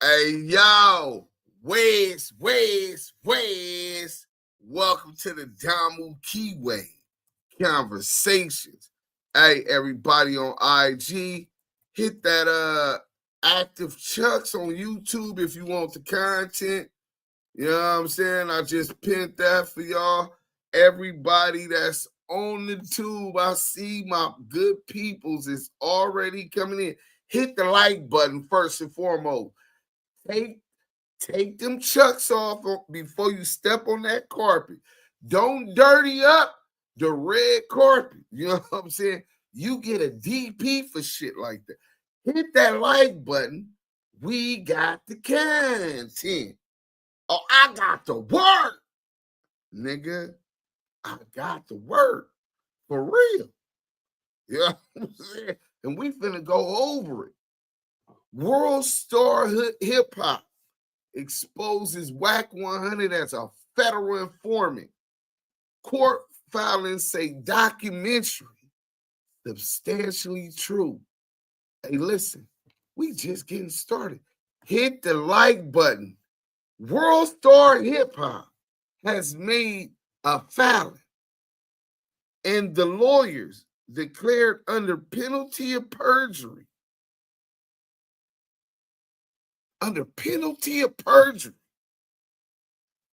Hey, yo, Wes. Welcome to the Damu Kiwe Conversations. Hey, everybody on IG, hit that active chucks on YouTube if you want the content. You know what I'm saying? I just pinned that for y'all. Everybody that's on the tube, I see my good peoples is already coming in. Hit the like button first and foremost. Take them chucks off before you step on that carpet. Don't dirty up the red carpet. You know what I'm saying? You get a DP for shit like that. Hit that like button. We got the content. Oh, I got the work. Nigga, I got the work. For real. You know what I'm saying? And we finna go over it. WorldStar hip hop exposes Wack100 as a federal informant. Court filings say documentary substantially true. Hey, listen, we just getting started. Hit the like button. WorldStar Hip Hop has made a filing, and the lawyers declared under penalty of perjury. Under penalty of perjury,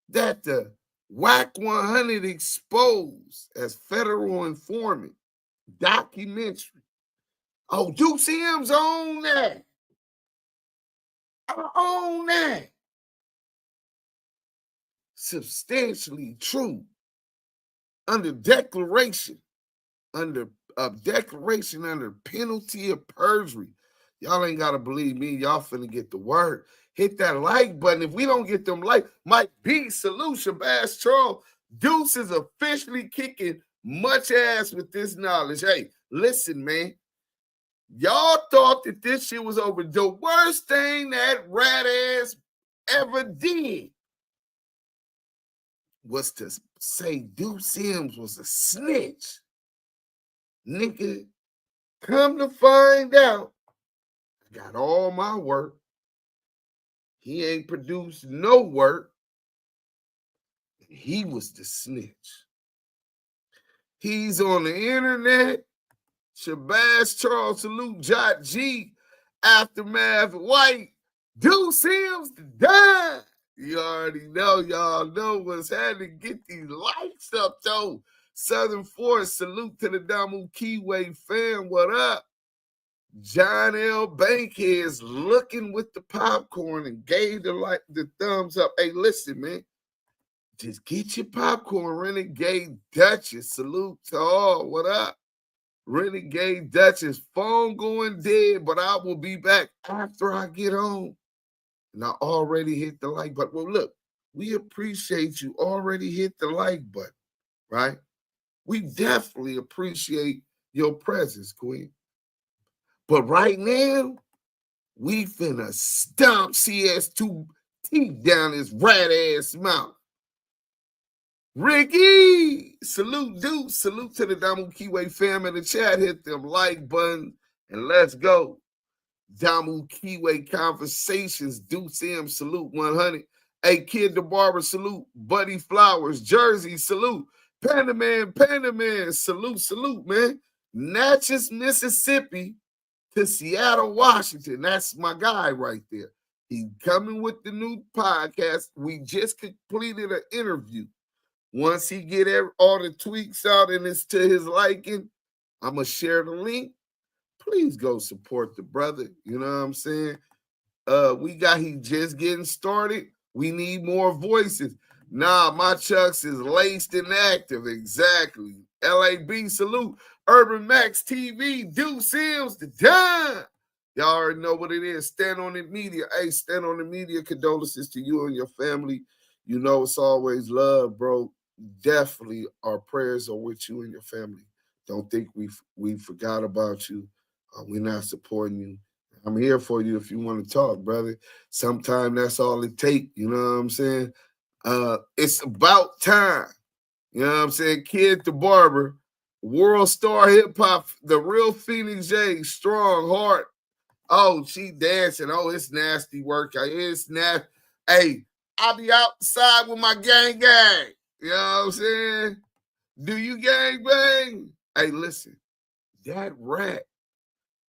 that the Wack100 exposed as federal informant documentary. Oh, Duse M's on that. I own that. Substantially true. Under declaration under penalty of perjury. Y'all ain't got to believe me. Y'all finna get the word. Hit that like button. If we don't get them like, Mike B, Solution, Bass Troll, Deuce is officially kicking much ass with this knowledge. Hey, listen, man. Y'all thought that this shit was over. The worst thing that rat ass ever did was to say Duse Sims was a snitch. Nigga, come to find out, I got all my work. He ain't produced no work. He was the snitch. He's on the internet. Shabazz, Charles, Salute, Jot G, Aftermath, White, Duse Sims to die. You already know, y'all know what's happening. Get these likes up, though. Southern Force, salute to the Damu Kiwe fam. What up? John L. Bankhead's looking with the popcorn and gave the thumbs up. Hey, listen, man. Just get your popcorn. Renegade Duchess. Salute to all. What up? Renegade Duchess. Phone going dead, but I will be back after I get home. And I already hit the like button. Well, look, we appreciate you already hit the like button, right? We definitely appreciate your presence, Queen. But right now, we finna stomp CS2 teeth down his rat ass mouth. Ricky, salute, dude. Salute to the Damu Kiwe fam in the chat. Hit them like button and let's go. Damu Kiwe Conversations, Duse M, salute 100. Hey, Kid the Barber, salute. Buddy Flowers, Jersey, salute. Panda Man, salute, man. Natchez, Mississippi to Seattle, Washington. That's my guy right there. He's coming with the new podcast. We just completed an interview. Once he get all the tweaks out and it's to his liking, I'm going to share the link. Please go support the brother. You know what I'm saying? He just getting started. We need more voices. Nah, my chucks is laced and active. Exactly. LAB, salute. Urban Max TV, Duse Sims, the dime. Y'all already know what it is. Stand on the media. Hey, Stand on the media. Condolences to you and your family. You know it's always love, bro. Definitely our prayers are with you and your family. Don't think we forgot about you. We're not supporting you. I'm here for you if you want to talk, brother. Sometimes that's all it takes. You know what I'm saying? It's about time. You know what I'm saying? Kid the Barber, WorldStar Hip Hop, the real Phoenix J, strong heart. Oh, she dancing. Oh, it's nasty work. It's nasty. Hey, I be outside with my gang. You know what I'm saying? Do you gang bang? Hey, listen, that rat,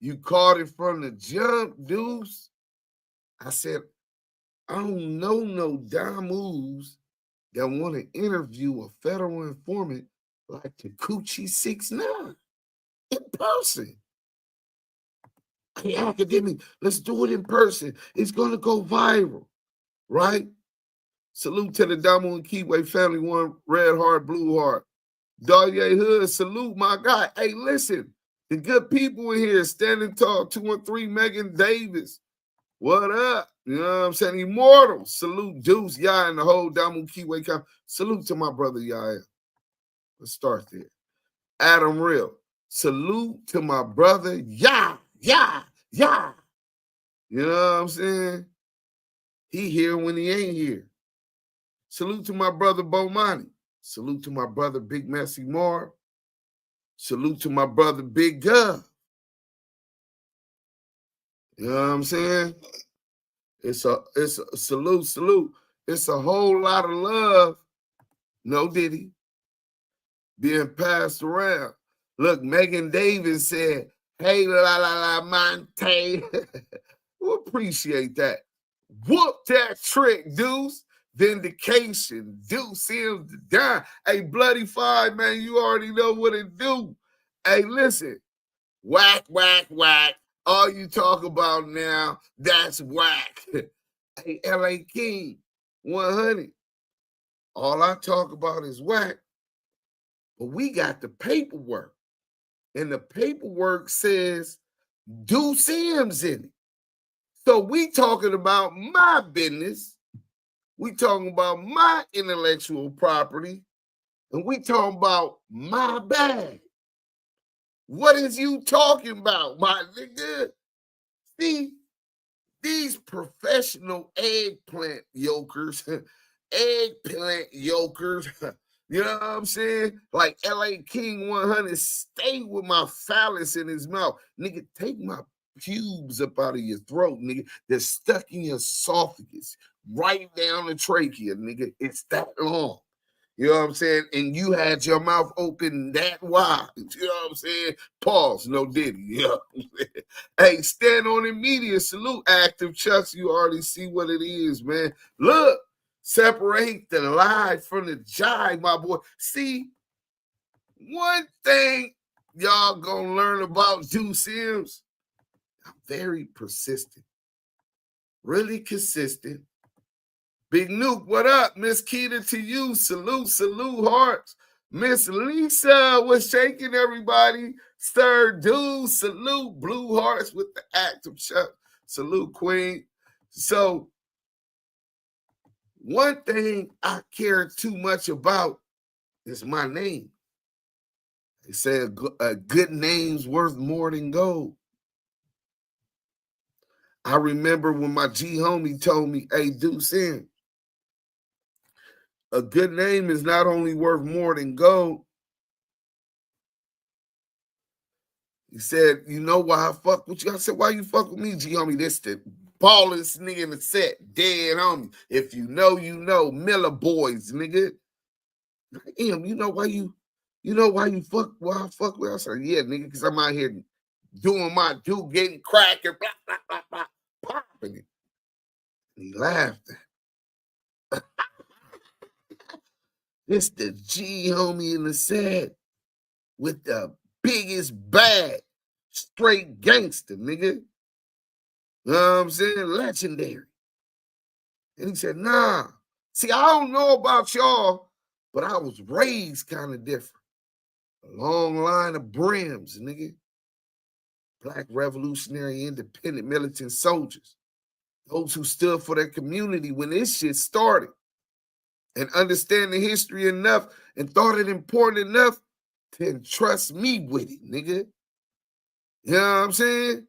you caught it from the jump, Deuce. I said, I don't know no Damus that want to interview a federal informant like the Coochie 6ix9ine in person. Hey, academic, let's do it in person. It's going to go viral, right? Salute to the Damu and Kiwe family, one red heart, blue heart. Dahlia Hood, salute my guy. Hey, listen, the good people in here, standing tall, 213, Megan Davis. What up? You know what I'm saying? Immortal. Salute Deuce, Yah, and the whole Damu Kiwe camp. Salute to my brother Yah. Let's start there. Adam Real. Salute to my brother Yah. You know what I'm saying? He here when he ain't here. Salute to my brother Bomani. Salute to my brother Big Messy Moore. Salute to my brother Big Gov. You know what I'm saying? It's a salute. It's a whole lot of love. No Diddy being passed around. Look, Megan Davis said, hey, la Monte. We appreciate that. Whoop that trick, Deuce. Vindication. Deuce M's down. Hey, Bloody Five, man, you already know what it do. Hey, listen. Whack. All you talk about now, that's whack. Hey, LA King, 100. All I talk about is whack. But we got the paperwork. And the paperwork says Duse M's in it. So we talking about my business. We talking about my intellectual property. And we talking about my bag. What is you talking about, my nigga? See, these professional eggplant yokers, you know what I'm saying? Like LA King 100, stay with my phallus in his mouth. Nigga, take my pubes up out of your throat, nigga. They're stuck in your esophagus, right down the trachea, nigga. It's that long. You know what I'm saying? And you had your mouth open that wide. You know what I'm saying? Pause. No Diddy. You know what I'm saying? Hey, stand on it media. Salute Active Chucks. You already see what it is, man. Look, separate the lie from the jive, my boy. See, one thing y'all gonna learn about Duse M's, I'm very persistent. Really consistent. Big Nuke, what up? Miss Keita to you. Salute, hearts. Miss Lisa was shaking everybody. Sir Dude, salute. Blue hearts with the active chuck. Salute, Queen. So, one thing I care too much about is my name. They say a good name's worth more than gold. I remember when my G homie told me, hey, Duse M, a good name is not only worth more than gold. He said, you know why I fuck with you? I said, why you fuck with me, G homie? This the ballest nigga in the set. Dead homie. If you know, you know. Miller boys, nigga. Damn, you know why I fuck with? I said, yeah, nigga, because I'm out here doing my getting cracking, blah, blah, blah, blah, popping it. And he laughed. This the G homie in the set with the biggest bag. Straight gangster, nigga. You know what I'm saying? Legendary. And he said, nah. See, I don't know about y'all, but I was raised kind of different. A long line of brims, nigga. Black revolutionary independent militant soldiers. Those who stood for their community when this shit started. And understand the history enough and thought it important enough to entrust me with it, nigga. You know what I'm saying?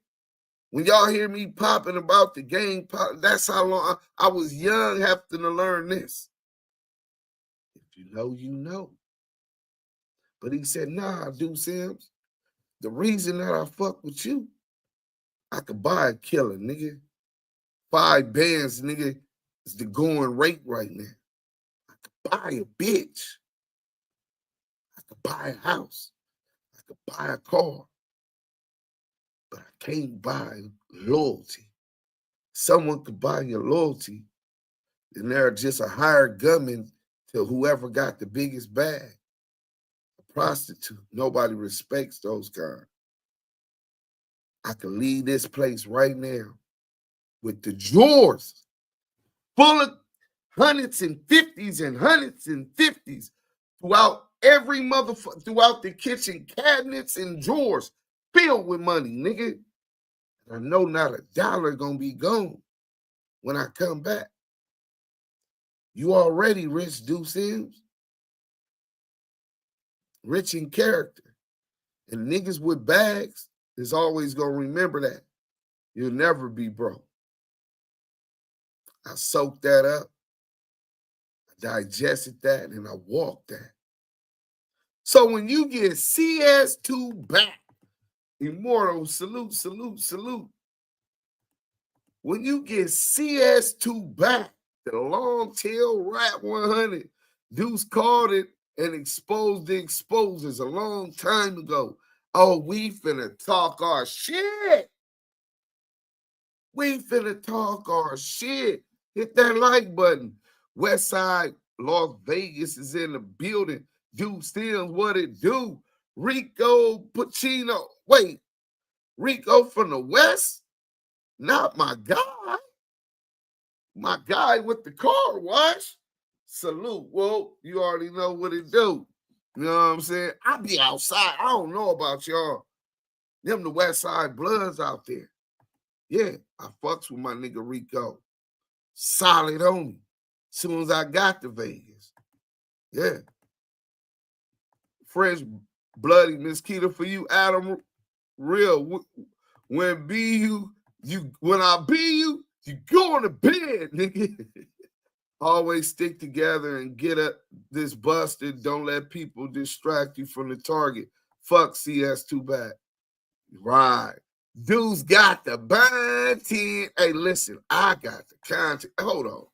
When y'all hear me popping about the gang, that's how long I was young having to learn this. If you know, you know. But he said, nah, Duse M's, the reason that I fuck with you I could buy a killer, nigga. 5 bands, nigga, is the going rate right now. I could buy a bitch. I could buy a house. I could buy a car. But I can't buy loyalty. Someone could buy your loyalty, and they're just a hired gunman to whoever got the biggest bag. A prostitute. Nobody respects those guys. I can leave this place right now with the drawers full of hundreds and fifties throughout every motherfucker, throughout the kitchen cabinets and drawers filled with money, nigga. And I know not a dollar gonna be gone when I come back. You already rich, Duse M. Rich in character. And niggas with bags is always gonna remember that. You'll never be broke. I soaked that up. I digested that and I walked that. So when you get CS2 back, Immortal, salute, salute, salute. When you get CS2 back, the long tail rap 100, Deuce called it and exposed the exposers a long time ago. Oh, we finna talk our shit. We finna talk our shit. Hit that like button. Westside, Las Vegas is in the building. Deuce M, what it do? Rico Pacino. Wait, Rico from the West? Not my guy. My guy with the car wash. Salute. Well, you already know what it do. You know what I'm saying? I be outside. I don't know about y'all. Them the West Side Bloods out there. Yeah, I fucks with my nigga Rico. Solid on me. Soon as I got to Vegas. Yeah. Fresh bloody mosquito for you, Adam. Real. When when I be you, you go to bed, nigga. Always stick together and get up this busted. Don't let people distract you from the target. Fuck CS2 back. Right. Dude's got the bind 10. Hey, listen, I got the content. Hold on.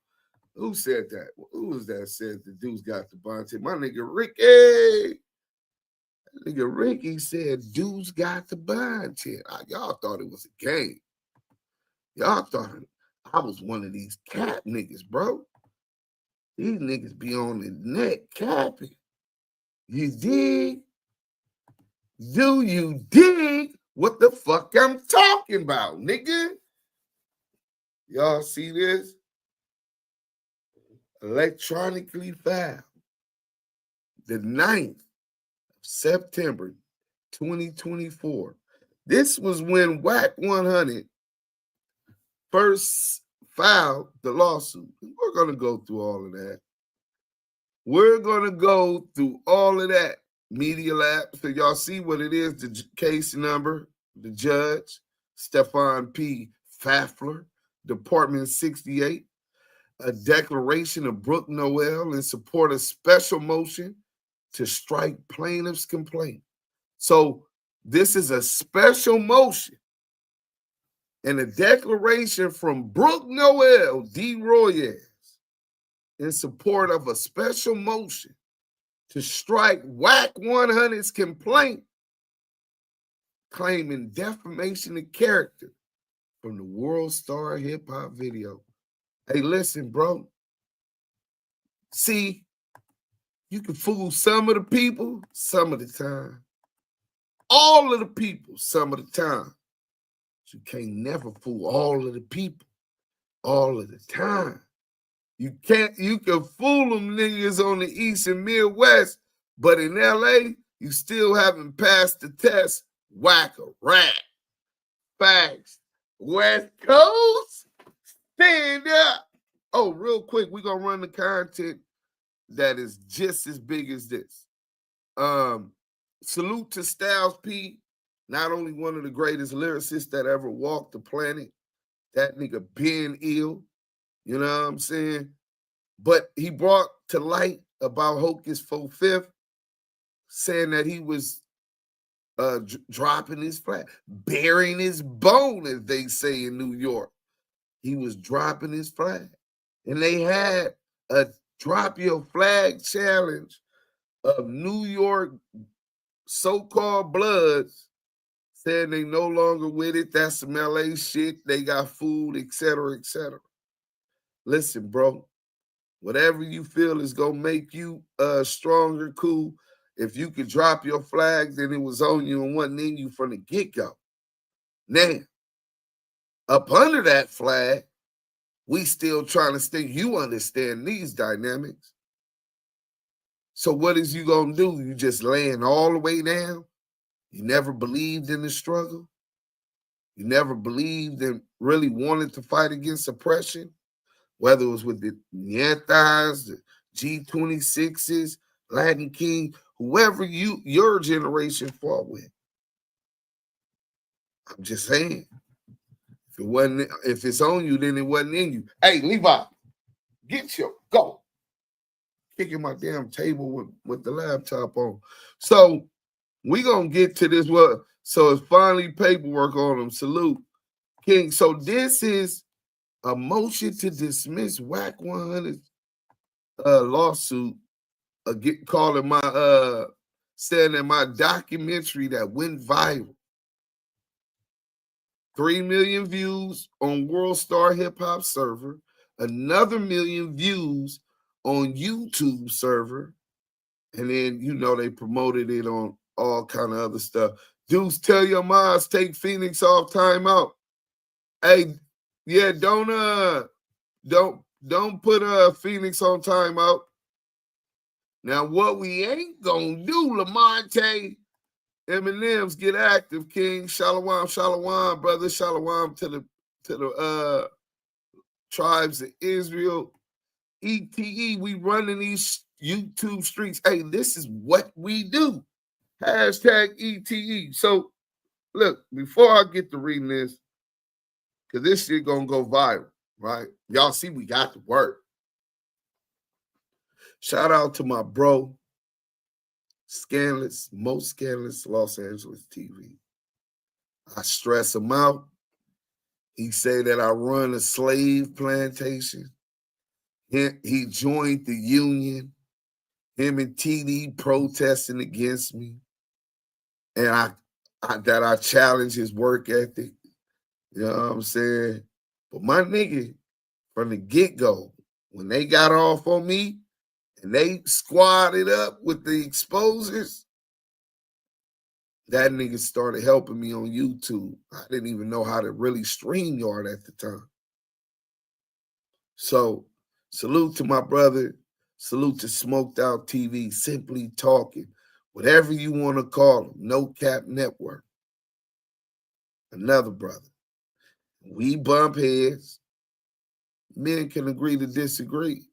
Who said that? Who was that said the dude's got the bind 10? My nigga Ricky. Nigga Ricky said dude's got the bind 10. Y'all thought it was a game. Y'all thought I was one of these cap niggas, bro. These niggas be on the neck capping. You dig? Do you dig what the fuck I'm talking about, nigga? Y'all see this? Electronically filed. The 9th of September, 2024. This was when Wack100 first filed the lawsuit. We're going to go through all of that. We're going to go through all of that. MediaLab, so y'all see what it is, the case number, the judge, Stefan P. Pfaffler, Department 68, a declaration of Brooke Noel in support of special motion to strike plaintiff's complaint. So this is a special motion and a declaration from Brooke Noel D. Royes in support of a special motion to strike Wack100's complaint claiming defamation of character from the WorldStar hip-hop video. Hey, listen, bro. See, you can fool some of the people some of the time. All of the people some of the time. But you can't never fool all of the people all of the time. You can fool them niggas on the East and Midwest, but in LA, you still haven't passed the test. Whack a rat. Facts. West Coast, stand up. Oh, real quick, we're gonna run the content that is just as big as this. Salute to Styles P, not only one of the greatest lyricists that ever walked the planet. That nigga been ill. You know what I'm saying? But he brought to light about Hocus 4/5, saying that he was dropping his flag, burying his bone, as they say in New York. He was dropping his flag. And they had a drop your flag challenge of New York so-called Bloods saying they no longer with it. That's some LA shit. They got food, etc., etc. Listen, bro, whatever you feel is going to make you stronger, cool. If you could drop your flag, then it was on you and wasn't in you from the get-go. Now, up under that flag, we still trying to stay. You understand these dynamics. So what is you going to do? You just laying all the way down? You never believed in the struggle? You never believed in really wanted to fight against oppression? Whether it was with the Nietas, the G26s, Latin King, whoever your generation fought with. I'm just saying. If it's on you, then it wasn't in you. Hey, Levi, go. Kicking my damn table with the laptop on. So we gonna get to this. So it's finally paperwork on them. Salute, King. So this is a motion to dismiss Wack100 lawsuit, calling saying that my documentary that went viral, 3 million views on WorldStar hip hop server, another 1 million views on YouTube server, and then they promoted it on all kind of other stuff. Duse, tell your moms take Phoenix off timeout. Hey, yeah, don't put Phoenix on timeout. Now, what we ain't gonna do, Lamonte, Eminem's get active, King. Shalom, shalom, brother. Shalom to the tribes of Israel. ETE, we running these YouTube streets. Hey, this is what we do. Hashtag ETE. So, look, before I get to reading this, because this shit gonna go viral, right? Y'all see we got the word. Shout out to my bro, most scandalous Los Angeles TV. I stress him out. He say that I run a slave plantation. He joined the union. Him and TD protesting against me. And I challenge his work ethic. You know what I'm saying? But my nigga, from the get-go, when they got off on me and they squatted up with the exposers, that nigga started helping me on YouTube. I didn't even know how to really StreamYard at the time. So, salute to my brother. Salute to Smoked Out TV, Simply Talking, whatever you want to call him, No Cap Network. Another brother. We bump heads. Men can agree to disagree.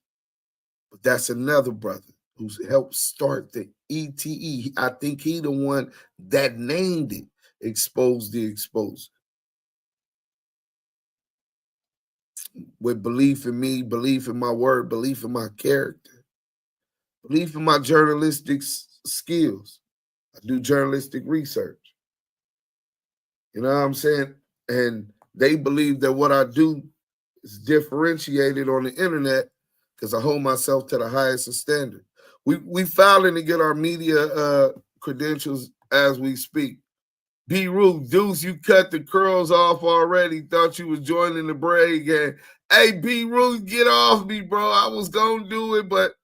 But that's another brother who's helped start the ETE. I think he the one that named it, Expose the Exposer. With belief in me, belief in my word, belief in my character, belief in my journalistic skills. I do journalistic research. You know what I'm saying? And they believe that what I do is differentiated on the internet because I hold myself to the highest of standard. We filing to get our media credentials as we speak. B. Ruth, Deuce, you cut the curls off already. Thought you was joining the braid gang. Hey, B. Ruth, get off me, bro. I was going to do it, but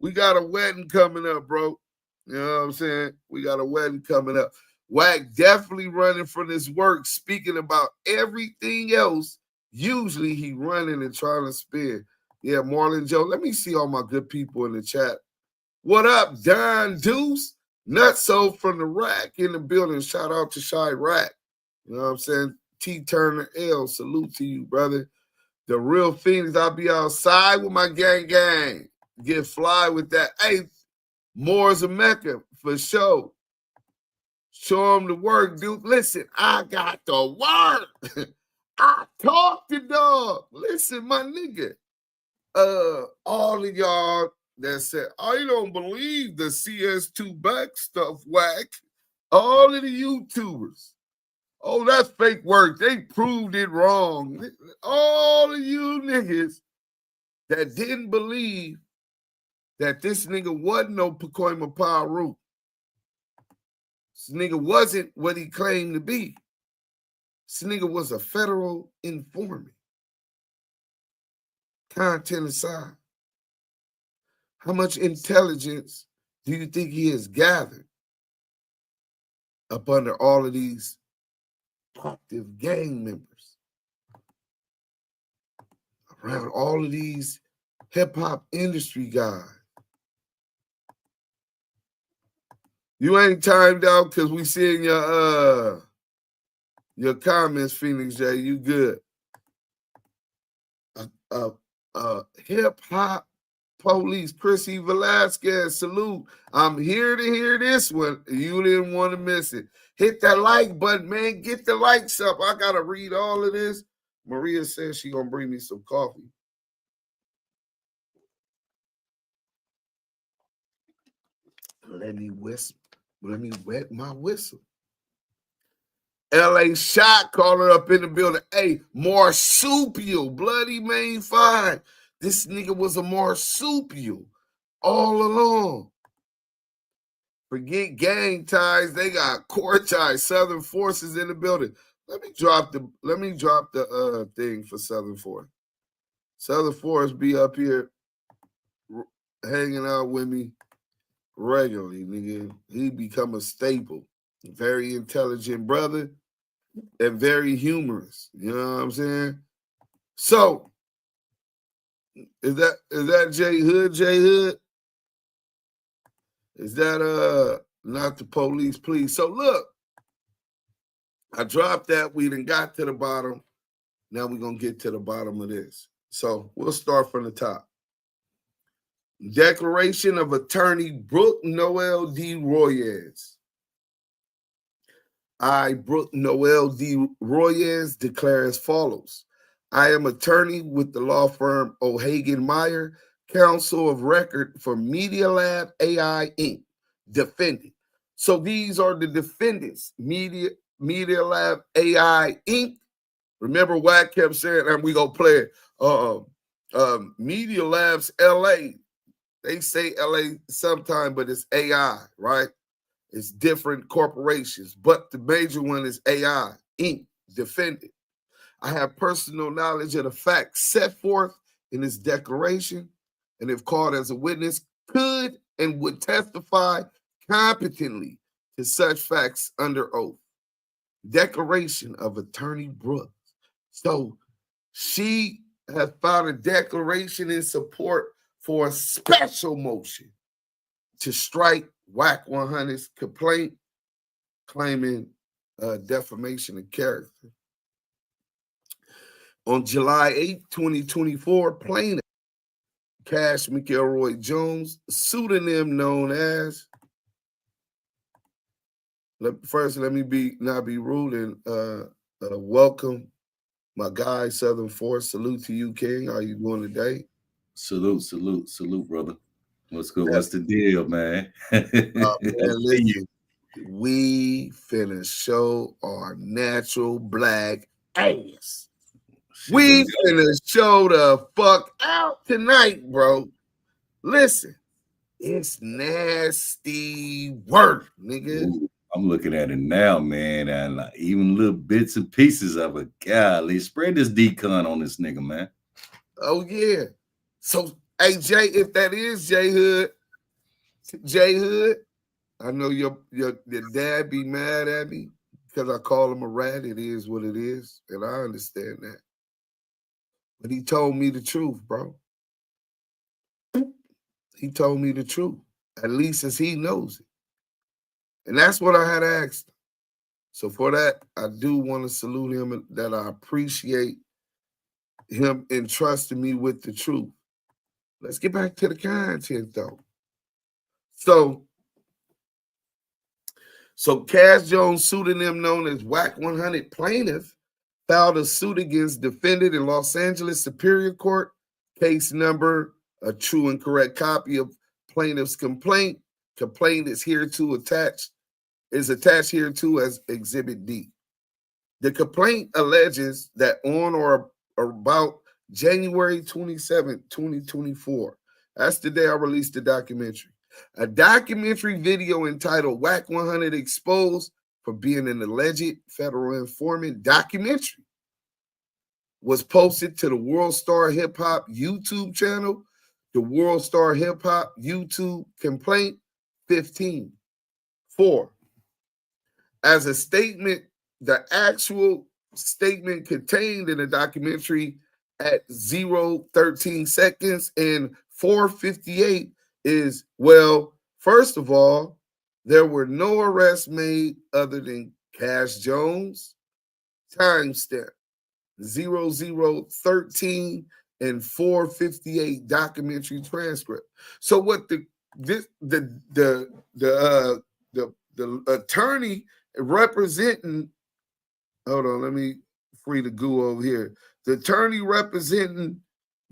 we got a wedding coming up, bro. You know what I'm saying? We got a wedding coming up. Wack definitely running from this work, speaking about everything else. Usually he running and trying to spin. Yeah, Marlon Joe. Let me see all my good people in the chat. What up, Don Deuce? Nutso from the Rack in the building. Shout out to Shy Rack. You know what I'm saying? T Turner L. Salute to you, brother. The real Phoenix. I'll be outside with my gang. Get fly with that. Hey, more's a Mecca for sure. Show them the work, dude. Listen, I got the work. I talk to dog. Listen, my nigga. All of y'all that said, I don't believe the CS2 back stuff, Wack. All of the YouTubers. Oh, that's fake work. They proved it wrong. All of you niggas that didn't believe that this nigga wasn't no Pacoima Paru. This nigga wasn't what he claimed to be. This nigga was a federal informant. Content aside, how much intelligence do you think he has gathered up under all of these active gang members? Around all of these hip-hop industry guys. You ain't timed out because we seeing your comments, Phoenix J. You good. Hip-hop police, Chrissy Velasquez, salute. I'm here to hear this one. You didn't want to miss it. Hit that like button, man. Get the likes up. I got to read all of this. Maria says she going to bring me some coffee. Let me whistle. Let me wet my whistle. LA Shot caller up in the building. Hey, marsupial, bloody main fine. This nigga was a marsupial all along. Forget gang ties. They got court ties. Southern Forces in the building. Let me drop the thing for Southern Force. Southern Force be up here hanging out with me regularly, nigga. He become a staple. Very intelligent brother and very humorous. You know what I'm saying? So is that J Hood? J Hood? Is that not the police, please? So look, I dropped that. We done got to the bottom. Now we're gonna get to the bottom of this. So we'll start from the top. Declaration of Attorney Brooke Noel D. Royes. I, Brooke Noel D. Royes, declare as follows. I am attorney with the law firm O'Hagan Meyer, counsel of record for MediaLab AI Inc., defendant. So these are the defendants, MediaLab AI Inc. Remember, Wack kept saying, and we gonna play it. Media Labs LA. They say LA sometime, but it's AI, right? It's different corporations, but the major one is AI Inc. defendant. I have personal knowledge of the facts set forth in this declaration, and if called as a witness, could and would testify competently to such facts under oath. Declaration of Attorney Brooks. So she has filed a declaration in support for a special motion to strike Wack100's complaint claiming defamation of character. On July 8, 2024, plaintiff Cash McElroy Jones, pseudonym known as, first let me not be rude and welcome my guy, Southern Force. Salute to you, King. How you doing today? Salute, brother. What's good? What's the deal, man? Man, listen, we finna show our natural black ass. We finna show the fuck out tonight, bro. Listen, it's nasty work, nigga. Ooh, I'm looking at it now, man, and like, even little bits and pieces of it. Golly, spread this decon on this nigga, man. Oh yeah. So, hey Jay, if that is J Hood, I know your dad be mad at me because I call him a rat. It is what it is, and I understand that. But he told me the truth, bro. He told me the truth, at least as he knows it. And that's what I had asked him. So for that, I do want to salute him, and that I appreciate him entrusting me with the truth. Let's get back to the content, though. So Cash Jones, pseudonym known as Wack100 plaintiff, filed a suit against defendant in Los Angeles Superior Court, case number, a true and correct copy of plaintiff's complaint. Complaint is here to attach is attached here too as Exhibit D. The complaint alleges that on or about January 27, 2024, that's the day I released the documentary, a documentary video entitled Wack100 Exposed for being an alleged federal informant documentary was posted to the WorldStar Hip Hop YouTube channel, the WorldStar Hip Hop YouTube complaint 15. 4. As a statement, the actual statement contained in the documentary at 0:13 seconds and 4:58 is, well, first of all, there were no arrests made other than Cash Jones, timestamp 00:13 and 4:58 documentary transcript. So what the attorney representing, hold on, let me free the goo over here. The attorney representing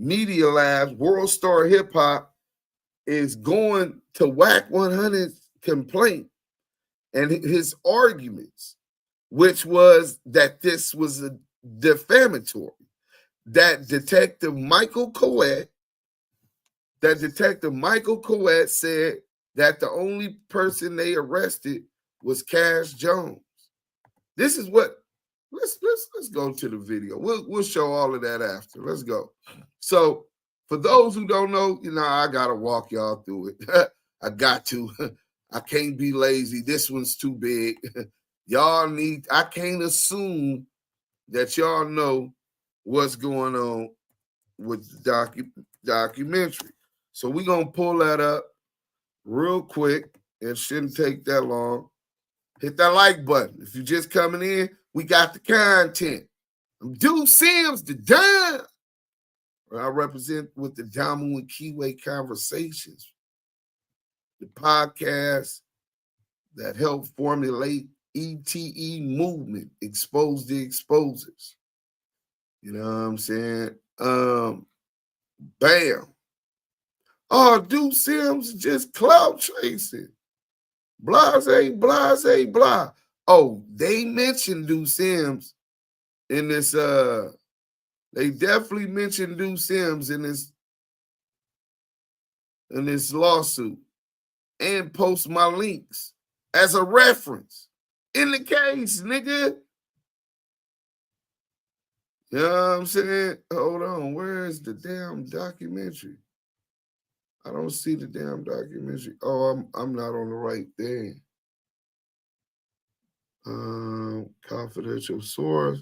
MediaLab WorldStar Hip Hop is going to Wack100's complaint and his arguments, which was that this was a defamatory, that Detective Michael Coet said that the only person they arrested was Cash Jones. This is what, let's go to the video. We'll show all of that after. Let's go. So for those who don't know, I gotta walk y'all through it. I got to. I can't be lazy. This one's too big. I can't assume that y'all know what's going on with the documentary. So we're gonna pull that up real quick. It shouldn't take that long. Hit that like button. If you're just coming in, we got the content. I'm Duse Sims, the Dime. I represent with the Damu and Kiwe Conversations, the podcast that helped formulate ETE movement, expose the exposers. You know what I'm saying? Bam. Oh, Duse Sims just clout chasing. Blase, blah. Oh, they mentioned Duse Sims in this, they definitely mentioned Duse Sims in this lawsuit and post my links as a reference in the case, nigga. You know what I'm saying? Hold on, where is the damn documentary? I don't see the damn documentary. Oh, I'm not on the right thing. Confidential source.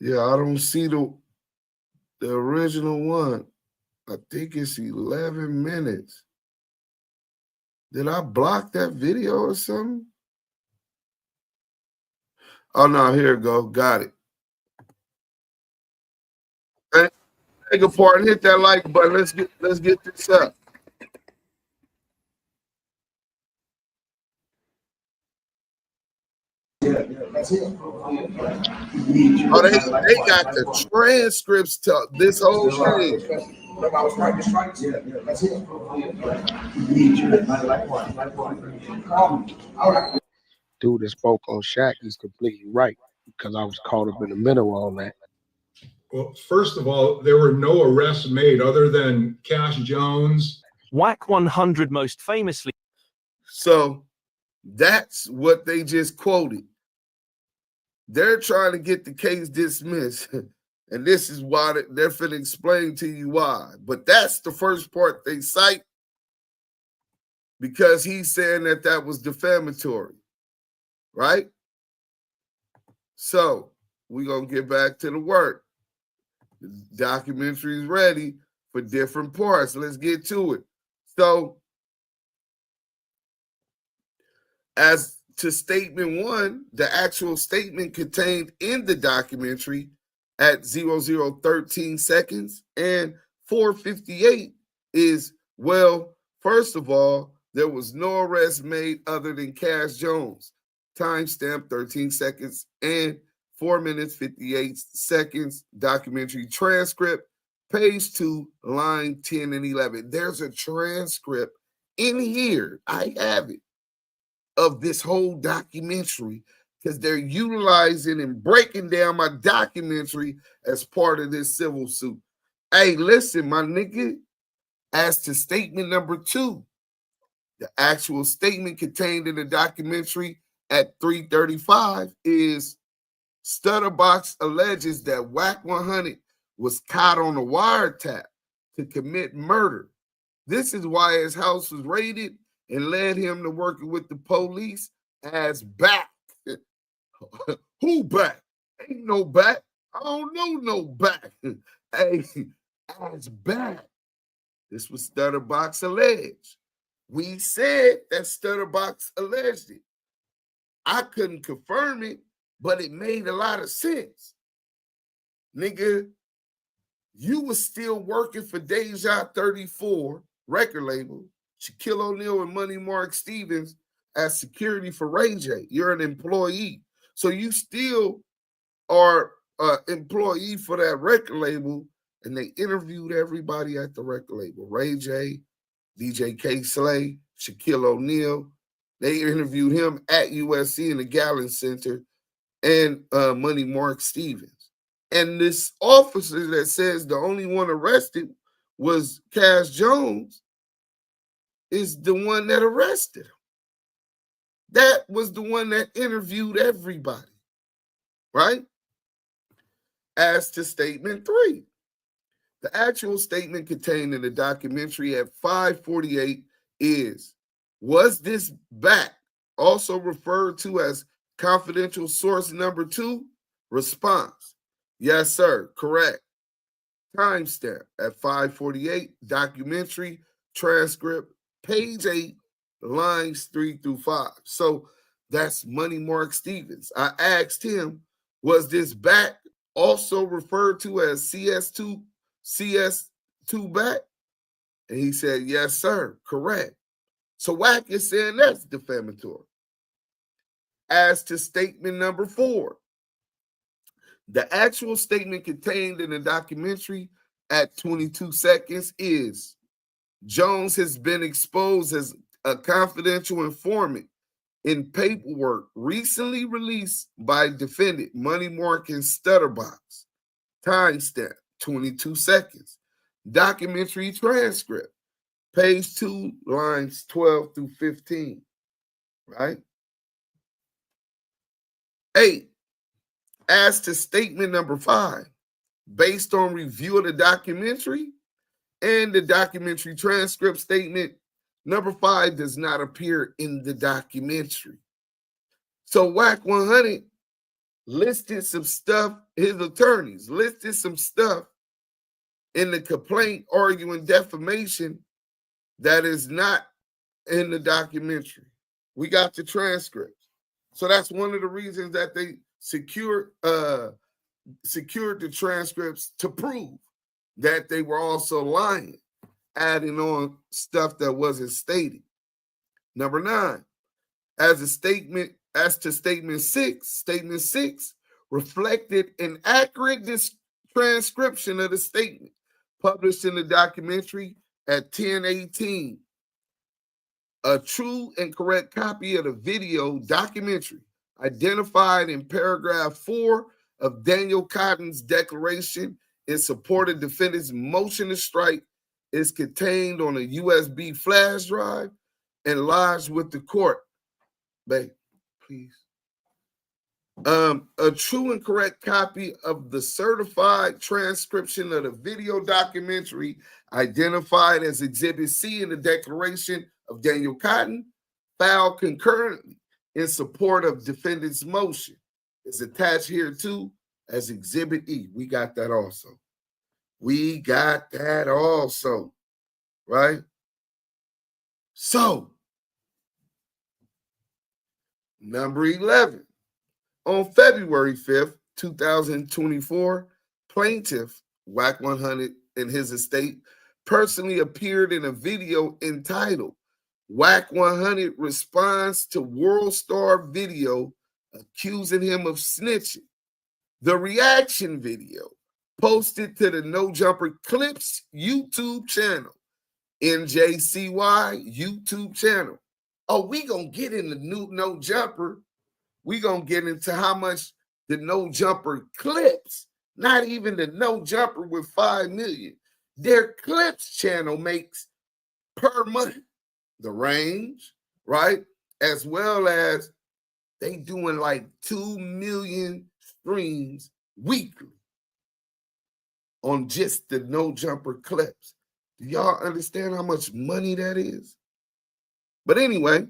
Yeah, I don't see the original one. I think it's 11 minutes. Did I block that video or something? Oh no, here it go. Got it. Take a part and hit that like button. Let's get this up. Oh, they got the transcripts to this whole thing. Dude that spoke on Shaq is completely right, because I was caught up in the middle of all that. Well, first of all, there were no arrests made other than Cash Jones. Wack100 most famously. So that's what they just quoted. They're trying to get the case dismissed. And this is why they're finna explain to you why. But that's the first part they cite, because he's saying that was defamatory, right? So we're going to get back to the work. The documentary is ready for different parts. Let's get to it. So as to statement one, the actual statement contained in the documentary at 0013 seconds and 4:58 is, well, first of all, there was no arrest made other than Cash Jones. Timestamp 13 seconds and 4 minutes 58 seconds. Documentary transcript, page 2, line 10 and 11. There's a transcript in here, I have it, of this whole documentary because they're utilizing and breaking down my documentary as part of this civil suit. Hey, listen, my nigga, as to statement number 2, the actual statement contained in the documentary at 3:35 is Stutterbox alleges that Wack100 was caught on a wiretap to commit murder. This is why his house was raided and led him to working with the police as back. Who back? Ain't no back. I don't know no back. Hey, as back. This was Stutterbox alleged. We said that Stutterbox alleged it. I couldn't confirm it, but it made a lot of sense. Nigga, you was still working for Deja 34 record label, Shaquille O'Neal and Money Mark Stevens as security for Ray J. You're an employee. So you still are an employee for that record label, and they interviewed everybody at the record label. Ray J, DJ K Slay, Shaquille O'Neal. They interviewed him at USC in the Gallon Center, and Money Mark Stevens. And this officer that says the only one arrested was Cash Jones is the one that arrested him. That was the one that interviewed everybody, right? As to statement 3, the actual statement contained in the documentary at 5:48 is, was this back also referred to as confidential source number 2? Response, yes, sir, correct. Timestamp at 5:48, documentary transcript, page 8, lines 3-5. So that's Money Mark Stevens. I asked him, was this back also referred to as CS2 back? And he said, yes, sir, correct. So Wack is saying that's defamatory. As to statement number 4, the actual statement contained in the documentary at 22 seconds is, Jones has been exposed as a confidential informant in paperwork recently released by defendant Money Mark and Stutterbox. Timestamp, 22 seconds. Documentary transcript, page 2, lines 12-15, right? 8, as to statement number 5, based on review of the documentary and the documentary transcript statement, number 5 does not appear in the documentary. So Wack100 listed some stuff, his attorneys listed some stuff in the complaint arguing defamation that is not in the documentary. We got the transcripts. So that's one of the reasons that they secured the transcripts to prove that they were also lying, adding on stuff that wasn't stated. Number 9, as to statement 6 reflected an accurate transcription of the statement published in the documentary at 10:18. A true and correct copy of the video documentary identified in paragraph 4 of Daniel Cotton's declaration in support of defendant's motion to strike is contained on a USB flash drive and lodged with the court. Babe, please. A true and correct copy of the certified transcription of the video documentary identified as Exhibit C in the declaration of Daniel Cotton, filed concurrently in support of defendant's motion, is attached here too as Exhibit E. We got that also. We got that also, right? So, number 11. On February 5th, 2024, plaintiff Wack100 and his estate personally appeared in a video entitled Wack100 Responds to WorldStar Video Accusing Him of Snitching. The reaction video posted to the No Jumper Clips YouTube channel, NJCY YouTube channel. Oh, we gonna get in the new No Jumper. We gonna get into how much the No Jumper Clips, not even the No Jumper with 5 million, their Clips channel makes per month. The range, right? As well as they doing like 2 million streams weekly on just the No Jumper Clips. Do y'all understand how much money that is? But anyway,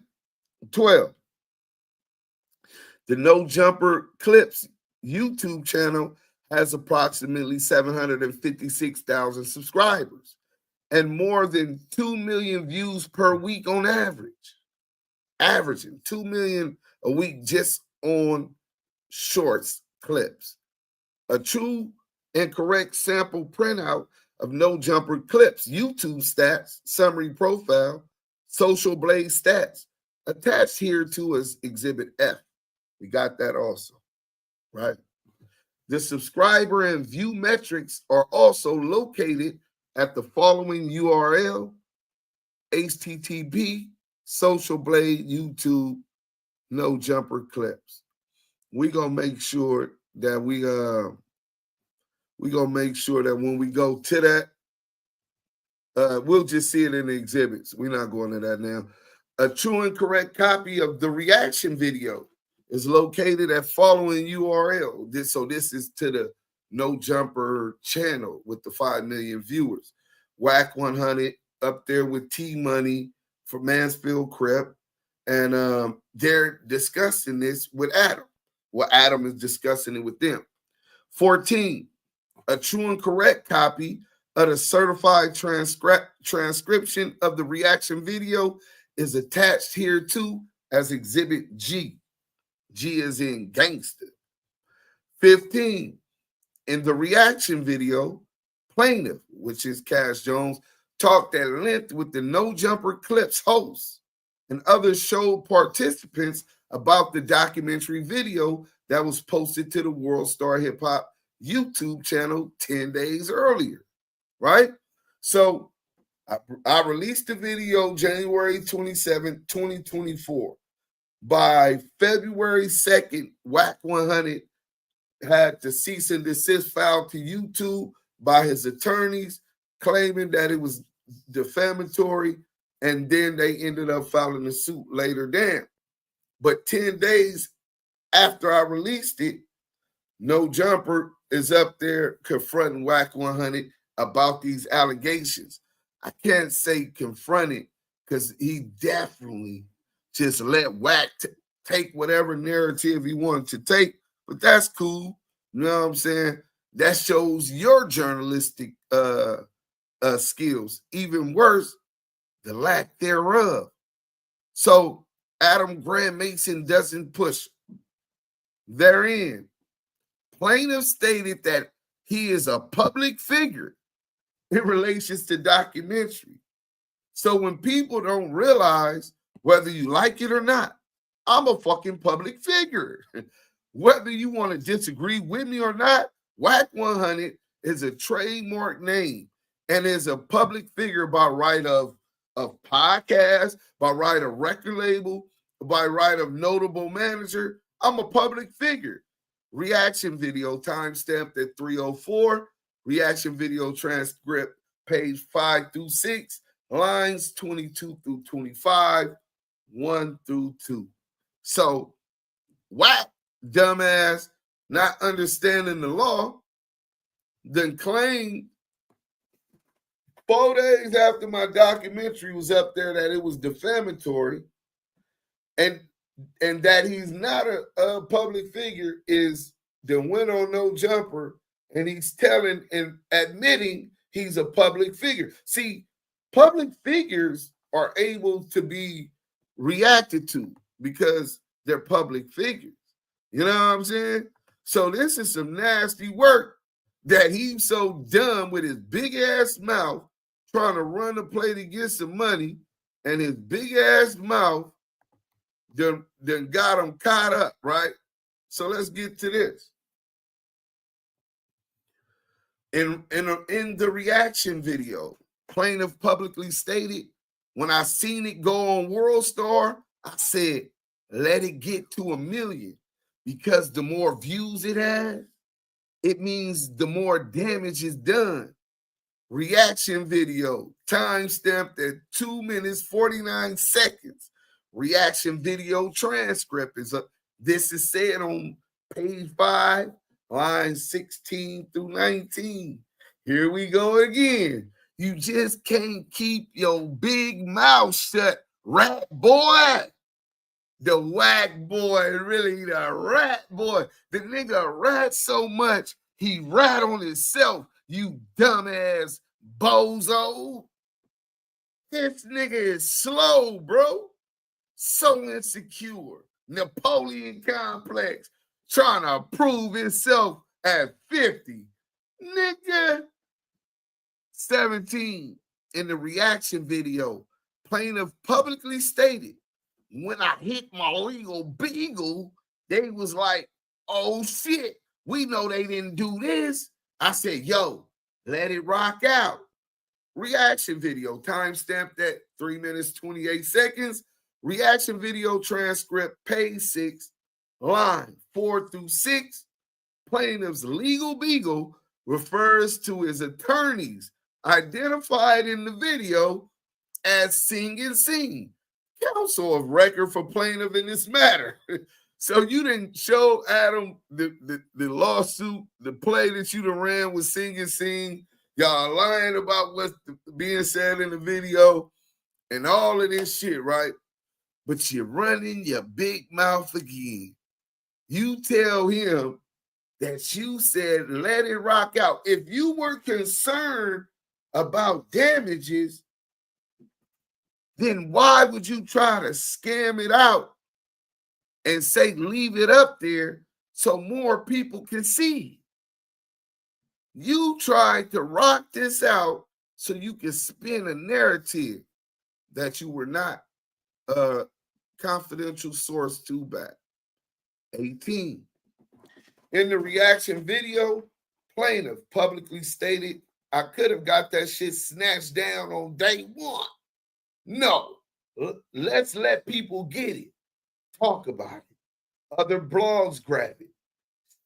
12. The No Jumper Clips YouTube channel has approximately 756,000 subscribers and more than 2 million views per week on average. Averaging 2 million a week just on shorts clips. A true and correct sample printout of No Jumper Clips YouTube stats, summary profile, Social Blaze stats, attached here to as Exhibit F. We got that also, right? The subscriber and view metrics are also located at the following URL, http Social Blade YouTube No Jumper Clips. We're gonna make sure that we gonna make sure that when we go to that, we'll just see it in the exhibits. We're not going to that now. A true and correct copy of the reaction video is located at following URL. This is to the No Jumper channel with the 5 million viewers. Wack100 up there with T Money for Mansfield Crep. And they're discussing this with Adam. Well, Adam is discussing it with them. 14, a true and correct copy of the certified transcription of the reaction video is attached here too as Exhibit G. G is in gangster. 15, in the reaction video, plaintiff, which is Cash Jones, talked at length with the No Jumper Clips host and other show participants about the documentary video that was posted to the WorldStar Hip Hop YouTube channel 10 days earlier, right? So I released the video January 27, 2024. By February 2nd, Wack100 had the cease and desist filed to YouTube by his attorneys, claiming that it was defamatory, and then they ended up filing a suit later down. But 10 days after I released it, No Jumper is up there confronting Wack100 about these allegations. I can't say confronted because he definitely just let Wack take whatever narrative he wanted to take, but that's cool. You know what I'm saying? That shows your journalistic skills. Even worse, the lack thereof. So Adam Graham Mason doesn't push therein. Plaintiff stated that he is a public figure in relation to documentary. So when people don't realize, whether you like it or not, I'm a fucking public figure. Whether you want to disagree with me or not, Wack100 is a trademark name and is a public figure by right of podcast, by right of record label, by right of notable manager. I'm a public figure. Reaction video timestamped at 3:04. Reaction video transcript page 5 through 6, lines 22 through 25, 1 through 2. So Wack, dumbass, not understanding the law, then claimed 4 days after my documentary was up there that it was defamatory, and that he's not a public figure is the win on No Jumper, and he's telling and admitting he's a public figure. See, public figures are able to be reacted to because they're public figures. You know what I'm saying? So this is some nasty work that he's so dumb with his big ass mouth trying to run the play to get some money, and his big ass mouth then got him caught up, right? So let's get to this. In the reaction video, plaintiff publicly stated, when I seen it go on WorldStar, I said, let it get to 1 million, because the more views it has, it means the more damage is done. Reaction video, timestamped at 2 minutes, 49 seconds. Reaction video transcript is up. This is said on page 5, lines 16 through 19. Here we go again. You just can't keep your big mouth shut, rat boy. The Wack boy, really the rat boy. The nigga rat so much, he rat on himself, you dumbass bozo. This nigga is slow, bro. So insecure. Napoleon complex. Trying to prove himself at 50. Nigga. 17. In the reaction video, plaintiff publicly stated, when I hit my legal beagle, they was like, oh shit, we know they didn't do this. I said, yo, let it rock out. Reaction video, timestamped at 3 minutes, 28 seconds. Reaction video transcript, page 6, line 4 through 6. Plaintiff's legal beagle refers to his attorneys identified in the video as Sing and Sing, counsel of record for plaintiff in this matter. So you didn't show Adam the lawsuit, the play that you done ran with Sing and Sing. Y'all lying about what's being said in the video and all of this shit, right? But you're running your big mouth again. You tell him that you said, let it rock out. If you were concerned about damages, then why would you try to scam it out and say, leave it up there so more people can see? You tried to rock this out so you can spin a narrative that you were not a confidential source to back. 18. In the reaction video, plaintiff publicly stated, I could have got that shit snatched down on day one. No, let's let people get it. Talk about it. Other blogs grab it.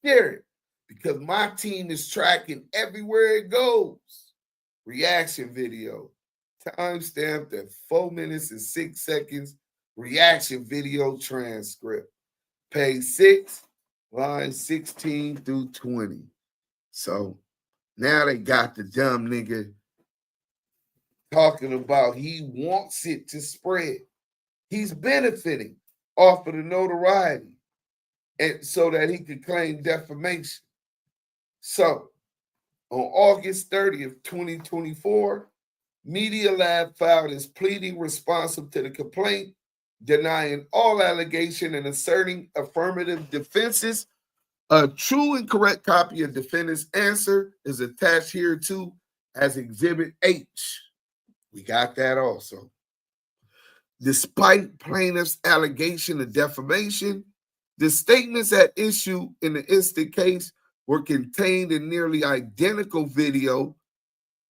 Share it. Because my team is tracking everywhere it goes. Reaction video. Timestamped at 4 minutes and 6 seconds. Reaction video transcript. Page 6, lines 16 through 20. So now they got the dumb nigga talking about he wants it to spread. He's benefiting off of the notoriety, and so that he could claim defamation. So on August 30th, 2024, MediaLab filed his pleading responsive to the complaint, denying all allegation and asserting affirmative defenses. A true and correct copy of defendant's answer is attached here too as Exhibit H. We got that also. Despite plaintiff's allegation of defamation, the statements at issue in the instant case were contained in nearly identical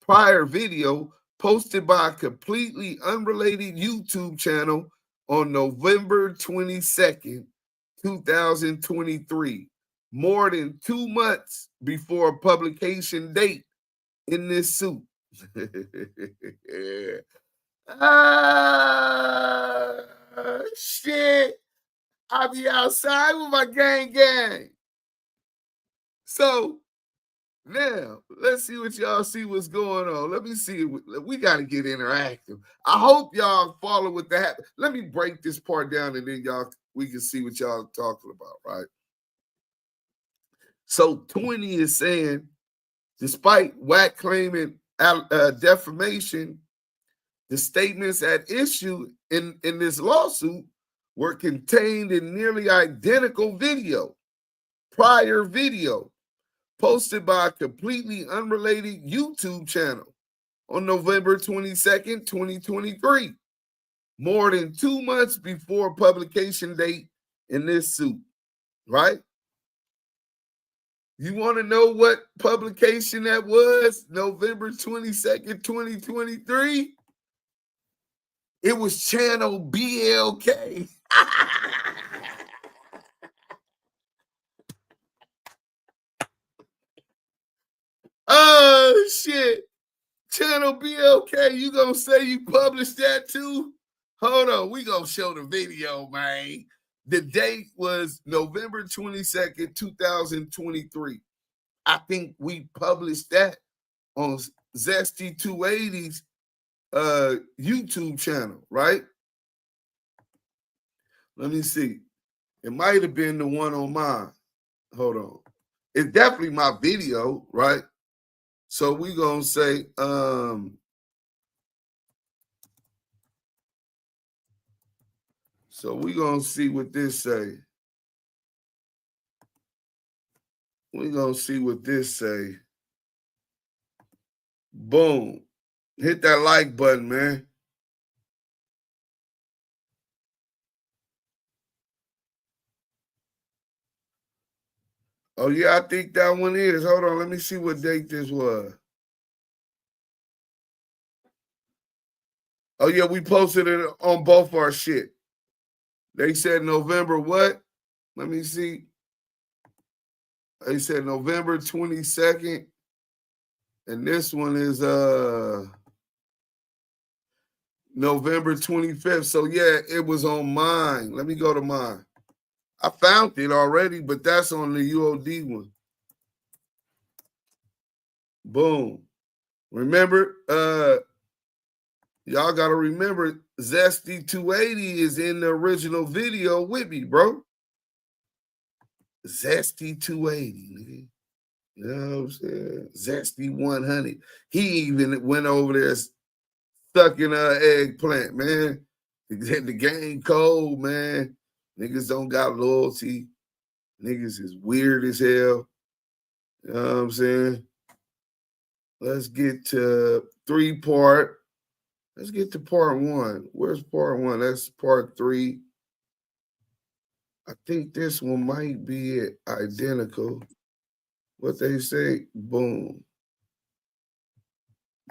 prior video posted by a completely unrelated YouTube channel on November 22nd, 2023, more than 2 months before publication date in this suit. Shit. I'll be outside with my gang. So now let's see what y'all see what's going on. Let me see. We got to get interactive. I hope y'all follow what that happened. Let me break this part down and then we can see what y'all talking about, right? So 20 is saying, despite Wack claiming defamation, the statements at issue in this lawsuit were contained in nearly identical prior video, posted by a completely unrelated YouTube channel on November 22nd, 2023, more than 2 months before publication date in this suit, right? You want to know what publication that was? November 22nd, 2023? It was Channel BLK. Oh, shit. Channel BLK, you gonna say you published that too? Hold on, we gonna show the video, man. The date was November 22nd, 2023. I think we published that on Zesty 280's YouTube channel, right? Let me see. It might have been the one on mine. Hold on. It's definitely my video, right? So we gonna say, so we gonna see what this say. We gonna see what this say. Boom. Hit that like button, man. Oh, yeah, I think that one is. Hold on, let me see what date this was. Oh, yeah, we posted it on both our shit. They said November what? Let me see. They said November 22nd. And this one is November 25th. So, yeah, it was on mine. Let me go to mine. I found it already, but that's on the UOD one. Boom. Remember, y'all got to remember, Zesty 280 is in the original video with me, bro. Zesty 280, nigga. You know what I'm saying? Zesty 100. He even went over there stuck in an eggplant, man. The game cold, man. Niggas don't got loyalty. Niggas is weird as hell. You know what I'm saying? Let's get to 3-part. Let's get to part 1. Where's part 1? That's part 3. I think this one might be identical. What they say, boom.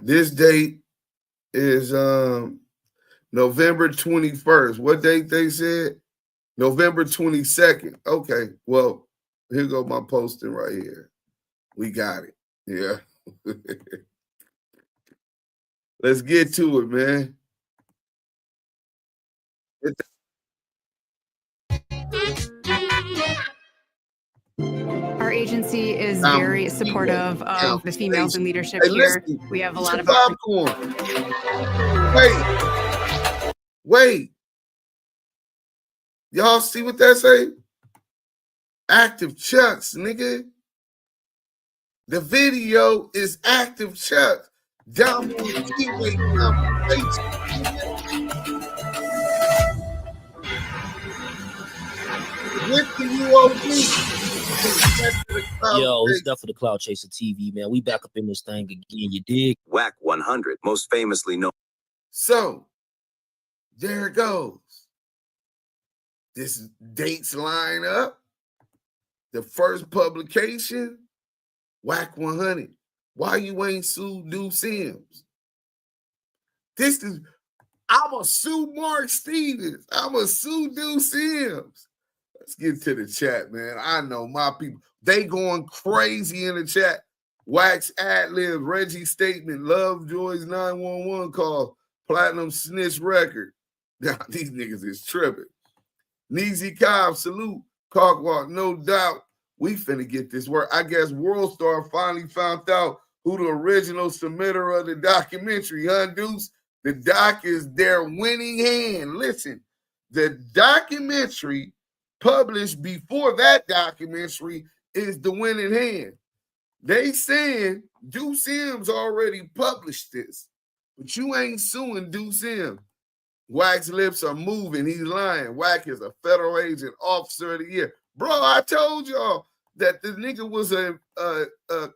This date is November 21st. What date they said? November 22nd. Okay, well, here go my posting right here. We got it. Yeah. Let's get to it, man. Our agency is very supportive of the females in leadership Hey, here. listen, We have a get lot your of popcorn. Wait. Y'all see what that say? Active Chucks, nigga. The video is Active Chucks. Damu Kiwe conversation. With the UOD. Yo, it's Duff for the Cloud Chaser TV, man. We back up in this thing again, you dig? Wack100, most famously known. So, there it goes. This dates line up. The first publication, Wack100. Why you ain't sued Duse M? I'ma sue Mark Stevens. I'ma sue Duse M. Let's get to the chat, man. I know my people, they going crazy in the chat. Wax ad-lib, Reggie statement, Lovejoy's 911 call, Platinum Snitch record. Now, these niggas is tripping. Neezy Cobb, salute. Cockwalk, no doubt. We finna get this work. I guess WorldStar finally found out who the original submitter of the documentary, huh, Deuce? The doc is their winning hand. Listen, the documentary published before that documentary is the winning hand. They saying Duse M's already published this, but you ain't suing Duse M. Wack's lips are moving. He's lying. Wack is a federal agent, officer of the year. Bro, I told y'all that the nigga was a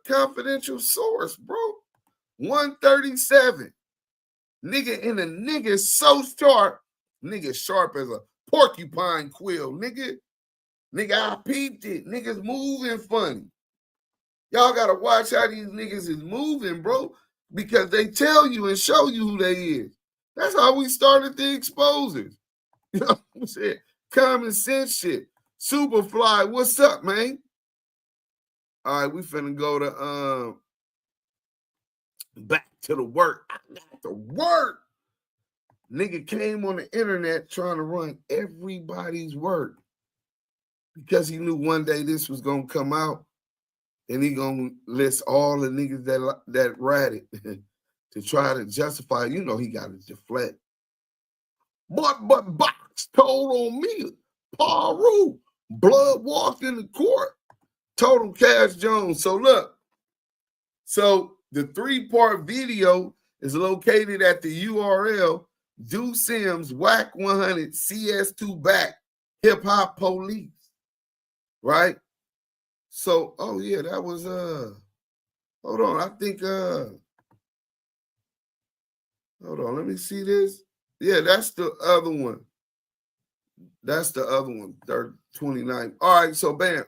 confidential source, bro. 137. Nigga, and the nigga so sharp. Nigga sharp as a porcupine quill, nigga. Nigga, I peeped it. Niggas moving funny. Y'all gotta watch how these niggas is moving, bro, because they tell you and show you who they is. That's how we started the exposers. You know what I'm saying? Common sense shit. Superfly, what's up, man? All right, we finna go to back to the work. I got to work. Nigga came on the internet trying to run everybody's work because he knew one day this was gonna come out, and he gonna list all the niggas that ratted to try to justify. You know he got to deflect. But Box told on me, Paru, blood walked in the court, total Cash Jones. So look, so the 3-part video is located at the URL Duse M's Wack100 CS2 back hip hop police, right? So, oh yeah, that was hold on, I think hold on, let me see this. Yeah, that's the other one. That's the other one, 29. All right, so bam.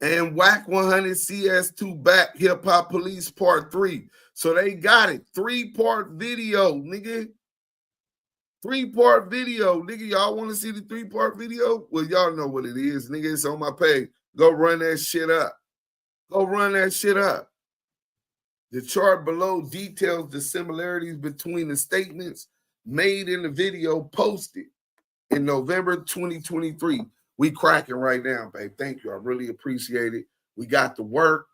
And Wack100 CS2 back hip hop police part 3. So they got it. 3-part video, nigga. 3-part video, nigga. Y'all want to see the 3-part video? Well, y'all know what it is, nigga. It's on my page. Go run that shit up. Go run that shit up. The chart below details the similarities between the statements made in the video posted in November 2023. We cracking right now, babe. Thank you. I really appreciate it. We got the work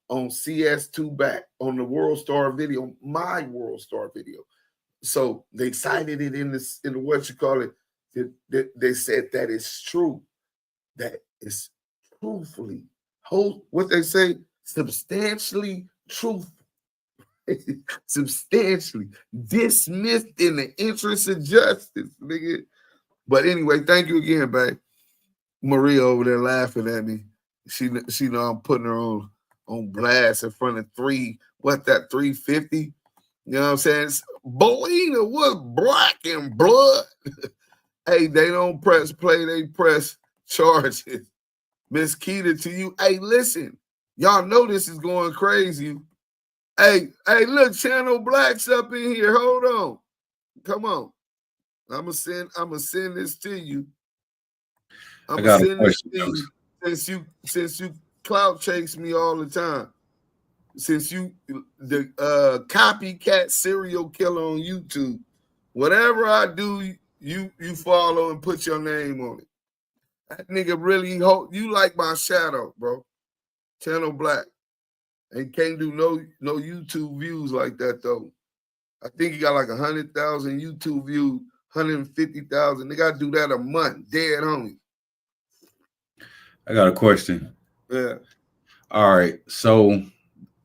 on CS2 back on the WorldStar video, my WorldStar video. So they cited it in the what you call it. They said that it's true. That it's truthfully, what they say, substantially truthful. Substantially dismissed in the interest of justice, nigga. But anyway, thank you again, babe. Maria over there laughing at me. She know I'm putting her on blast in front of 350. You know what I'm saying? Boina was black and blood. Hey, they don't press play, they press charges. Miss Keita to you. Hey, listen, y'all know this is going crazy. Hey, look, Channel Black's up in here. Hold on. Come on. I'ma send this to you. I'm gonna send this to you since you clout chase me all the time. Since you the copycat serial killer on YouTube. Whatever I do, you follow and put your name on it. That nigga really you like my shadow, bro. Channel Black. And can't do no YouTube views like that though. I think he got like 100,000 YouTube views, 150,000. They gotta do that a month, dead homie. I got a question. Yeah. All right. So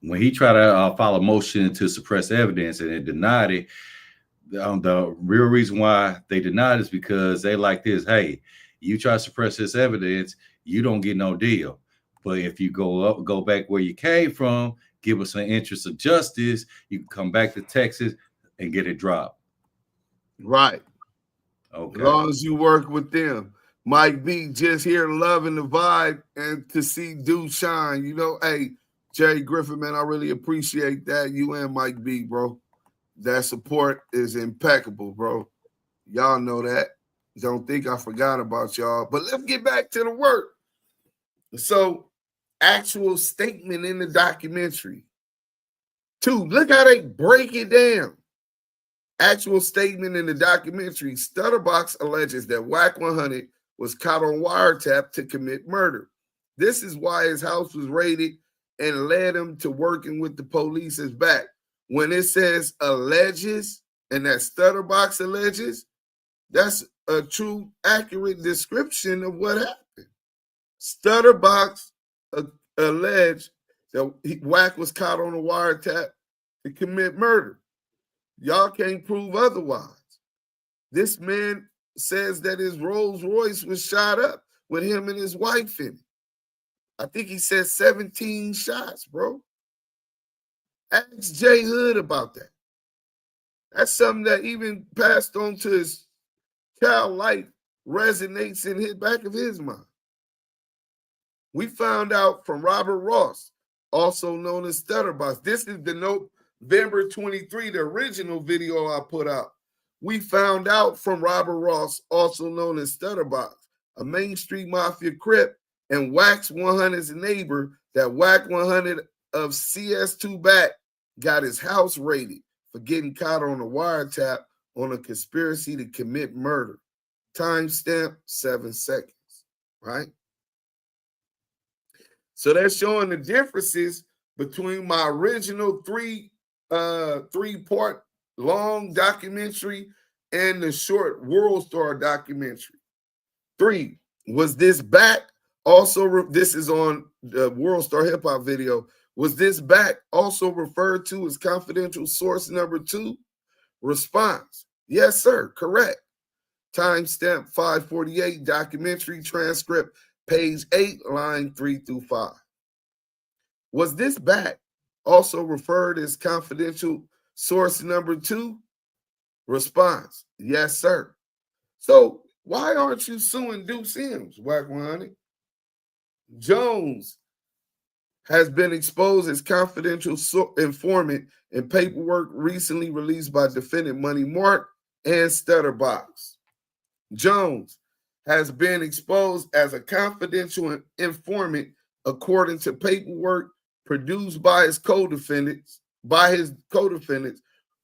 when he tried to file a motion to suppress evidence and it denied it, the real reason why they denied it is because they like this. Hey, you try to suppress this evidence, you don't get no deal. But if you go back where you came from, give us an interest of justice, you can come back to Texas and get it dropped. Right. Okay. As long as you work with them. Mike B just here loving the vibe and to see Due shine. You know, hey, Jerry Griffin, man, I really appreciate that. You and Mike B, bro. That support is impeccable, bro. Y'all know that. Don't think I forgot about y'all. But let's get back to the work. So, actual statement in the documentary. 2, look how they break it down. Actual statement in the documentary. Stutterbox alleges that Wack100 was caught on wiretap to commit murder. This is why his house was raided and led him to working with the police as back. When it says alleges and that Stutterbox alleges, that's a true, accurate description of what happened. Stutterbox alleged that Wack was caught on a wiretap to commit murder. Y'all can't prove otherwise. This man says that his Rolls Royce was shot up with him and his wife in it. I think he said 17 shots, bro. Ask Jay Hood about that. That's something that even passed on to his child life resonates in the back of his mind. We found out from Robert Ross, also known as Stutterbox. This is the November 23, the original video I put out. We found out from Robert Ross, also known as Stutterbox, a Main Street Mafia Crip and Wack100's neighbor, that Wack100 of CS2 back got his house raided for getting caught on a wiretap on a conspiracy to commit murder. Timestamp 7 seconds, right? So that's showing the differences between my original three-part long documentary and the short WorldStar documentary. 3, was this back also, this is on the WorldStar hip hop video, was this back also referred to as confidential source number 2? Response, yes, sir, correct. Timestamp 548, documentary transcript, page 8, line 3 through 5. Was this back also referred as confidential source number 2? Response, yes, sir. So why aren't you suing Duse M, Wack100? Jones has been exposed as confidential informant in paperwork recently released by defendant Money Mark and Stutterbox. Jones has been exposed as a confidential informant according to paperwork produced by his co-defendants,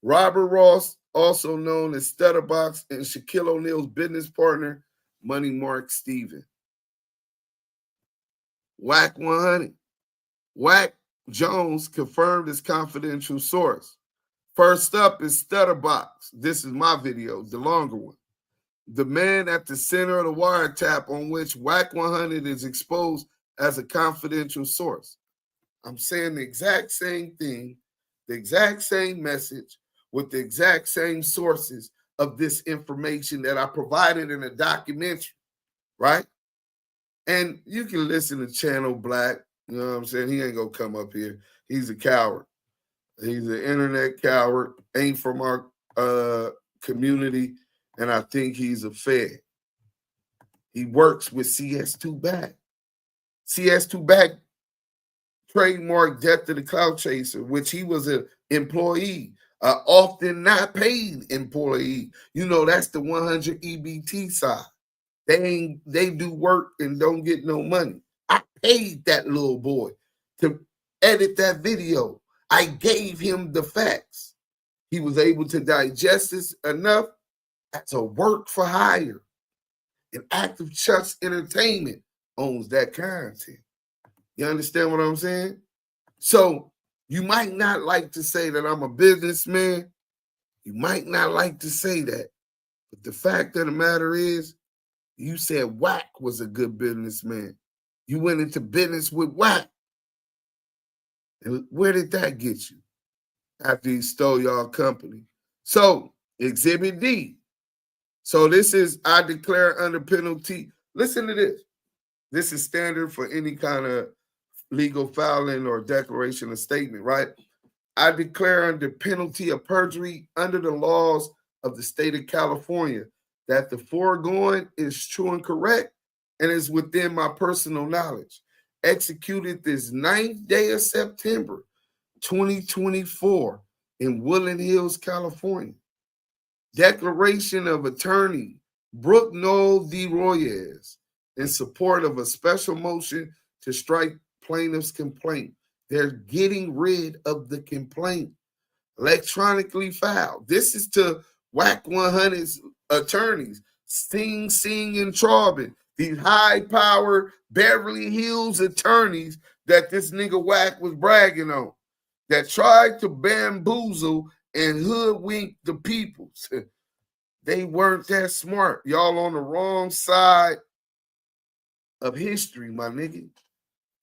Robert Ross, also known as Stutterbox, and Shaquille O'Neal's business partner, Money Mark Steven. Wack100. Wack Jones confirmed as confidential source. First up is Stutterbox. This is my video, the longer one. The man at the center of the wiretap on which Wack100 is exposed as a confidential source. I'm saying the exact same thing, the exact same message, with the exact same sources of this information that I provided in a documentary, right? And you can listen to Channel Black, you know what I'm saying? He ain't gonna come up here. He's a coward. He's an internet coward, ain't from our community, and I think he's a fed. He works with CS2 back. CS2 back trademark Death to the Cloud Chaser, which he was an employee, often not paid employee. You know, that's the 100 EBT side. They do work and don't get no money. I paid that little boy to edit that video. I gave him the facts. He was able to digest this enough as a work for hire. And Active Chucks Entertainment owns that content. You understand what I'm saying? So you might not like to say that I'm a businessman. You might not like to say that. But the fact of the matter is, you said Wack was a good businessman. You went into business with Wack. And where did that get you? After he stole y'all company. So, Exhibit D. So this is, I declare under penalty. Listen to this. This is standard for any kind of legal filing or declaration of statement, right? I declare under penalty of perjury under the laws of the state of California that the foregoing is true and correct and is within my personal knowledge. Executed this 9th day of September, 2024 in Woodland Hills, California. Declaration of attorney Brooke Noel D. Royes in support of a special motion to strike plaintiff's complaint. They're getting rid of the complaint, electronically filed. This is to Wack100's attorneys, Sing, and Charbin, these high-power Beverly Hills attorneys that this nigga Wack was bragging on, that tried to bamboozle and hoodwink the people. They weren't that smart. Y'all on the wrong side of history, my nigga.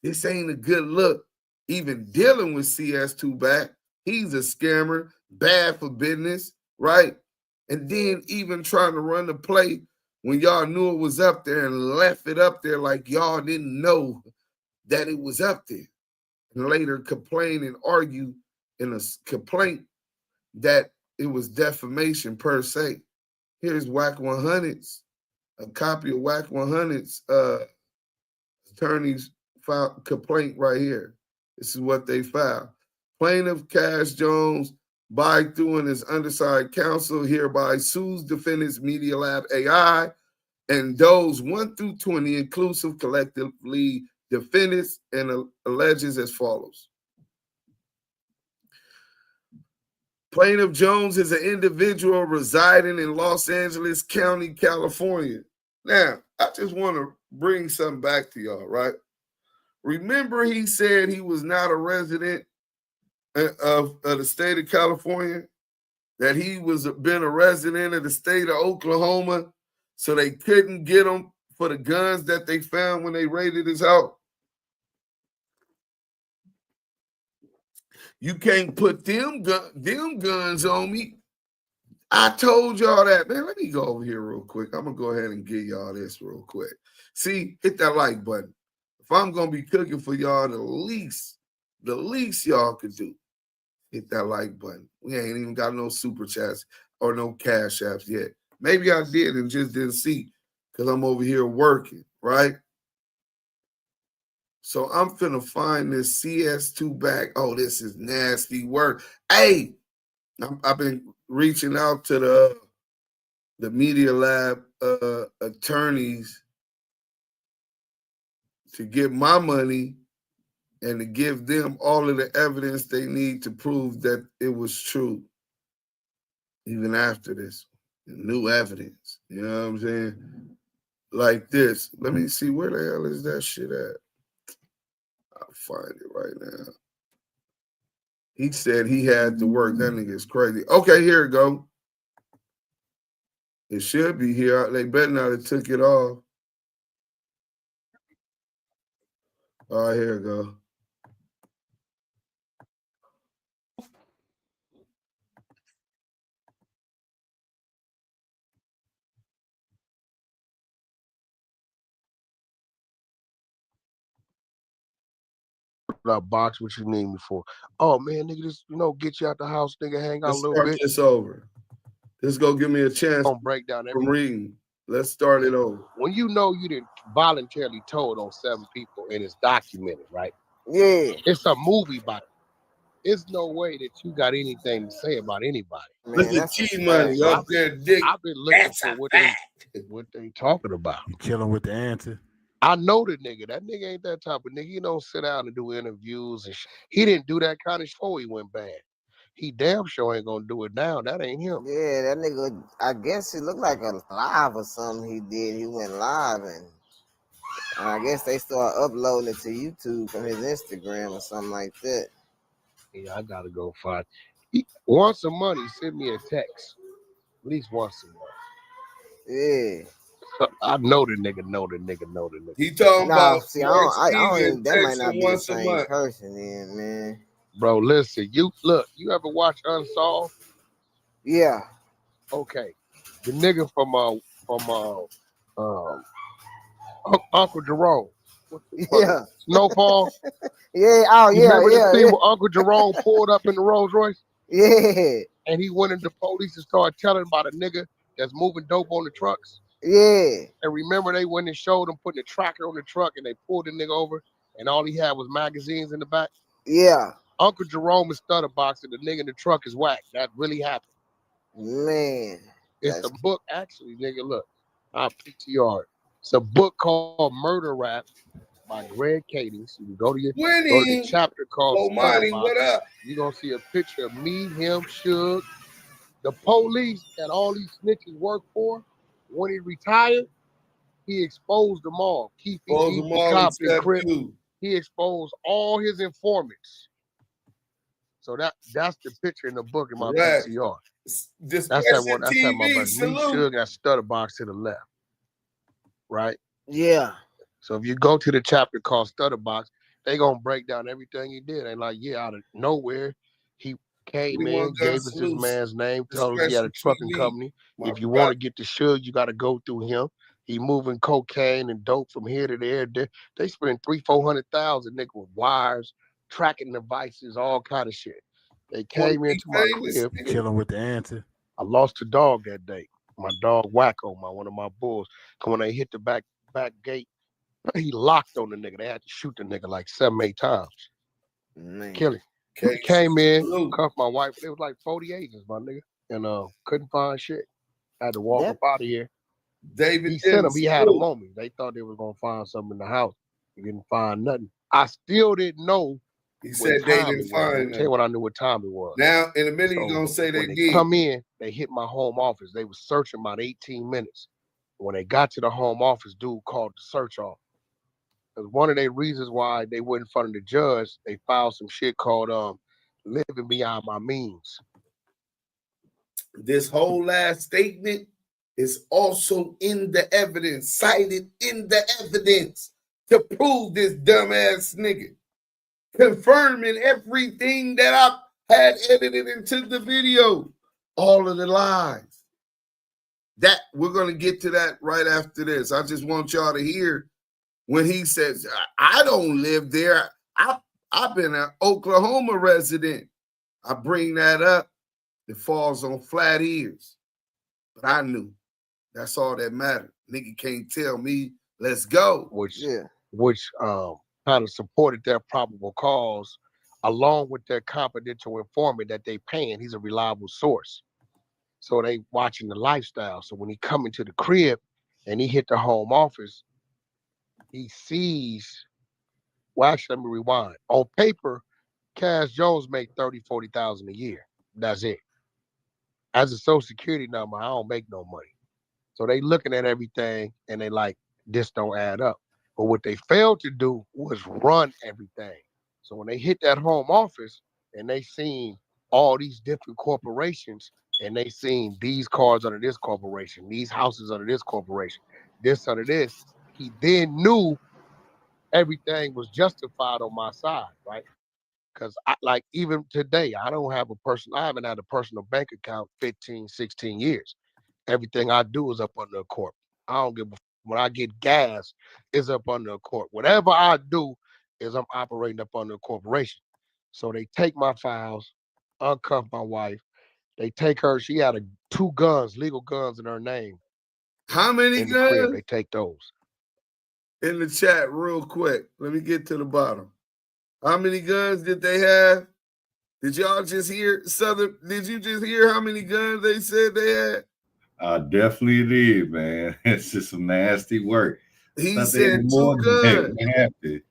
This ain't a good look. Even dealing with CS2 back, he's a scammer, bad for business, right? And then even trying to run the play when y'all knew it was up there and left it up there like y'all didn't know that it was up there. And later complain and argue in a complaint that it was defamation per se. Here's Wack100's, a copy of Wack100's attorney's complaint right here. This is what they filed. Plaintiff Cash Jones, by through and his undersigned counsel, hereby sues defendants MediaLab AI and those 1 through 20 inclusive collectively defendants and alleges as follows. Plaintiff Jones is an individual residing in Los Angeles County, California. Now, I just want to bring something back to y'all, right? Remember he said he was not a resident of the state of California, that he was been a resident of the state of Oklahoma, so they couldn't get him for the guns that they found when they raided his house. You can't put them guns on me. I told y'all that, man. Let me go over here real quick. I'm going to go ahead and give y'all this real quick. See, hit that like button. If I'm going to be cooking for y'all, the least y'all could do, hit that like button. We ain't even got no super chats or no cash apps yet. Maybe I did and just didn't see because I'm over here working, right? So I'm finna find this CS2 back. Oh, this is nasty work. Hey, I've been reaching out to the MediaLab attorneys to get my money and to give them all of the evidence they need to prove that it was true. Even after this, new evidence. You know what I'm saying? Like this. Let me see, where the hell is that shit at? I'll find it right now. He said he had to work. That nigga is crazy. Okay, here it go. It should be here. They better not have took it off. All right, here it go. Box, what you need me for? Oh man, nigga, just get you out the house, nigga, hang out a little bit. Let's start this over. This go give me a chance to break down from reading. Let's start it over. When you didn't voluntarily told on 7 people and it's documented, right? Yeah. It's a movie by it. There's no way that you got anything to say about anybody. Man, look at Key Money up there, dick. I've been looking for what they talking about. You chilling with the answer. I know the nigga. That nigga ain't that type of nigga. He don't sit down and do interviews and shit. He didn't do that kind of show. He went bad. He damn sure ain't gonna do it now. That ain't him. Yeah, that nigga, I guess it looked like a live or something he did. He went live and I guess they started uploading it to YouTube from his Instagram or something like that. Yeah, I gotta go find. He wants some money, send me a text. At least once a month. Yeah. I know the nigga. He talking about see, I don't even, that might not be the same person then, man. Bro, listen, you ever watch Unsolved? Yeah. Okay. The nigga from Uncle Jerome. Yeah. Snowfall. Yeah. Oh you yeah. Remember Yeah. the scene where Uncle Jerome pulled up in the Rolls Royce? Yeah. And he went into police and started telling about a nigga that's moving dope on the trucks. Yeah. And remember they went and showed him putting a tracker on the truck and they pulled the nigga over and all he had was magazines in the back. Yeah. Uncle Jerome is Stutterbox and the nigga in the truck is Wack. That really happened. Man. It's a book, actually, nigga. Look, I'll PTR. It's a book called Murder Rap by Greg Kading. So you go to the chapter called Omani, what up? You're gonna see a picture of me, him, Suge. The police that all these snitches work for, when he retired, he exposed them all. Keith, the Crip. He exposed all his informants. So that's the picture in the book in my PTR. That's that one. That's that my brother. Me, Suge, got Stutterbox to the left. Right? Yeah. So if you go to the chapter called Stutterbox, they gonna break down everything he did. And out of nowhere, he came in, gave us this man's name, told us he had a trucking company. If you want to get the Suge, you got to go through him. He moving cocaine and dope from here to there. They spend $300,000-$400,000, nigga, with wires, tracking devices, all kind of shit. They came into my crib. Chilling with the answer. I lost a dog that day. My dog Wacko, one of my bulls. When they hit the back gate He locked on the nigga. They had to shoot the nigga like 7-8 times. Man. Kill him. Okay, He came in, cuffed my wife. It was like 40 agents, my nigga. And couldn't find shit. Had to walk up out of here. David, he sent them. He had them on me. They thought they were gonna find something in the house. He didn't find nothing. I still didn't know. He said they didn't find. Tell you what I knew what time it was. Now, in a minute, you're gonna say that when again. they come in, they hit my home office. They were searching about 18 minutes. When they got to the home office, dude called the search off. Because one of the reasons why they went in front of the judge, they filed some shit called living beyond my means. This whole last statement is also in the evidence, cited in the evidence to prove this dumbass nigga, confirming everything that I had edited into the video, all of the lies. That we're gonna get to that right after this. I just want y'all to hear when he says, "I don't live there. I've been an Oklahoma resident." I bring that up. It falls on flat ears. But I knew. That's all that mattered. Nigga can't tell me, let's go. Which kind of supported their probable cause, along with their confidential informant that they paying. He's a reliable source. So they watching the lifestyle. So when he come into the crib and he hit the home office, he sees, well, actually, let me rewind. On paper, Cash Jones make 30, 40,000 a year. That's it. As a Social Security number, I don't make no money. So they looking at everything and they like, this don't add up. But what they failed to do was run everything. So when they hit that home office and they seen all these different corporations and they seen these cars under this corporation, these houses under this corporation, this under this, he then knew everything was justified on my side, right? Because like even today, I haven't had a personal bank account 15, 16 years. Everything I do is up under a corp. I don't give a when I get gas, it's up under a corp. Whatever I do is I'm operating up under a corporation. So they take my files, uncuff my wife. They take her. She had 2 guns, legal guns in her name. How many in the guns? Crib. They take those. In the chat, real quick. Let me get to the bottom. How many guns did they have? Did y'all just hear Did you just hear how many guns they said they had? I definitely did, man. It's just some nasty work. He said 2 guns. Happy.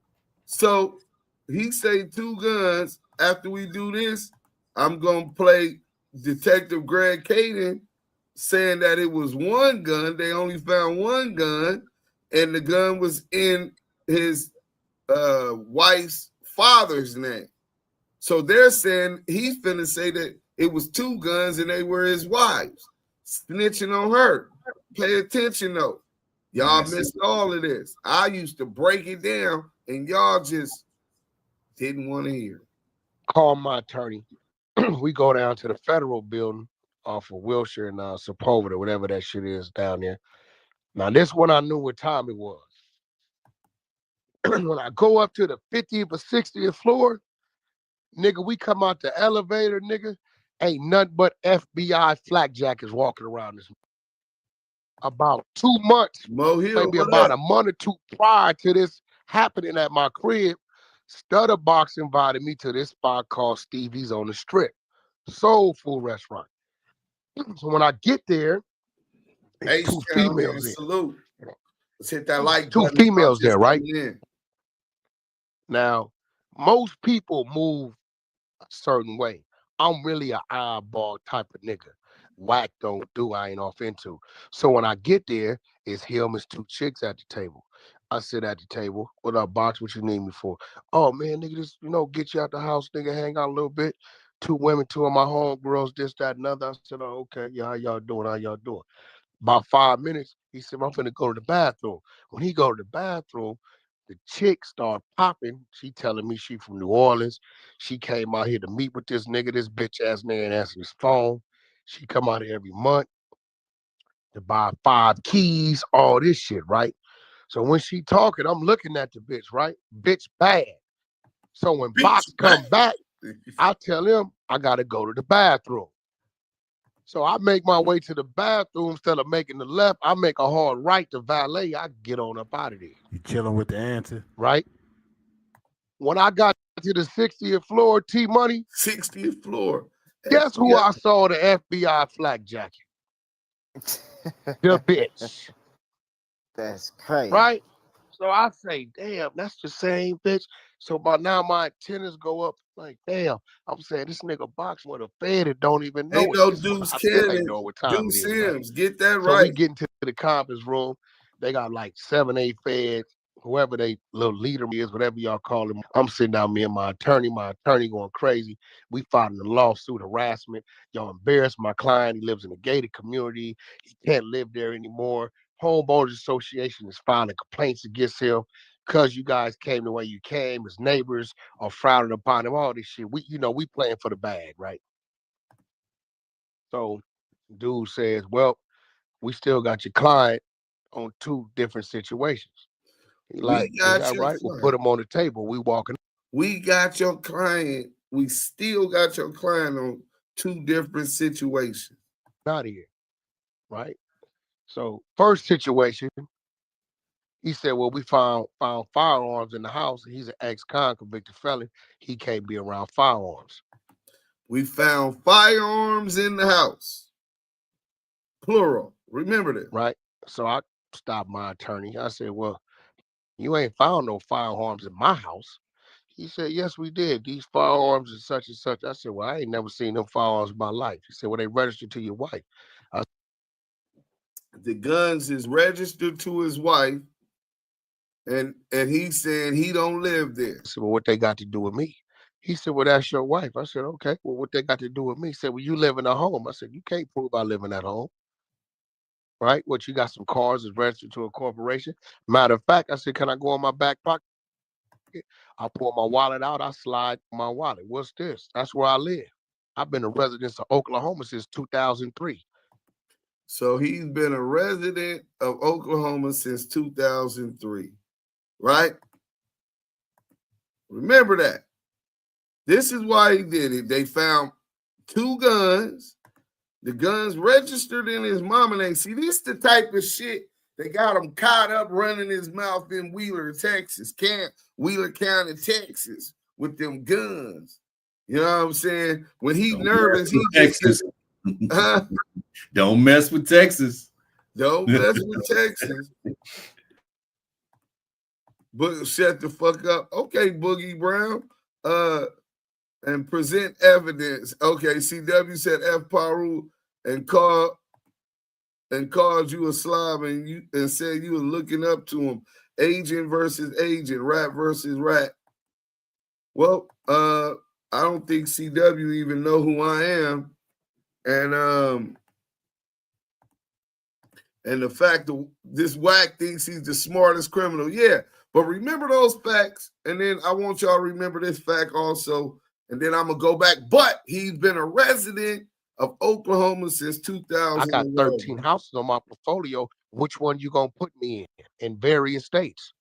So he said 2 guns. After we do this, I'm gonna play Detective Greg Kading saying that it was 1 gun. They only found 1 gun, and the gun was in his wife's father's name. So they're saying he's finna say that it was 2 guns and they were his wives. Snitching on her. Pay attention though. Y'all missed all of this. I used to break it down and y'all just didn't want to hear. Call my attorney. We go down to the federal building off of Wilshire and Sepulveda, whatever that shit is down there. Now this one I knew what time it was. When I go up to the 50th or 60th floor, nigga, we come out the elevator, nigga. Ain't nothing but FBI flak jackets walking around this. About 2 months, maybe about a month or 2 prior to this happening at my crib, Stutterbox invited me to this spot called Stevie's on the Strip, soul food restaurant. So when I get there, there's 2 females there. Salute. Let's hit that like 2 button. females there, right? Now, most people move a certain way. I'm really an eyeball type of nigga. Wack don't do, I ain't off into. So when I get there, it's him, it's 2 chicks at the table. I sit at the table. What up, Box? What you need me for? Oh, man, nigga, just, get you out the house, nigga, hang out a little bit. 2 women, 2 of my homegirls, this, that, and other. I said, oh, okay, yeah, how y'all doing? How y'all doing? About 5 minutes, he said, I'm finna go to the bathroom. When he go to the bathroom, the chick start popping. She telling me she from New Orleans. She came out here to meet with this nigga. This bitch ass nigga ain't answering his phone. She come out here every month to buy 5 keys, all this shit, right? So when she talking, I'm looking at the bitch, right? Bitch bad. So when Box come back, I tell him I gotta go to the bathroom. So I make my way to the bathroom. Instead of making the left, I make a hard right to valet. I get on up out of there. You chilling with the answer. Right? When I got to the 60th floor, T-Money. 60th floor. Guess who I saw the FBI flak jacket? The bitch. That's crazy. Right? So I say, damn, that's the same bitch. So by now my antennas go up like, damn. I'm saying this nigga box with a fed that don't even know Ain't it. no Duse Cannon, know what time Duse it is, right? Sims. Get that So right. we get into the conference room. They got like 7, 8 feds, whoever they little leader is, whatever y'all call him. I'm sitting down, me and my attorney going crazy. We filing a lawsuit, harassment. Y'all embarrassed my client. He lives in a gated community. He can't live there anymore. Homeowners Association is filing complaints against him because you guys came the way you came. His neighbors are frowning upon him. All this shit. We playing for the bag, right? So dude says, well, we still got your client on 2 different situations. He like, is that right? We'll put him on the table. We walking. We got your client. We still got your client on 2 different situations. Out of here, right? So first situation, he said, well, we found firearms in the house. He's an ex-con convicted felon. He can't be around firearms. We found firearms in the house. Plural. Remember that. Right. So I stopped my attorney. I said, well, you ain't found no firearms in my house. He said, yes, we did. These firearms are such and such. I said, well, I ain't never seen them firearms in my life. He said, well, they registered to your wife. The guns is registered to his wife, and he's saying he don't live there. I said, well, what they got to do with me? He said, well, that's your wife. I said, okay, well, what they got to do with me? He said, well, you live in a home. I said, you can't prove I live in that home. Right? What, you got some cars that's registered to a corporation? Matter of fact, I said, can I go in my back pocket? I pull my wallet out. I slide my wallet. What's this? That's where I live. I've been a resident of Oklahoma since 2003. So he's been a resident of Oklahoma since 2003, right? Remember that. This is why he did it. They found 2 guns. The guns registered in his mama name. See, this the type of shit that got him caught up running his mouth in Wheeler, Texas. Wheeler County, Texas, with them guns. You know what I'm saying? When he nervous, he Texas. Don't mess with Texas. Don't mess with Texas. But shut the fuck up. Okay, Boogie Brown. And present evidence. Okay, CW said F. Paru and called you a slob and said you were looking up to him. Agent versus agent, rat versus rat. Well, I don't think CW even know who I am. And the fact that this Wack thinks he's the smartest criminal. Yeah, but remember those facts. And then I want y'all to remember this fact also. And then I'm going to go back. But he's been a resident of Oklahoma since 2000. I got 13 houses on my portfolio. Which one you going to put me in various states?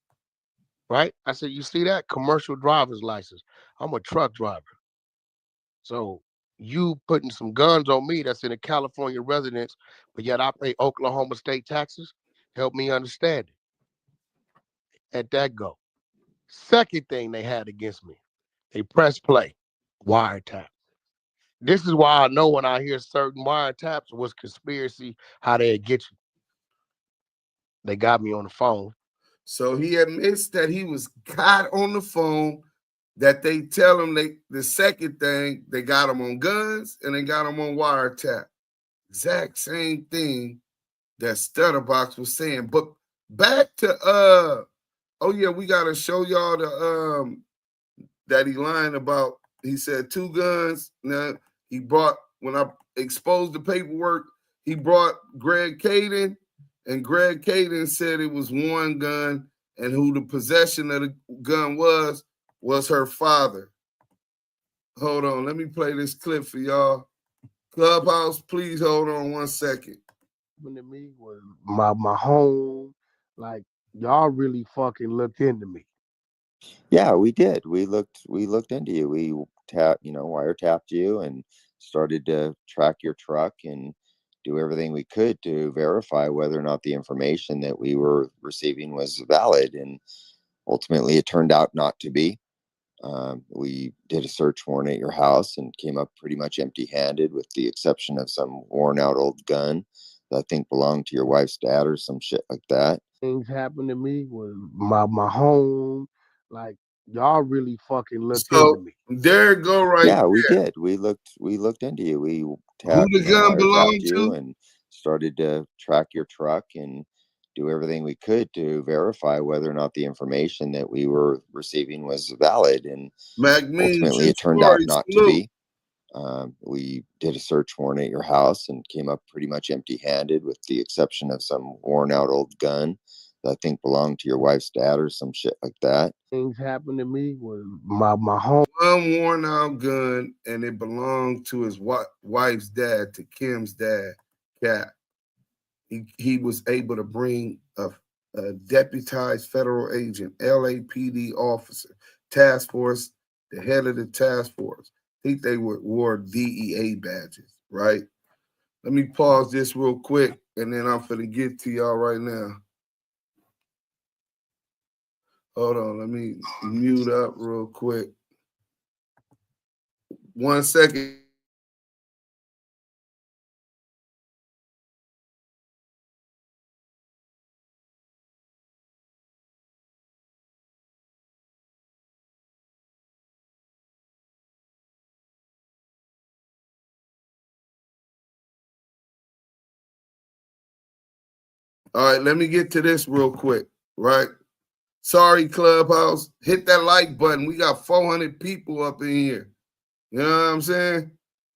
Right? I said, you see that? Commercial driver's license. I'm a truck driver. So you putting some guns on me that's in a California residence, but yet I pay Oklahoma state taxes? Help me understand it. At that go. Second thing they had against me, they press play. Wiretap. This is why I know when I hear certain wiretaps was conspiracy, how they get you. They got me on the phone. So he admits that he was caught on the phone, that they tell him the second thing, they got him on guns and they got him on wiretap. Exact same thing that Stutterbox was saying. But back to oh yeah, we gotta show y'all the that he lying about. He said 2 guns. Now he brought, when I exposed the paperwork, he brought Greg Kading, and Greg Kading said it was 1 gun, and who the possession of the gun was her father. Hold on, let me play this clip for y'all. Clubhouse, please hold on 1 second. To me was my home, like y'all really fucking looked into me. Yeah, we did. We looked into you. We wiretapped you and started to track your truck and do everything we could to verify whether or not the information that we were receiving was valid. And ultimately, it turned out not to be. We did a search warrant at your house and came up pretty much empty-handed, with the exception of some worn-out old gun that I think belonged to your wife's dad or some shit like that. Things happened to me with my home. Like, y'all really fucking looked into me. There it go right Yeah, there. we did. We looked into you. We Who the gun belonged to? And started to track your truck and do everything we could to verify whether or not the information that we were receiving was valid. And ultimately, it turned out not to be. We did a search warrant at your house and came up pretty much empty-handed, with the exception of some worn-out old gun that I think belonged to your wife's dad or some shit like that. Things happened to me with my home. One worn-out gun, and it belonged to his wife's dad, to Kim's dad, Cap. He was able to bring a deputized federal agent, LAPD officer, task force, the head of the task force. I think they wore DEA badges, right? Let me pause this real quick, and then I'm finna get to y'all right now. Hold on, let me mute up real quick. 1 second. All right, let me get to this real quick, right? Sorry, Clubhouse. Hit that like button. We got 400 people up in here. You know what I'm saying?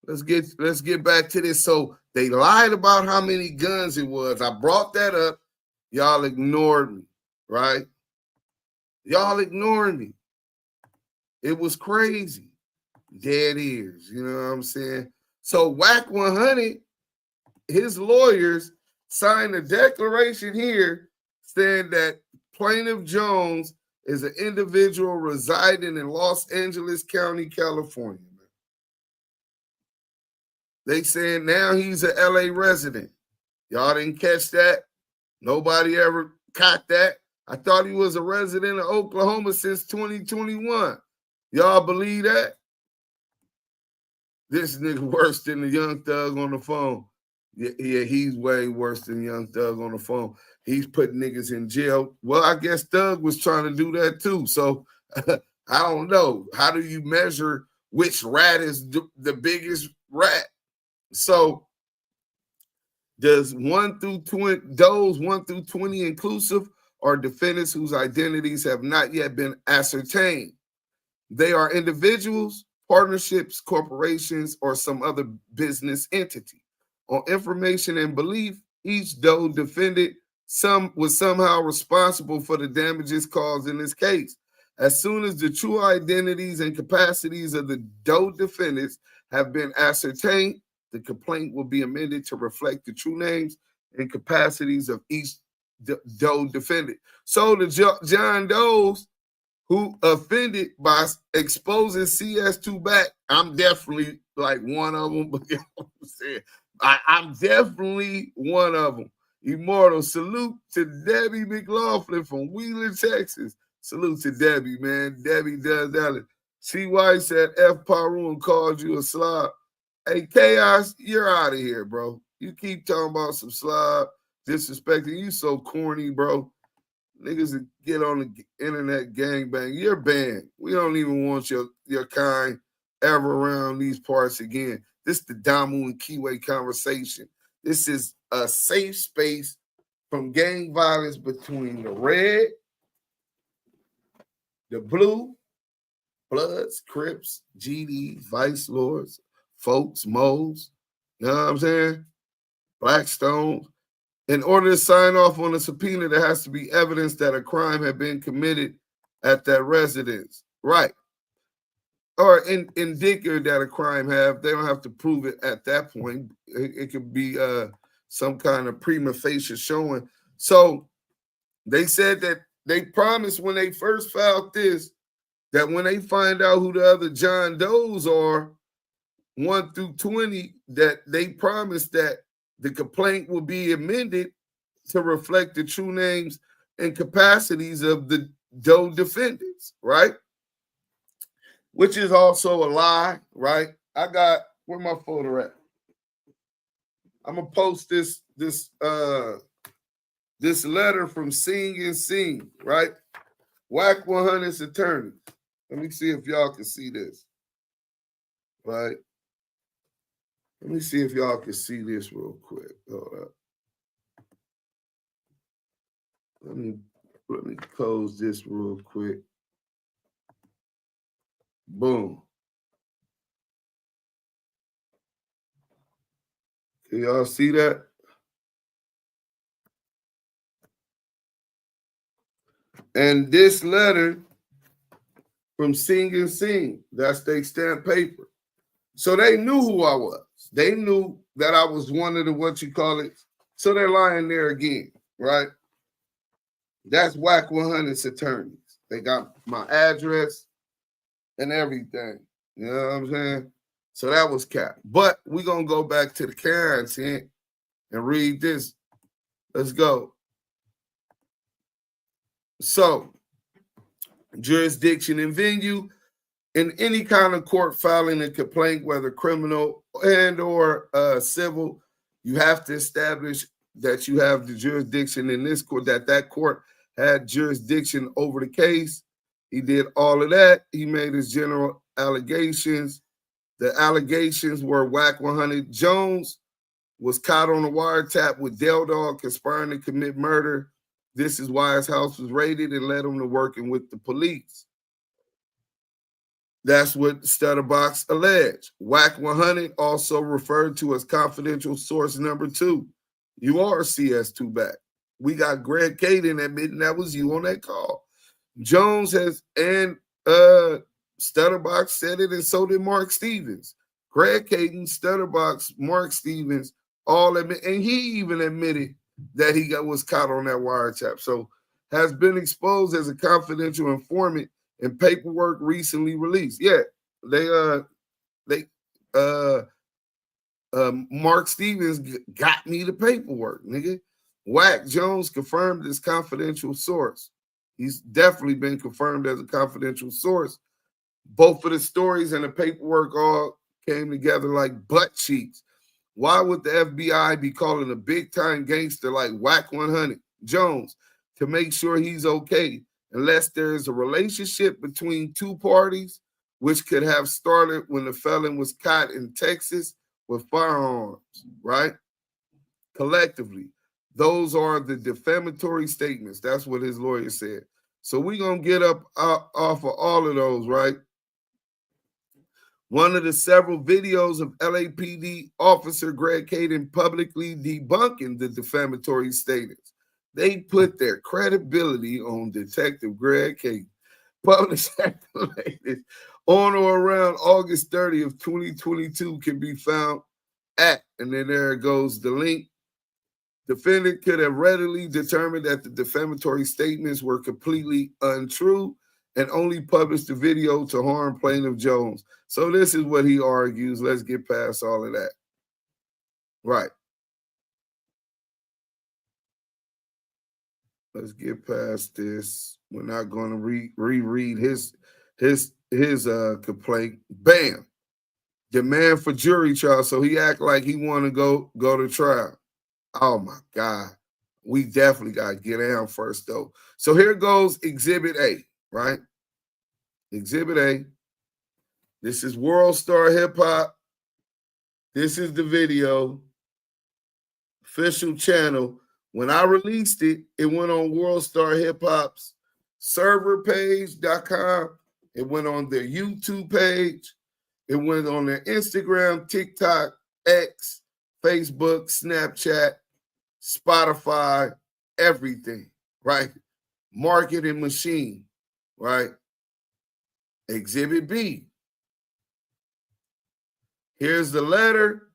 Let's get back to this. So they lied about how many guns it was. I brought that up. Y'all ignored me, right? Y'all ignored me. It was crazy. Dead ears. You know what I'm saying? So Wack100, his lawyers signed a declaration here saying that Plaintiff Jones is an individual residing in Los Angeles County, California. They saying now he's an LA resident. Y'all didn't catch that? Nobody ever caught that? I thought he was a resident of Oklahoma since 2021. Y'all believe that? This nigga worse than the Young Thug on the phone. Yeah, he's way worse than Young Thug on the phone. He's putting niggas in jail. Well, I guess Thug was trying to do that too. So I don't know. How do you measure which rat is the biggest rat? So does 1 through 20, those 1 through 20 inclusive, are defendants whose identities have not yet been ascertained? They are individuals, partnerships, corporations, or some other business entity. On information and belief, each Doe defendant was somehow responsible for the damages caused in this case. As soon as the true identities and capacities of the Doe defendants have been ascertained, the complaint will be amended to reflect the true names and capacities of each Doe defendant. So the John Does who offended by exposing CS2 back, I'm definitely like one of them. But you know what I'm saying? I'm definitely one of them. Immortal. Salute to Debbie McLaughlin from Wheeler, Texas. Salute to Debbie, man. Debbie does that. CY said F. Parun called you a slob. Hey, Chaos, you're out of here, bro. You keep talking about some slob, disrespecting. You so corny, bro. Niggas that get on the internet gangbang, you're banned. We don't even want your kind ever around these parts again. This is the Damu and Kiwe conversation. This is a safe space from gang violence between the red, the blue, Bloods, Crips, GDs, Vice Lords, folks, Moes, you know what I'm saying? Blackstone. In order to sign off on a subpoena, there has to be evidence that a crime had been committed at that residence. Right. Or indicative that a crime they don't have to prove it at that point. It could be some kind of prima facie showing. So they said that they promised when they first filed this, that when they find out who the other John Does are, 1 through 20 that they promised that the complaint will be amended to reflect the true names and capacities of the Doe defendants, right? Which is also a lie, right? I got, where my photo at? I'm gonna post this letter from Sing and Sing, right? Wack100's attorney. Let me see if y'all can see this, right? Let me see if y'all can see this real quick. Hold up. Let me close this real quick. Boom. Can y'all see that? And this letter from Sing and Sing, that's their stamp paper. So they knew who I was. They knew that I was one of the, what you call it. So they're lying there again, right? That's Wack100's attorneys. They got my address and everything. You know what I'm saying? So that was cap. But we're going to go back to the content and read this. Let's go. So, jurisdiction and venue. In any kind of court filing a complaint, whether criminal and or civil, you have to establish that you have the jurisdiction in this court, that court had jurisdiction over the case. He did all of that. He made his general allegations. The allegations were Wack100 Jones was caught on a wiretap with Del Dog conspiring to commit murder. This is why his house was raided and led him to working with the police. That's what Stutterbox alleged. Wack100 also referred to as confidential source number 2. You are CS2 back. We got Greg Kading admitting that was you on that call. Jones has, and Stutterbox said it, and so did Mark Stevens. Greg Kading, Stutterbox, Mark Stevens, all admit, and he even admitted that he was caught on that wiretap. So has been exposed as a confidential informant and paperwork recently released. Yeah, Mark Stevens got me the paperwork, nigga. Wack Jones confirmed as confidential source. He's definitely been confirmed as a confidential source. Both of the stories and the paperwork all came together like butt cheeks. Why would the FBI be calling a big-time gangster like Wack100 Jones to make sure he's okay, unless there is a relationship between two parties, which could have started when the felon was caught in Texas with firearms, right? Collectively, those are the defamatory statements. That's what his lawyer said. So we're going to get up off of all of those, right? One of the several videos of LAPD officer Greg Kading publicly debunking the defamatory statements. They put their credibility on Detective Greg Kading. Published at the latest on or around August 30th, 2022 can be found at, and then there goes the link. Defendant could have readily determined that the defamatory statements were completely untrue and only published the video to harm plaintiff Jones. So this is what he argues. Let's get past all of that. Right. Let's get past this. We're not going to reread his complaint. Bam. Demand for jury trial. So he act like he want to go to trial. Oh my God. We definitely got to get down first though. So here goes Exhibit A, right? Exhibit A. This is WorldStar Hip Hop. This is the video. Official channel. When I released it, it went on WorldStar Hip Hop's server page.com. It went on their YouTube page. It went on their Instagram, TikTok, X, Facebook, Snapchat, Spotify, everything, right? Marketing machine, right? Exhibit B. Here's the letter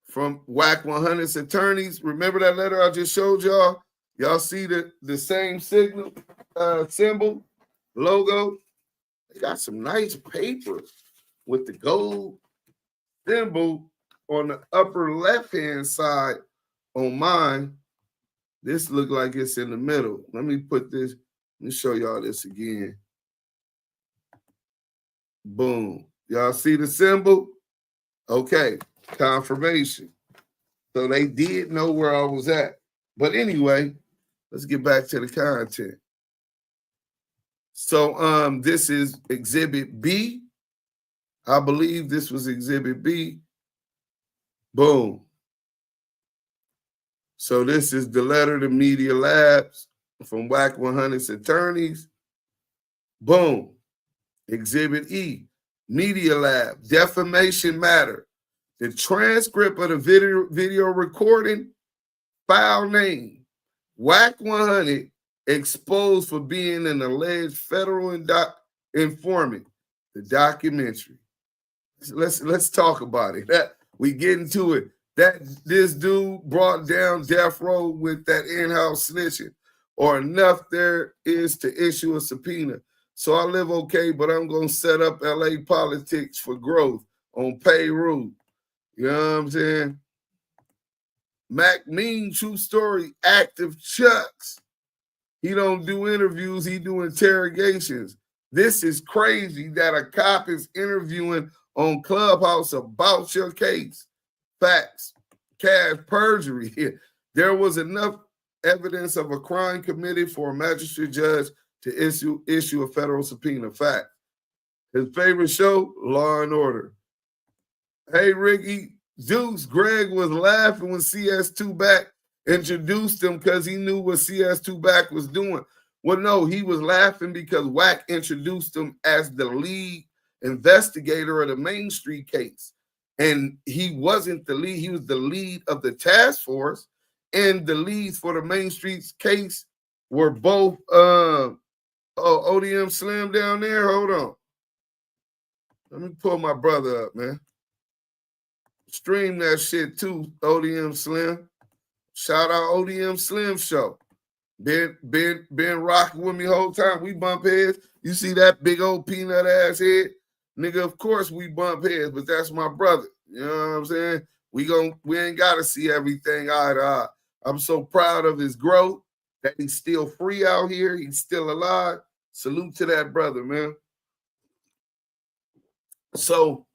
from Wack100's attorneys. Remember that letter I just showed y'all? Y'all see the same signal, symbol, logo? They got some nice paper with the gold symbol on the upper left-hand side on mine, this look like it's in the middle. Let me put this, let me show y'all this again. Boom. Y'all see the symbol? Okay, confirmation. So they did know where I was at. But anyway, let's get back to the content. So this is Exhibit B. I believe this was Exhibit B. Boom. So this is the letter to Media Labs from Wack100's attorneys. Boom. Exhibit E, Media Lab, defamation matter. The transcript of the video recording, file name, Wack100 exposed for being an alleged federal informant. The documentary. Let's talk about it. We get into it. That this dude brought down death row with that in-house snitching, or enough there is to issue a subpoena. So I live okay, but I'm going to set up LA politics for growth on payroll. You know what I'm saying? Mac Mean, true story, active Chucks. He don't do interviews, he do interrogations. This is crazy that a cop is interviewing on Clubhouse about your case. Facts, cash perjury. There was enough evidence of a crime committed for a magistrate judge to issue a federal subpoena. Fact. His favorite show, Law and Order. Hey, Ricky, Deuce, Greg was laughing when CS2 Back introduced him because he knew what CS2 Back was doing. Well, no, he was laughing because Wack introduced him as the lead investigator of the Main Street case. And he wasn't the lead, he was the lead of the task force. And the leads for the Main Street case were both ODM Slim down there. Hold on. Let me pull my brother up, man. Stream that shit too, ODM Slim. Shout out ODM Slim show. Been rocking with me the whole time. We bump heads. You see that big old peanut ass head? Nigga, of course we bump heads, but that's my brother. You know what I'm saying? We ain't gotta see everything eye to eye. I'm so proud of his growth, that he's still free out here. He's still alive. Salute to that brother, man. So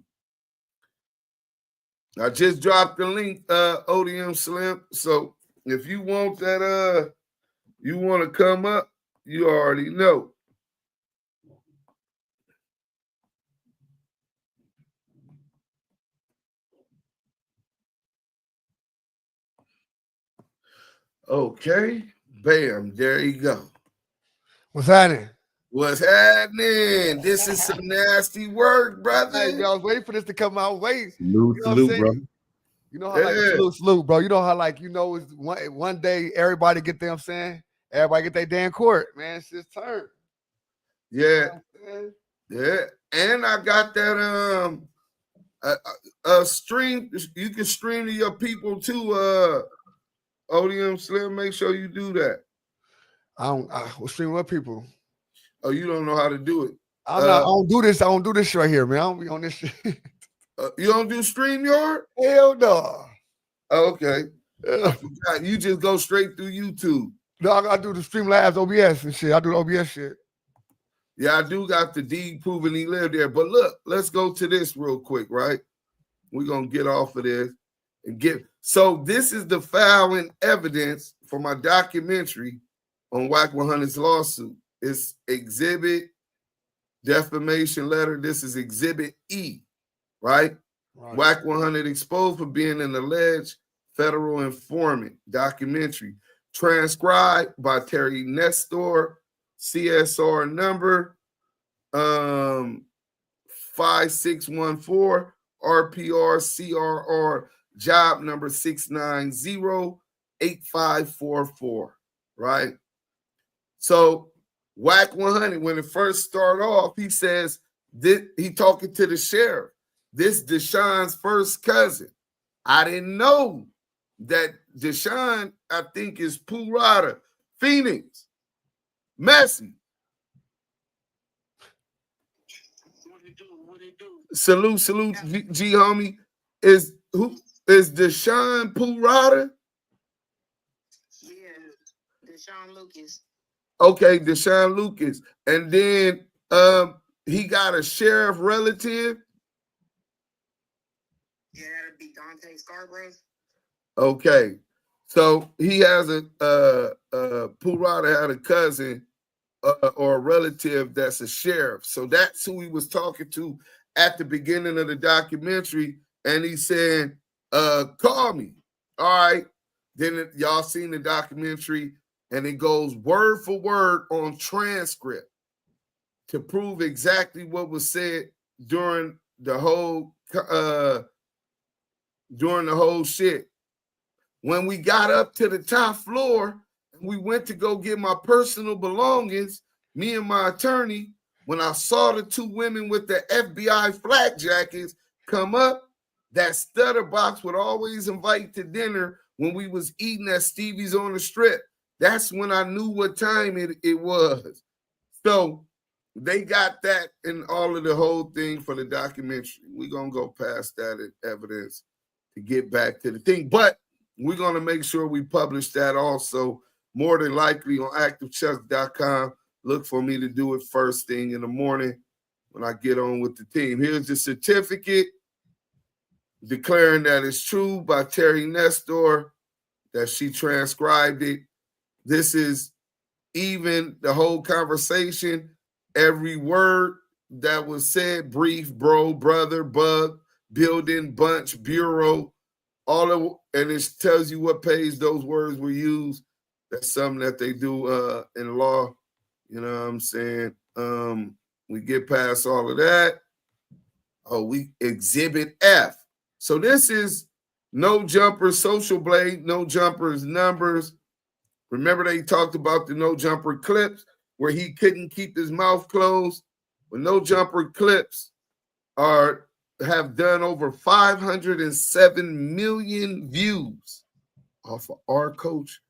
I just dropped the link, ODM Slim. So if you want that, you want to come up, you already know. Okay, bam, there you go. What's happening? What's happening? This is some nasty work, brother. Hey, I was waiting for this to come out. Wait, salute, bro. You know how salute, bro. You know how it's one day everybody get them saying, everybody get their day in court, man. It's his turn. Yeah, yeah. And I got that stream. You can stream to your people too. ODM Slim, make sure you do that. I don't stream with people. Oh, you don't know how to do it. I don't do this. I don't do this right here, man. I don't be on this shit. You don't do StreamYard? Hell no. Oh, okay. You just go straight through YouTube. No, I do the Streamlabs OBS and shit. I do the OBS shit. Yeah, I do got the deed proving he lived there. But look, let's go to this real quick, right? We're going to get off of this and get. So this is the filing evidence for my documentary on Wack100's lawsuit. It's exhibit defamation letter. This is exhibit E, right? Wack100 exposed for being an alleged federal informant. Documentary transcribed by Terry Nestor, CSR number 5614, RPR CRR job number 6908544, right? So Wack100, when it first started off, he says that he talking to the sheriff. This Deshaun's first cousin. I didn't know that Deshaun, I think, is Pooh Rider, Phoenix, Messi. Salute, G homie. is Deshaun Purata? Yeah, Deshaun Lucas. Okay, Deshaun Lucas. And then he got a sheriff relative. Yeah, that'd be Dante Scarborough. Okay. So he has Purata had a cousin or a relative that's a sheriff. So that's who he was talking to at the beginning of the documentary. And he said, call me. All right. Then y'all seen the documentary, and it goes word for word on transcript to prove exactly what was said during the whole shit. When we got up to the top floor and we went to go get my personal belongings, me and my attorney, when I saw the two women with the FBI flak jackets come up, that stutter box would always invite to dinner when we was eating at Stevie's on the Strip. That's when I knew what time it was. So they got that in all of the whole thing for the documentary. We're going to go past that evidence to get back to the thing. But we're going to make sure we publish that also, more than likely on activechuck.com. Look for me to do it first thing in the morning when I get on with the team. Here's the certificate declaring that it's true by Terry Nestor, that she transcribed it. This is even the whole conversation, every word that was said, brief, bro, brother, bug, building, bunch, bureau, all of, and it tells you what page those words were used. That's something that they do in law. You know what I'm saying? We get past all of that. Oh, we exhibit F. So this is No Jumper Social Blade, No Jumper's numbers. Remember they talked about the No Jumper clips where he couldn't keep his mouth closed? Well, No Jumper clips have done over 507 million views off of our coach.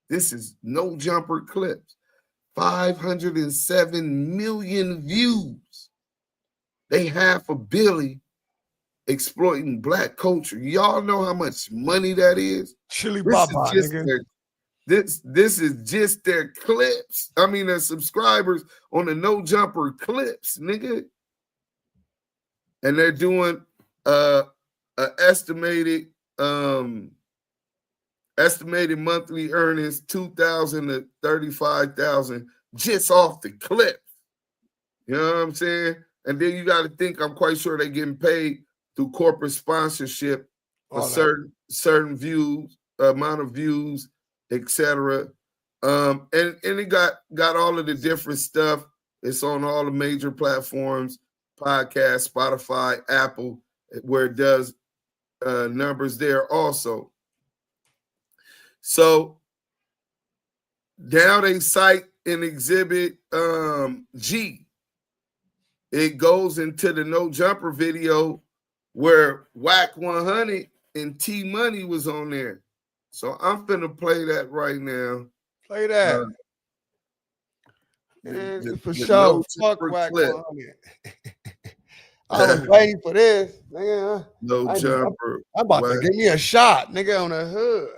This is No Jumper clips. 507 million views. They have a Billy exploiting black culture. Y'all know how much money that is? Chili Baba, nigga. This is just their clips. I mean, their subscribers on the No Jumper clips, nigga. And they're doing estimated monthly earnings 2,000 to 35,000 just off the clip. You know what I'm saying? And then you got to think, I'm quite sure they're getting paid through corporate sponsorship for certain views, amount of views, etc. And it got all of the different stuff. It's on all the major platforms, podcast, Spotify, Apple, where it does numbers there also. So now they cite in Exhibit G. It goes into the No Jumper video where Wack100 and T Money was on there. So I'm finna play that right now. Play that. For sure. Fuck Wack100. I was waiting for this. Nigga. No Jumper. I'm about to give me a shot, nigga, on the hood.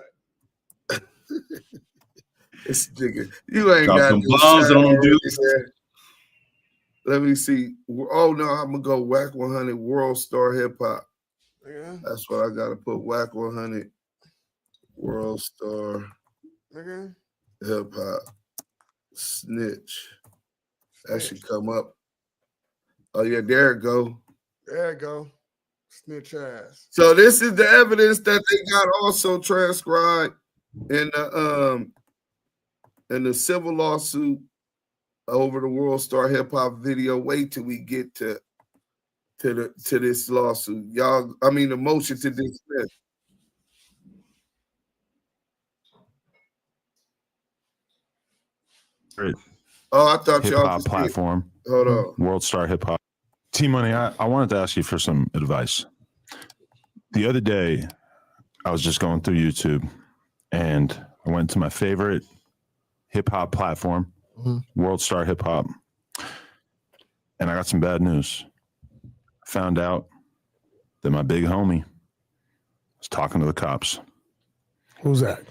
It's nigga. You ain't got some bombs on them dudes. Let me see. Oh no, I'm gonna go Wack100 WorldStar Hip Hop. Yeah. That's what I gotta put. Wack100 WorldStar Hip Hop Snitch. That should come up. Oh yeah, there it go. There it go. Snitch ass. So this is the evidence that they got also transcribed in the civil lawsuit over the WorldStar Hip Hop video. Wait till we get to this lawsuit, y'all. I mean, the motion to dismiss. Great. Oh, I thought hip y'all hop platform. Hold on. WorldStar Hip Hop. T Money, I wanted to ask you for some advice. The other day, I was just going through YouTube and I went to my favorite hip hop platform, WorldStar Hip Hop, and I got some bad news. I found out that my big homie was talking to the cops. Who's that?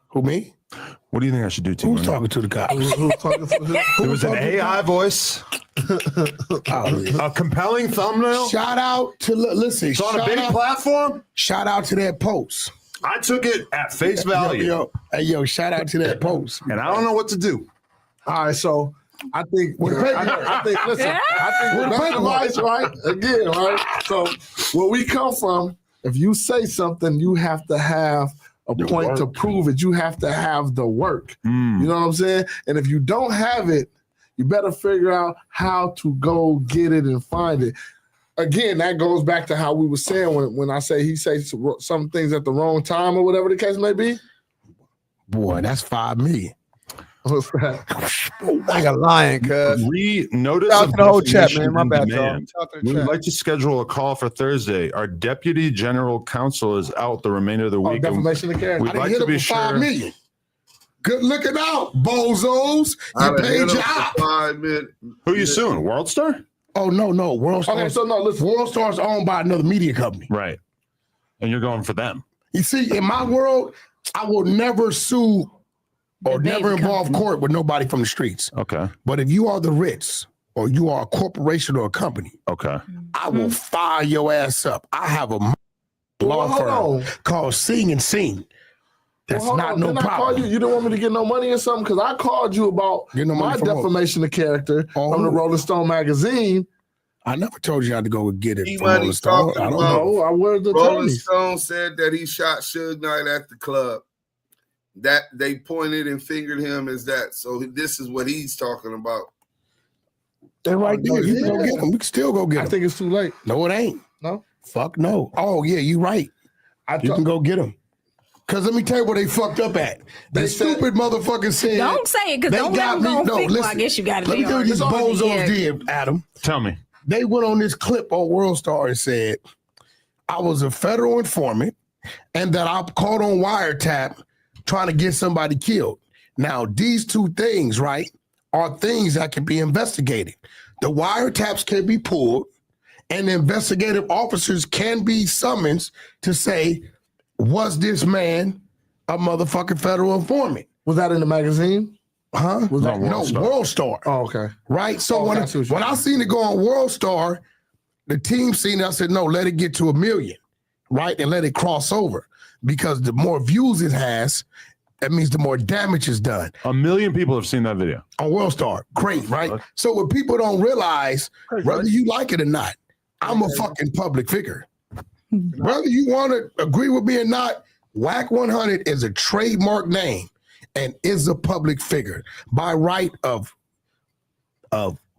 Who, me? What do you think I should do, T? Who's talking to the cops? It was an AI voice. A compelling thumbnail. Shout out to, listen. It's on a big platform. Shout out to that post. I took it at face value. Yo, shout out to that post. And I don't know what to do. All right, so I think listen, I think with best advice, right? Again, right? So where we come from, if you say something, you have to have a point to prove it. You have to have the work. You know what I'm saying? And if you don't have it, you better figure out how to go get it and find it. Again, that goes back to how we were saying when I say he says some things at the wrong time or whatever the case may be. Boy, that's 5 million. What's that? Like a lion, cuz. Notice Shout out of to the whole chat, defamation man. My and bad, y'all. demand. Shout out to the We would chat. like to schedule a call for Thursday. Our deputy general counsel is out the remainder of the week. Defamation of character. We'd I done like hit to him be for 5 sure. million. Good looking out, bozos. You paid your op. Who you suing? WorldStar? Oh, no. WorldStar. Okay, so no, listen. WorldStar is owned by another media company. Right. And you're going for them. You see, in my world, I will never sue or never involve court with nobody from the streets. Okay. But if you are the Ritz or you are a corporation or a company, okay, I will fire your ass up. I have a law firm called Sing and Sing. That's not no Didn't I call problem. you? You didn't want me to get no money or something? Because I called you about Get no money my from who? defamation of character from the Rolling Stone magazine. I never told you how to go and get it He from Rolling Stone. I don't know. I was the Rolling attorneys. Stone said that he shot Suge Knight at the club. That they pointed and fingered him as that. So this is what he's talking about. They're right there. You can go get them. We can still go get them. I think it's too late. No, it ain't. No? Fuck no. Oh, yeah, you right. You can go get them. Because let me tell you what they fucked up at. They stupid motherfuckers said. Don't say it, because they don't got let them me. go No, think, well, I listen. guess you got it. Let me tell you what these bozos did, Adam. Tell me. They went on this clip on WorldStar and said, I was a federal informant and that I caught on wiretap trying to get somebody killed. Now, these two things, right, are things that can be investigated. The wiretaps can be pulled and the investigative officers can be summoned to say, was this man a motherfucking federal informant? Was that in the magazine? Huh? Was that No, WorldStar. Oh, okay. Right? So Oh, when I see what you're I saying. seen it go on WorldStar, the team seen it, I said, no, let it get to 1 million, right? And let it cross over. Because the more views it has, that means the more damage is done. 1 million people have seen that video. On WorldStar. Great, right? So what people don't realize, whether you like it or not, I'm a fucking public figure. Whether you want to agree with me or not, Wack100 is a trademark name and is a public figure by right of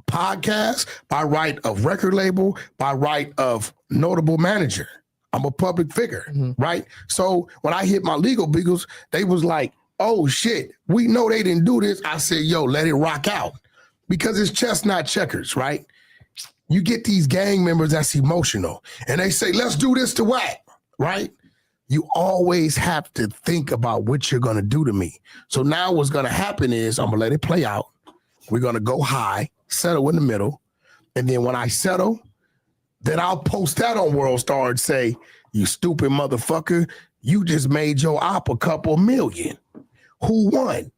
podcast, by right of record label, by right of notable manager. I'm a public figure, right? So when I hit my legal beagles, they was like, oh shit, we know they didn't do this. I said, yo, let it rock out. Because it's chestnut checkers, right? You get these gang members that's emotional and they say, let's do this to Wack, right? You always have to think about what you're gonna do to me. So now what's gonna happen is I'm gonna let it play out. We're gonna go high, settle in the middle. And then when I settle, then I'll post that on WorldStar and say, you stupid motherfucker, you just made your op a couple million. Who won?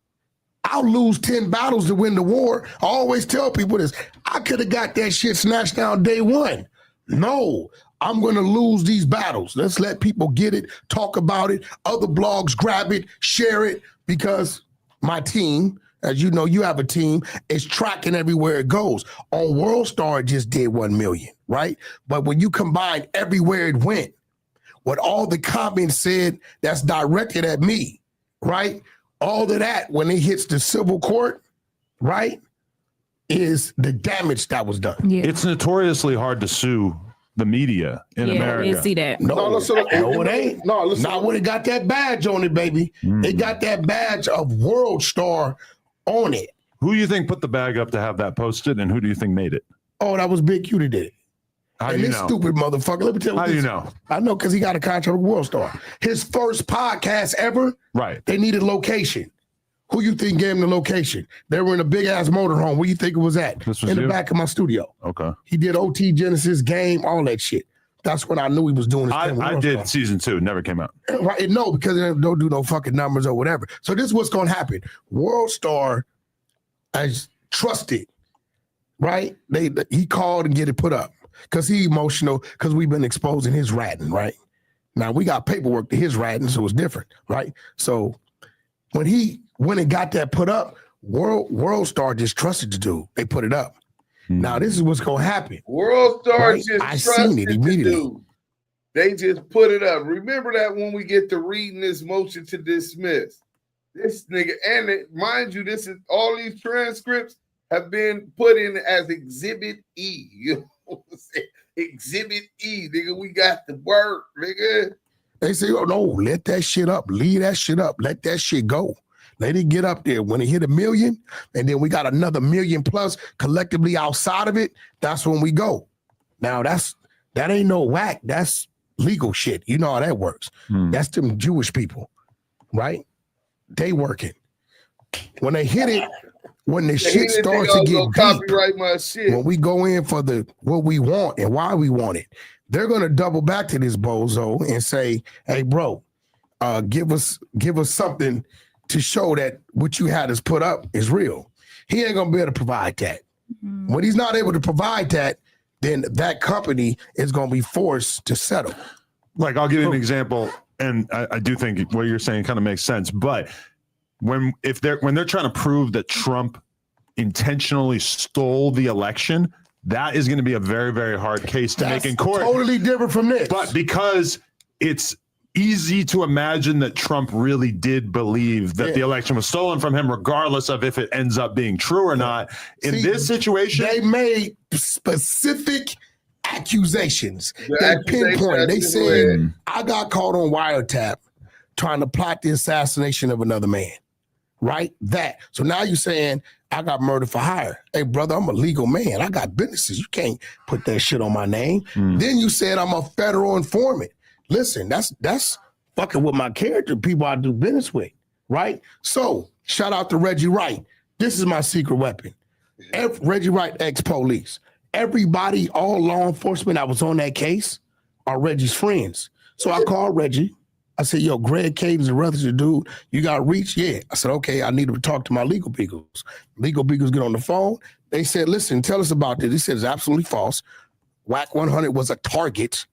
I'll lose 10 battles to win the war. I always tell people this. I could have got that shit snatched down day one. No, I'm going to lose these battles. Let's let people get it, talk about it. Other blogs grab it, share it, because my team, as you know, you have a team, is tracking everywhere it goes. On WorldStar, it just did 1 million, right? But when you combine everywhere it went, what all the comments said that's directed at me, right? All of that, when it hits the civil court, right, is the damage that was done. Yeah. It's notoriously hard to sue the media in America. Yeah, see that. No, it ain't. No, listen. Not when it got that badge on it, baby. It got that badge of WorldStar on it. Who do you think put the bag up to have that posted, and who do you think made it? Oh, that was Big Q that did it. How And do you this know? stupid motherfucker, let me tell you How do you this. know? I know because he got a contract with WorldStar. His first podcast ever, Right. they needed location. Who you think gave him the location? They were in a big-ass motorhome. Where you think it was at? This was in the you? back of my studio. Okay. He did OT Genesis, game, all that shit. That's when I knew he was doing his thing with I WorldStar. did season 2. It never came out. Right? No, because they don't do no fucking numbers or whatever. So this is what's going to happen. WorldStar is trusted, right? He called and get it put up because he emotional because we've been exposing his ratting, right? Now we got paperwork to his ratting, so it's different, right? So when he went and got that put up, WorldStar just trusted the dude. They put it up. Now this is what's gonna happen. WorldStar right? just I trusted seen it immediately. the dude. They just put it up. Remember that when we get to reading this motion to dismiss, this nigga, and mind you, this is all these transcripts have been put in as Exhibit E. You know what I'm saying? Exhibit E, nigga. We got the work, nigga. They say, oh no, let that shit up, leave that shit up, let that shit go. Let it get up there. When it hit 1 million, and then we got another 1 million plus collectively outside of it, that's when we go. Now that ain't no whack. That's legal shit. You know how that works. That's them Jewish people, right? They working. When they hit it, when the shit starts to get copyright my shit. When we go in for what we want and why we want it, they're gonna double back to this bozo and say, "Hey, bro, give us something to show that what you had us put up is real." He ain't gonna be able to provide that. When he's not able to provide that, then that company is gonna be forced to settle. Like, I'll give you an example, and I do think what you're saying kind of makes sense. But when they're trying to prove that Trump intentionally stole the election, that is going to be a very, very hard case to make in court. Totally different from this. But because it's easy to imagine that Trump really did believe that the election was stolen from him, regardless of if it ends up being true or not. In this situation, they made specific accusations. They pinpointed. They said, I got caught on wiretap trying to plot the assassination of another man. Right? That. So now you're saying I got murder for hire. Hey, brother, I'm a legal man. I got businesses. You can't put that shit on my name. Then you said I'm a federal informant. Listen, that's fucking with my character, people I do business with, right? So shout out to Reggie Wright. This is my secret weapon. Reggie Wright, ex-police. Everybody, all law enforcement that was on that case are Reggie's friends. So I called Reggie. I said, yo, Greg Kading's a relative dude. You got reach? Yeah. I said, okay, I need to talk to my legal beagles. Legal beagles get on the phone. They said, listen, tell us about this. He said, it's absolutely false. Wack100 was a target,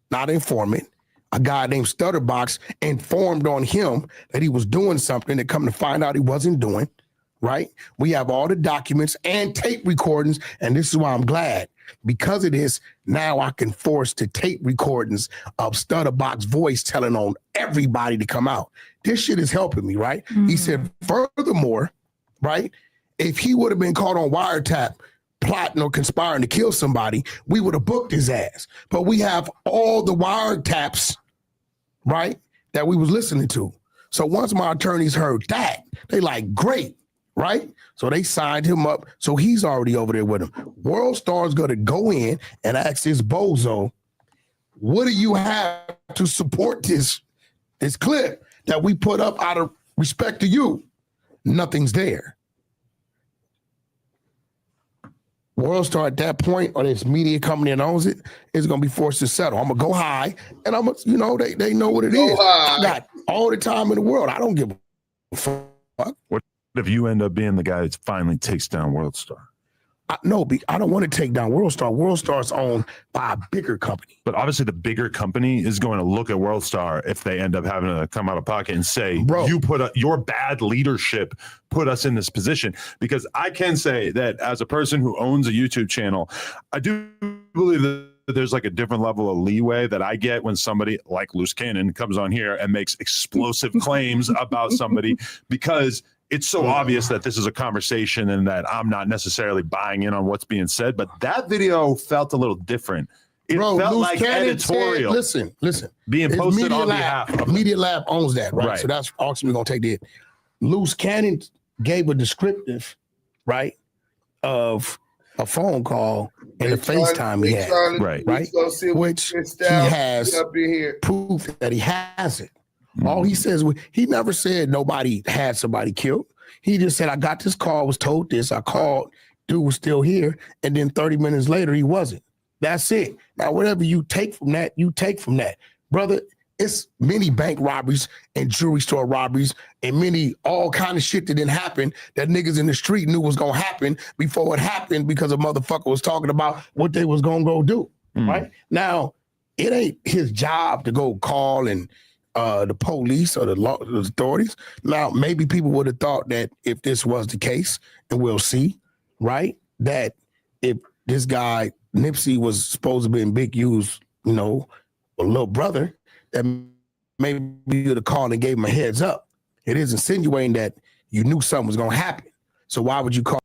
not an informant. A guy named Stutterbox informed on him that he was doing something that come to find out he wasn't doing, right? We have all the documents and tape recordings, and this is why I'm glad. Because of this, now I can force the tape recordings of Stutterbox voice telling on everybody to come out. This shit is helping me, right? He said, furthermore, right, if he would have been caught on wiretap plotting or conspiring to kill somebody, we would have booked his ass. But we have all the wiretaps, right, that we was listening to. So once my attorneys heard that, they like, great, right? So they signed him up. So he's already over there with him. WorldStar is going to go in and ask this bozo, what do you have to support this clip that we put up out of respect to you? Nothing's there. WorldStar at that point, or this media company that owns it, is going to be forced to settle. I'm going to go high, and I'm going to, they know what it is. I got all the time in the world. I don't give a fuck. What if you end up being the guy that finally takes down WorldStar? No, I don't want to take down WorldStar. WorldStar's owned by a bigger company. But obviously the bigger company is going to look at WorldStar if they end up having to come out of pocket and say, bro, you your bad leadership put us in this position. Because I can say that as a person who owns a YouTube channel, I do believe that there's like a different level of leeway that I get when somebody like Loose Cannon comes on here and makes explosive claims about somebody, because it's so obvious that this is a conversation and that I'm not necessarily buying in on what's being said. But that video felt a little different. It felt like editorial. Said, listen. Being posted on behalf of MediaLab owns that, right? So that's ultimately going to take it. Loose Cannon gave a descriptive, right, of a phone call and a FaceTime he had, right? Which he has proof that he has it. All he says, he never said nobody had somebody killed. He just said, I got this call, was told this. I called, dude was still here. And then 30 minutes later, he wasn't. That's it. Now, whatever you take from that, you take from that. Brother, it's many bank robberies and jewelry store robberies and many all kind of shit that didn't happen that niggas in the street knew was gonna happen before it happened because a motherfucker was talking about what they was gonna go do, right? Now, it ain't his job to go call and the police or the authorities. Now, maybe people would have thought that if this was the case, and we'll see, right, that if this guy, Nipsey, was supposed to be in Big U's, you know, a little brother, that maybe you would have called and gave him a heads up. It is insinuating that you knew something was going to happen. So why would you call?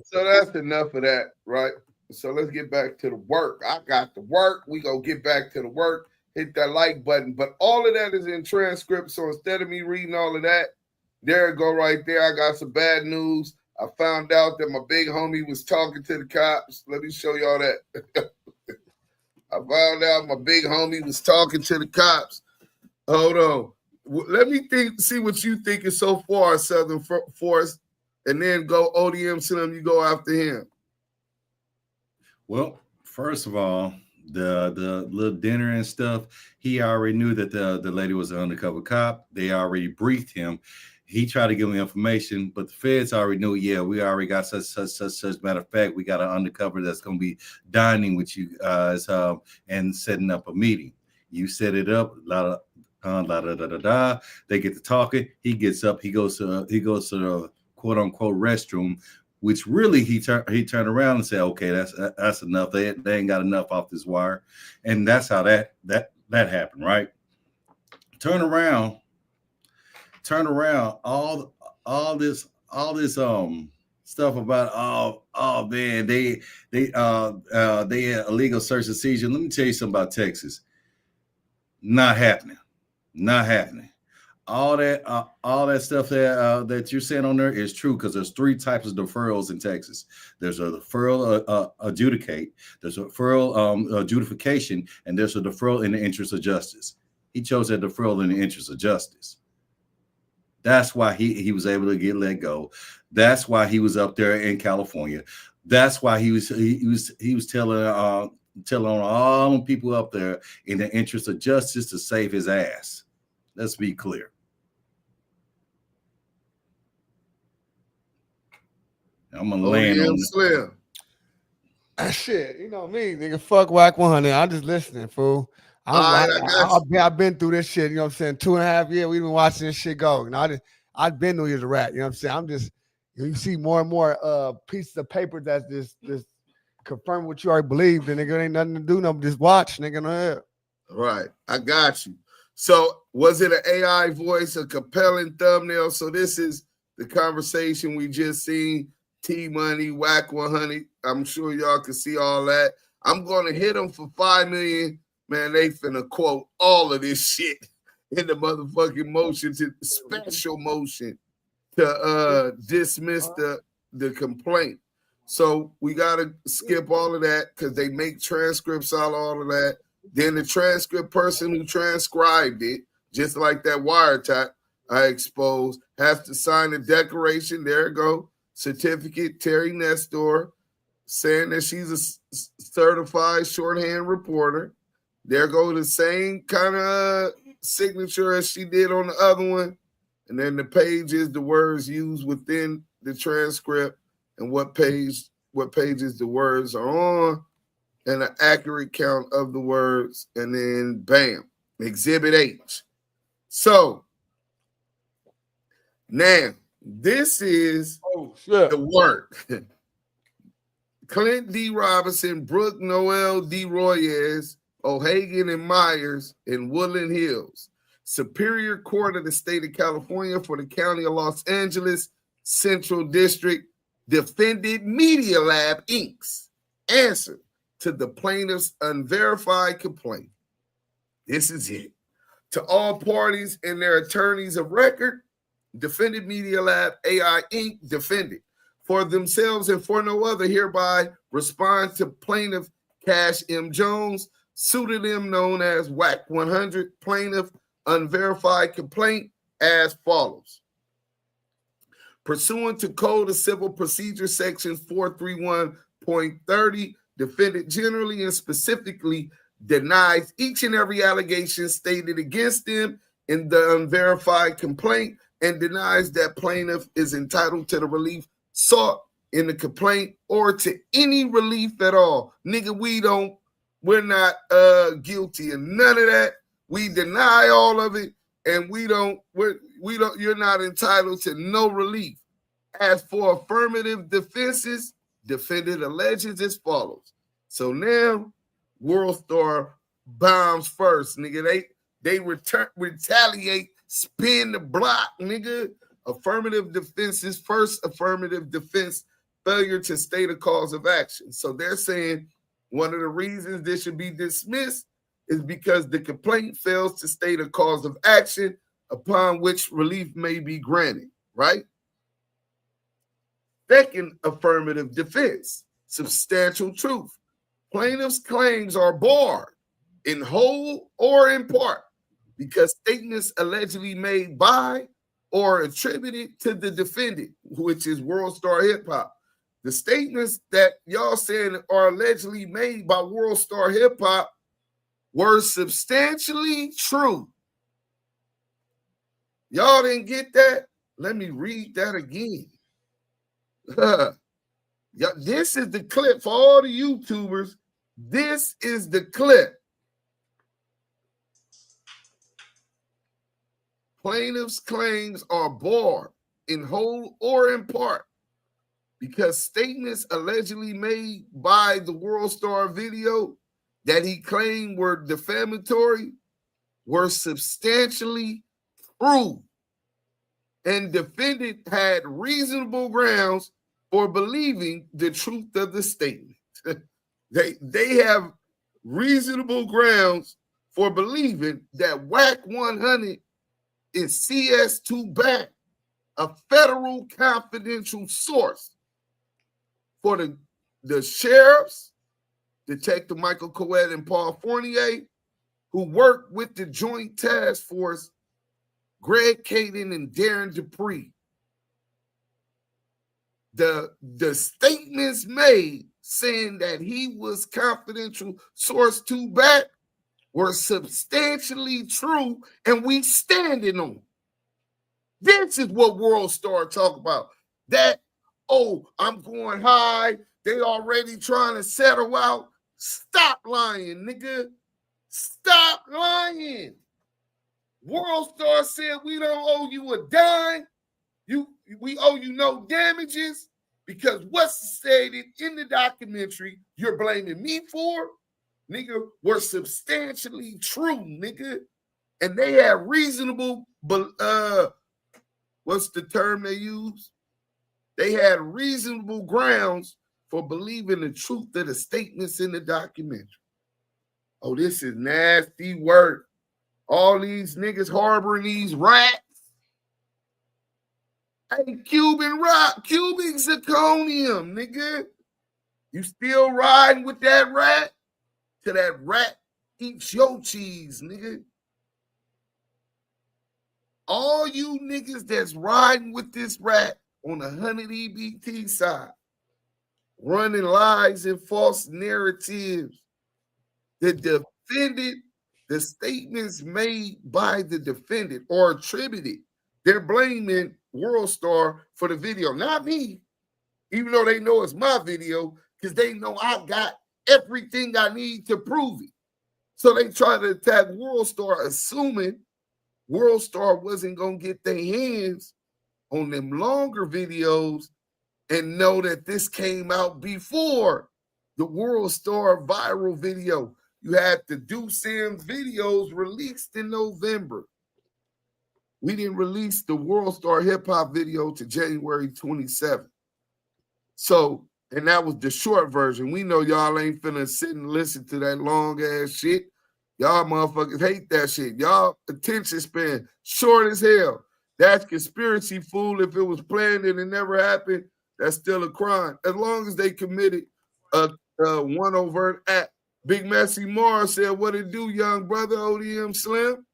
So that's enough of that, right? So let's get back to the work. I got the work. We gonna get back to the work. Hit that like button. But all of that is in transcript. So instead of me reading all of that, there it go right there. I got some bad news. I found out that my big homie was talking to the cops. Let me show y'all that. I found out my big homie was talking to the cops. Hold on. Let me see what you think is so far, Southern Force, and then go ODM Slim. You go after him. Well, first of all, the little dinner and stuff, he already knew that the lady was an undercover cop. They already briefed him. He tried to give me information, but the feds already knew, yeah, we already got such. Matter of fact, we got an undercover that's going to be dining with you guys and setting up a meeting. You set it up, They get to talking. He gets up. He goes to the quote unquote restroom, which really he turned around and said, okay, that's enough. They ain't got enough off this wire, and that's how that happened, right? Turn around. All this stuff about oh man, they had illegal search and seizure. Let me tell you something about Texas. Not happening. All that stuff that you're saying on there is true, because there's 3 types of deferrals in Texas. There's a deferral adjudicate, there's a deferral adjudication, and there's a deferral in the interest of justice. He chose that deferral in the interest of justice. That's why he was able to get let go. That's why he was up there in California. That's why he was telling all the people up there in the interest of justice to save his ass. Let's be clear. I'm gonna land on Slim. Shit, you know me, nigga. Fuck Wack100. I'm just listening, fool. I've been through this shit. You know what I'm saying? 2.5 years we've been watching this shit go. You know, I've been knew he was a rat. You know what I'm saying? I'm just, you see more and more pieces of paper that's just confirm what you already believed, and nigga ain't nothing to do. No, just watch, nigga. No. Right, I got you. So was it an AI voice, a compelling thumbnail? So this is the conversation we just seen. T-Money, Wack100. I'm sure y'all can see all that. I'm going to hit them for $5 million. Man, they finna quote all of this shit in the motherfucking motion, to special motion to dismiss the complaint. So we got to skip all of that because they make transcripts out of all of that. Then the transcript person who transcribed it, just like that wiretap I exposed, has to sign a declaration. There it go. Certificate, Terry Nestor, saying that she's a certified shorthand reporter. There go the same kind of signature as she did on the other one. And then the page is the words used within the transcript and what pages the words are on, and an accurate count of the words. And then bam, Exhibit H. So now this is the work. Clint D. Robinson, Brooke Noel D. Royes, O'Hagan and Myers in Woodland Hills. Superior Court of the State of California for the County of Los Angeles Central District defended MediaLab Inc.'s answer to the plaintiff's unverified complaint. This is it. To all parties and their attorneys of record, defended MediaLab AI Inc. defended for themselves and for no other hereby respond to plaintiff Cash M. Jones, pseudonym known as Wack100, plaintiff unverified complaint as follows. Pursuant to Code of Civil Procedure Section 431.30, defendant generally and specifically denies each and every allegation stated against them in the unverified complaint and denies that plaintiff is entitled to the relief sought in the complaint or to any relief at all. Nigga, we're not guilty of none of that. We deny all of it, and you're not entitled to no relief. As for affirmative defenses, defendant alleges as follows. So now WorldStar bombs first, nigga. They retaliate, spin the block, nigga. Affirmative defenses, first affirmative defense, failure to state a cause of action. So they're saying one of the reasons this should be dismissed is because the complaint fails to state a cause of action upon which relief may be granted, right? Second affirmative defense, substantial truth. Plaintiff's claims are barred in whole or in part because statements allegedly made by or attributed to the defendant, which is WorldStar Hip Hop. The statements that y'all saying are allegedly made by WorldStar Hip Hop were substantially true. Y'all didn't get that? Let me read that again. This is the clip for all the YouTubers. This is the clip. Plaintiff's claims are barred in whole or in part because statements allegedly made by the WorldStar video that he claimed were defamatory were substantially true, and defendant had reasonable grounds for believing the truth of the statement. They have reasonable grounds for believing that Wack100 is CS2 back, a federal confidential source for the sheriffs, Detective Michael Kiwe and Paul Fournier, who worked with the Joint Task Force, Greg Kading and Darren Dupree. The statements made saying that he was confidential source 2 back were substantially true, and we standing on. This is what WorldStar talk about. That, oh, I'm going high. They already trying to settle out. Stop lying, nigga. Stop lying. WorldStar said we don't owe you a dime. We owe you no damages because what's stated in the documentary you're blaming me for, nigga, were substantially true, nigga. And they had reasonable, what's the term they use? They had reasonable grounds for believing the truth of the statements in the documentary. Oh, this is nasty work. All these niggas harboring these rats. Hey, Cuban zirconium, nigga. You still riding with that rat? Till that rat eats your cheese, nigga. All you niggas that's riding with this rat on the 100 EBT side, running lies and false narratives, the defendant, the statements made by the defendant or attributed, they're blaming WorldStar for the video, not me, even though they know it's my video, because they know I got everything I need to prove it. So they try to attack WorldStar, assuming WorldStar wasn't going to get their hands on them longer videos and know that this came out before the WorldStar viral video. You had the Duse M videos released in November. We didn't release the WorldStar hip hop video to January 27th. So, and that was the short version. We know y'all ain't finna sit and listen to that long ass shit. Y'all motherfuckers hate that shit. Y'all attention span short as hell. That's conspiracy, fool. If it was planned and it never happened, that's still a crime. As long as they committed one overt act. Big Messy Mars said, what it do, young brother, ODM Slim?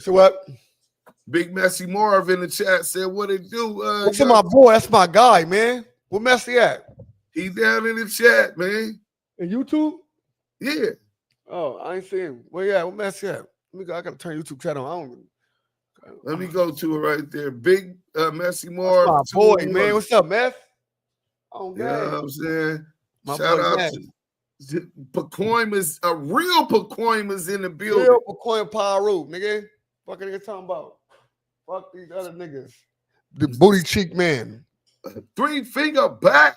So what? Big Messy Marv in the chat said, what it do? What's my boy? That's my guy, man. Where Messy at? He down in the chat, man. In YouTube? Yeah. Oh, I ain't seen him. Where you at? Where Messy at? I gotta turn YouTube chat on. Let me go to it right there. Big Messy Marv. That's my boy, man. What's up, Meth? Oh, you know what I'm saying? My Shout boy, out Meth. to Pacoima's, a real Pacoima's in the building. Real Pacoima Paru, nigga. Fuck nigga talking about. Fuck these other niggas. The booty cheek man. 3-finger back.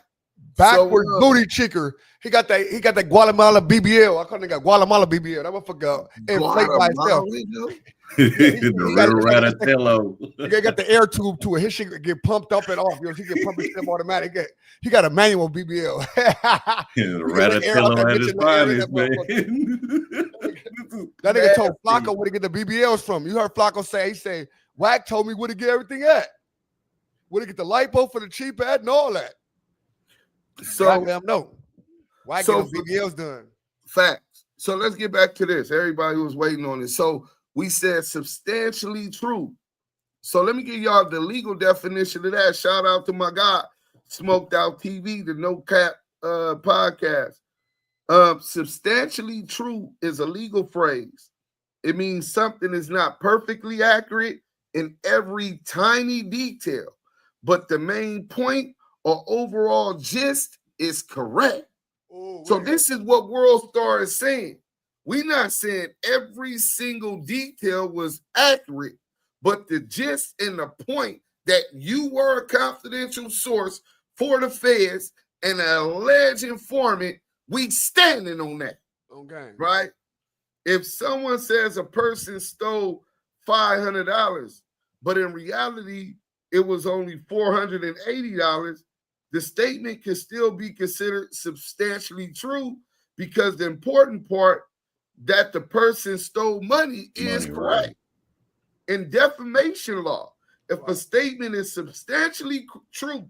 Backward booty cheeker. He got that Guatemala BBL. I call it Guatemala BBL. That motherfucker inflate by itself. The real Ratatello. He got the air tube to it. His shit get pumped up and off. You know, he get pumped himself automatic. He got a manual BBL. The Ratatello at his finest, man. That nigga told Flacco where to get the BBLs from. You heard Flacco say, he said, Wack told me where to get everything at. Where to get the lipo for the cheap ad and all that. So goddamn no. Wack so get the BBLs done. Facts. So let's get back to this. Everybody was waiting on it. So we said substantially true. So let me give y'all the legal definition of that. Shout out to my guy, Smoked Out TV, the No Cap podcast. Substantially true is a legal phrase. It means something is not perfectly accurate in every tiny detail, but the main point or overall gist is correct. So this is what WorldStar is saying. We're not saying every single detail was accurate, but the gist and the point that you were a confidential source for the feds and an alleged informant, we standing on that. Okay. Right? If someone says a person stole $500, but in reality it was only $480, the statement can still be considered substantially true because the important part that the person stole money is correct. Right. In defamation law, if a statement is substantially true,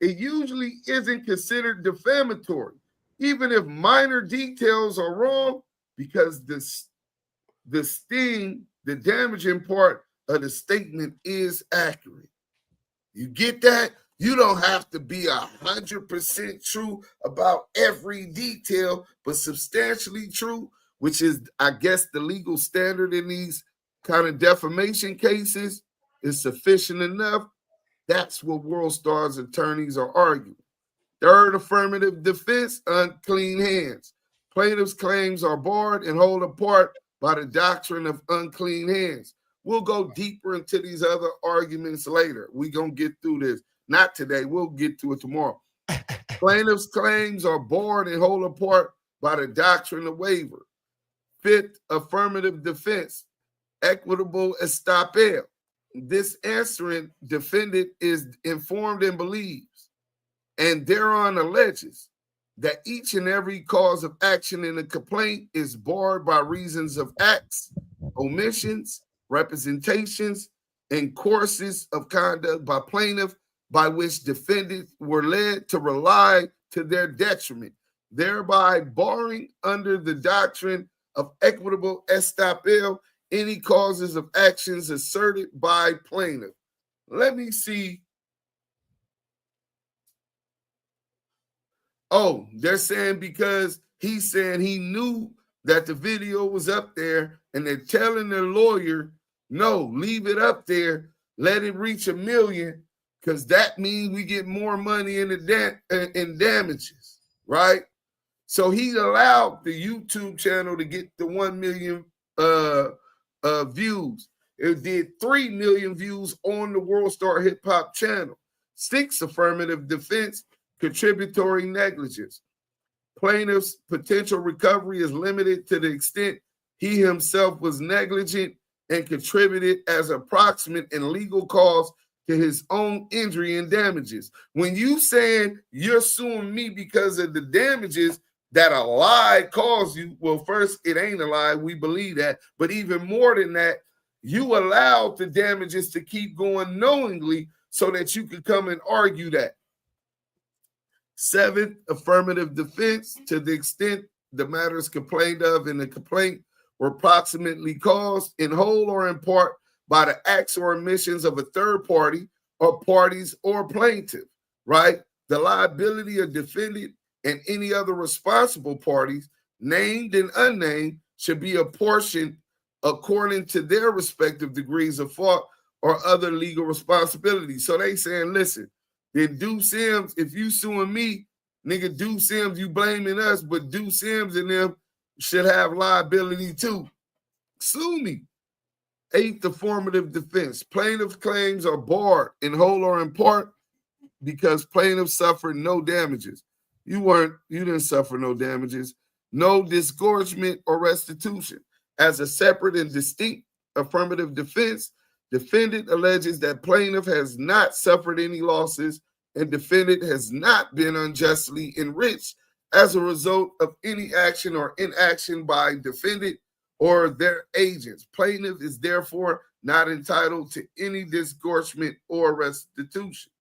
it usually isn't considered defamatory, even if minor details are wrong, because the sting, the damaging part of the statement is accurate. You get that? You don't have to be 100% true about every detail, but substantially true, which is, I guess, the legal standard in these kind of defamation cases, is sufficient enough. That's what WorldStar's attorneys are arguing. Third affirmative defense, unclean hands. Plaintiff's claims are barred and held apart by the doctrine of unclean hands. We'll go deeper into these other arguments later. We're going to get through this. Not today. We'll get to it tomorrow. Plaintiff's claims are barred and held apart by the doctrine of waiver. Fifth affirmative defense, equitable estoppel. This answering defendant is informed and believes, and thereon alleges that each and every cause of action in a complaint is barred by reasons of acts, omissions, representations, and courses of conduct by plaintiff by which defendants were led to rely to their detriment, thereby barring under the doctrine of equitable estoppel any causes of actions asserted by plaintiff. Let me see. Oh, they're saying because he's saying he knew that the video was up there and they're telling their lawyer, no, leave it up there, let it reach 1 million, because that means we get more money in in damages, right? So he allowed the YouTube channel to get the 1 million views. It did 3 million views on the WorldStar Hip Hop channel. 6 affirmative defense, contributory negligence. Plaintiff's potential recovery is limited to the extent he himself was negligent and contributed as approximate and legal cause to his own injury and damages. When you saying you're suing me because of the damages that a lie caused you, well, first, it ain't a lie. We believe that. But even more than that, you allowed the damages to keep going knowingly so that you could come and argue that. 7th, affirmative defense, to the extent the matters complained of in the complaint were approximately caused in whole or in part by the acts or omissions of a third party or parties or plaintiff, right? The liability of defendant and any other responsible parties, named and unnamed, should be apportioned according to their respective degrees of fault or other legal responsibilities. So they saying, listen, then Duse M's, if you suing me, nigga, Duse M's, you blaming us, but Duse M's and them should have liability too. Sue me. 8th affirmative defense. Plaintiff's claims are barred in whole or in part because plaintiff suffered no damages. You didn't suffer no damages. No disgorgement or restitution. As a separate and distinct affirmative defense, defendant alleges that plaintiff has not suffered any losses and defendant has not been unjustly enriched as a result of any action or inaction by defendant or their agents. Plaintiff is therefore not entitled to any disgorgement or restitution.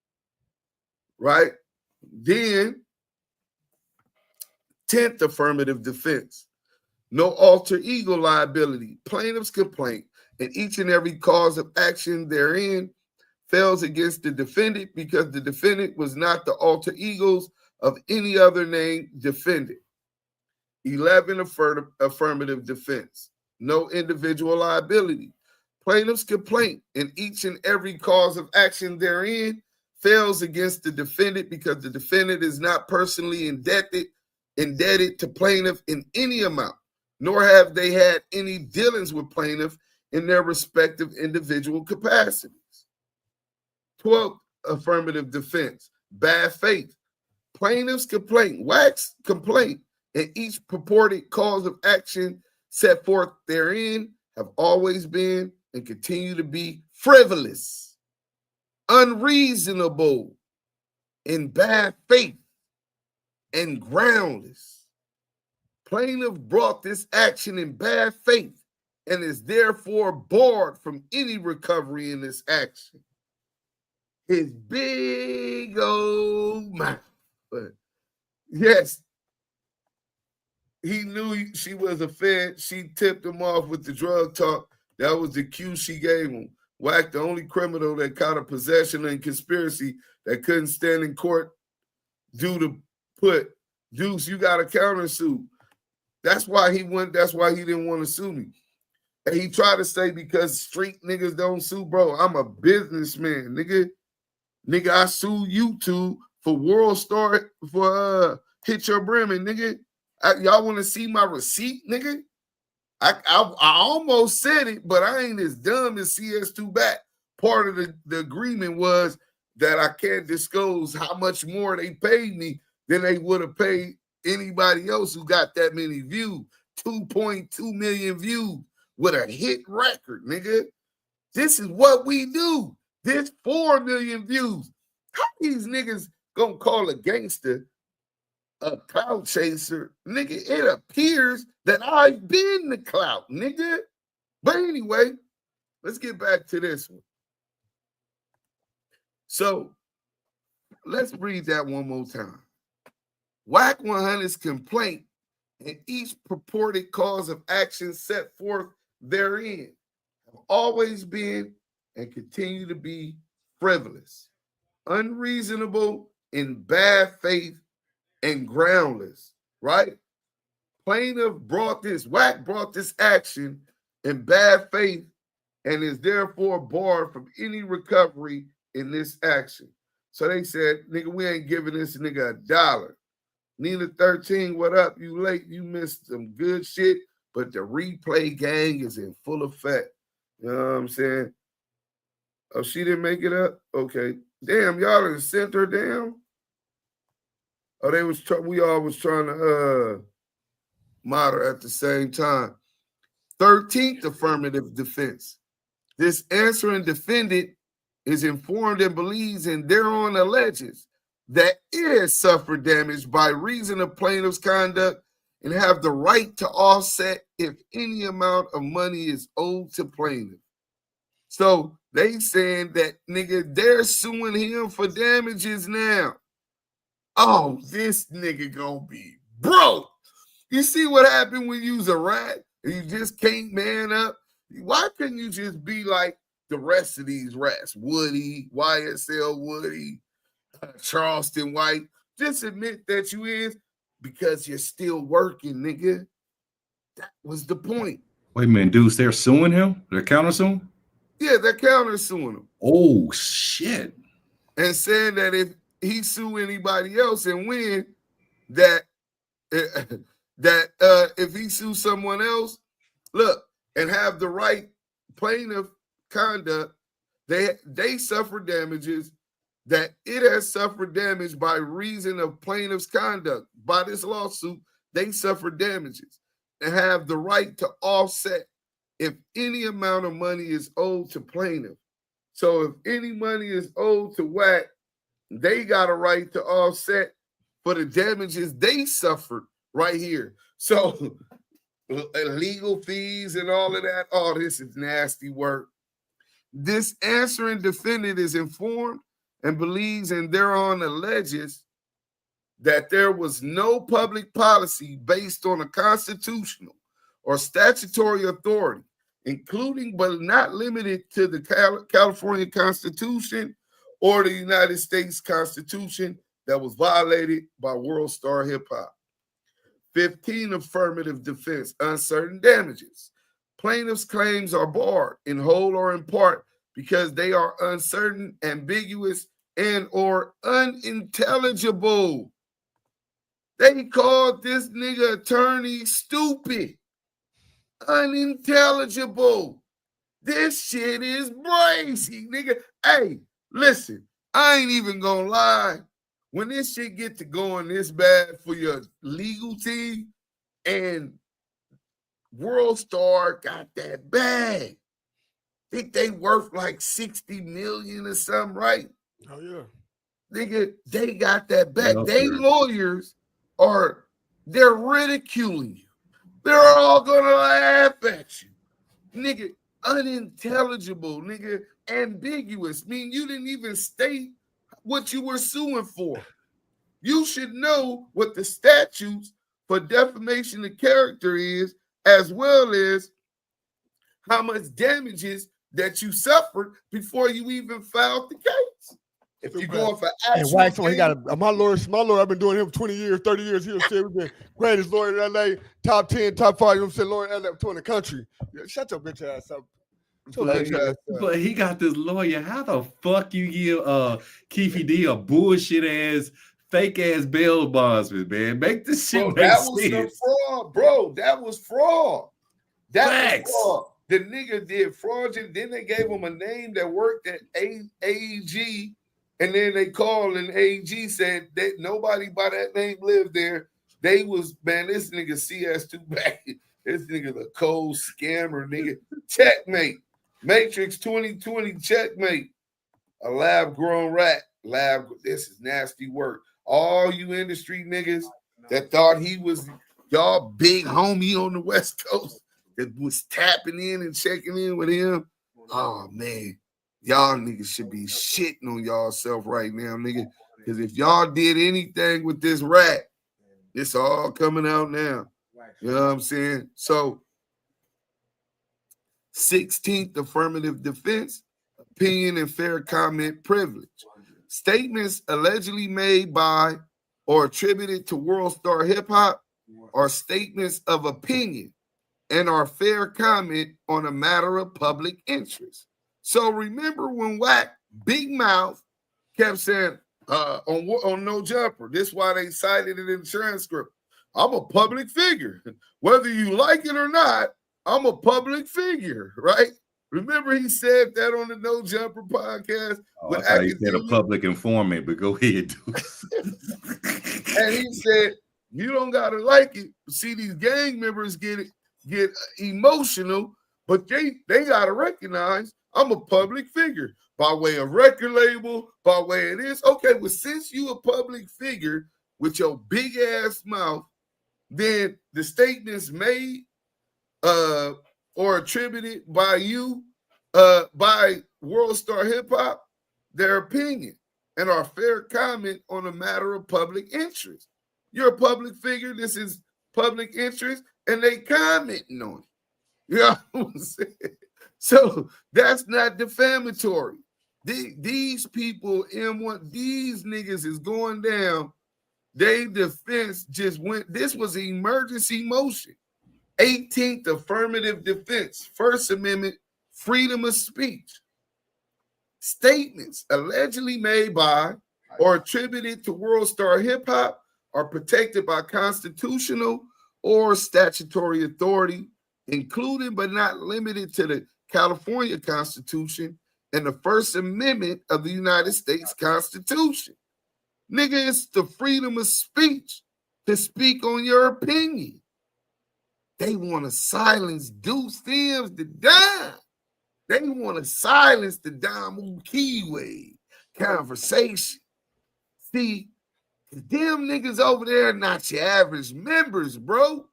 Right? Then, 10th affirmative defense. No alter ego liability. Plaintiff's complaint and each and every cause of action therein fails against the defendant because the defendant was not the alter egos of any other named defendant. 11 affirmative defense. No individual liability. Plaintiff's complaint and each and every cause of action therein fails against the defendant because the defendant is not personally indebted to plaintiff in any amount, nor have they had any dealings with plaintiff in their respective individual capacities. 12th affirmative defense, bad faith. Plaintiff's complaint, Wack's complaint, and each purported cause of action set forth therein have always been and continue to be frivolous, unreasonable, in bad faith, and groundless. Plaintiff brought this action in bad faith and is therefore barred from any recovery in this action. His big old mouth. But yes, he knew she was a Fed. She tipped him off with the drug talk. That was the cue she gave him. Wack, the only criminal that caught a possession and conspiracy that couldn't stand in court due to put, Deuce, you got a countersuit. That's why he didn't want to sue me. And he tried to say because street niggas don't sue, bro. I'm a businessman, nigga. Nigga, I sue YouTube for WorldStar for Hit Your Bremen, nigga. Y'all want to see my receipt, nigga? I almost said it, but I ain't as dumb as CS2 back. Part of the agreement was that I can't disclose how much more they paid me than they would have paid anybody else who got that many views. 2.2 million views with a hit record, nigga. This is what we do. This 4 million views. How these niggas gonna call a gangster a clout chaser? Nigga, it appears that I've been the clout, nigga. But anyway, let's get back to this one. So let's read that one more time. Wack100's complaint and each purported cause of action set forth therein have always been and continue to be frivolous, unreasonable, in bad faith, and groundless, right? Plaintiff Wack brought this action in bad faith and is therefore barred from any recovery in this action. So they said, nigga, we ain't giving this nigga $1. Nina 13, what up? You late? You missed some good shit, but the replay gang is in full effect. You know what I'm saying? Oh, she didn't make it up? Okay. Damn, y'all done sent her down? Oh, we all was trying to mod her at the same time. 13th affirmative defense. This answering defendant is informed and believes and thereon alleges that it has suffered damage by reason of plaintiff's conduct and have the right to offset if any amount of money is owed to plaintiff. So they saying that, nigga, they're suing him for damages now. Oh, this nigga gonna be broke. You see what happened when you was a rat and you just can't man up? Why couldn't you just be like, the rest of these rats, Woody, YSL Woody, Charleston White. Just admit that you is because you're still working, nigga. That was the point. Wait a minute, dudes, they're suing him? They're countersuing? Yeah, they're countersuing him. Oh, shit. And saying that if he sue anybody else and win, that if he sues someone else, look, and have the right plaintiff conduct, they suffer damages, that it has suffered damage by reason of plaintiff's conduct. By this lawsuit, they suffer damages and have the right to offset if any amount of money is owed to plaintiff. So if any money is owed to Wack, they got a right to offset for the damages they suffered right here. So legal fees and all of that, all this is nasty work. This answering defendant is informed and believes and thereon alleges that there was no public policy based on a constitutional or statutory authority, including but not limited to the California Constitution or the United States Constitution, that was violated by WorldStar Hip Hop. 15, affirmative defense, uncertain damages. Plaintiff's claims are barred in whole or in part because they are uncertain, ambiguous, and or unintelligible. They called this nigga attorney stupid. Unintelligible. This shit is brazy, nigga. Hey, listen, I ain't even gonna lie. When this shit get to going this bad for your legal team and WorldStar got that bag, think they worth like 60 million or something, right? Oh, yeah. Nigga, they got that back. Yeah, they sure. lawyers they're ridiculing you. They're all gonna laugh at you. Nigga, unintelligible, nigga, ambiguous. Mean you didn't even state what you were suing for. You should know what the statutes for defamation of character is, as well as how much damages that you suffered before you even filed the case. If you're going for actual, and Wack, he got my lawyer. I've been doing him for 20 years, 30 years. He'll say we've been greatest lawyer in LA, top 10, top 5. You know what I'm saying? Lawyer in LA, touring the country. Yeah, shut your bitch ass up. But he got this lawyer. How the fuck you give Kiwe D a bullshit ass, fake ass bail bondsman, man? Make this shit make that sense. was some fraud, bro. That was fraud. That was fraud. The nigga did fraudulent. Then they gave him a name that worked at AG, and then they called and AG said that nobody by that name lived there. They was, man, this nigga CS2 back. This nigga's a cold scammer, nigga. Checkmate. Matrix 2020 checkmate. A lab-grown rat. This is nasty work. All you industry niggas that thought he was y'all big homie on the West Coast that was tapping in and checking in with him. Oh, man. Y'all niggas should be shitting on y'all self right now, nigga. Because if y'all did anything with this rat, it's all coming out now. You know what I'm saying? So, 16th, affirmative defense, opinion and fair comment privilege. Statements allegedly made by or attributed to WorldStar Hip Hop are statements of opinion and are fair comment on a matter of public interest. So remember when Wack, Big Mouth, kept saying on No Jumper, this is why they cited it in the transcript. I'm a public figure. Whether you like it or not, I'm a public figure, right? Remember he said that on the No Jumper podcast? I thought he said a public informant, but go ahead. And he said, you don't gotta like it. See, these gang members get emotional, but they gotta recognize I'm a public figure by way of record label, by way of this. Okay, well, since you a public figure with your big ass mouth, then the statements made or attributed by you by WorldStar Hip Hop, their opinion and our fair comment on a matter of public interest. You're a public figure, this is public interest, and they commenting on it. You know what I'm saying? So that's not defamatory. These people, M1, these niggas is going down. They defense just went, this was an emergency motion. 18th affirmative defense, First Amendment, freedom of speech. Statements allegedly made by or attributed to WorldStar Hip Hop are protected by constitutional or statutory authority, including but not limited to the California Constitution and the First Amendment of the United States Constitution. Nigga, it's the freedom of speech to speak on your opinion. They want to silence Duse M to die. They want to silence the Damu Kiwe conversation. See, them niggas over there are not your average members, bro.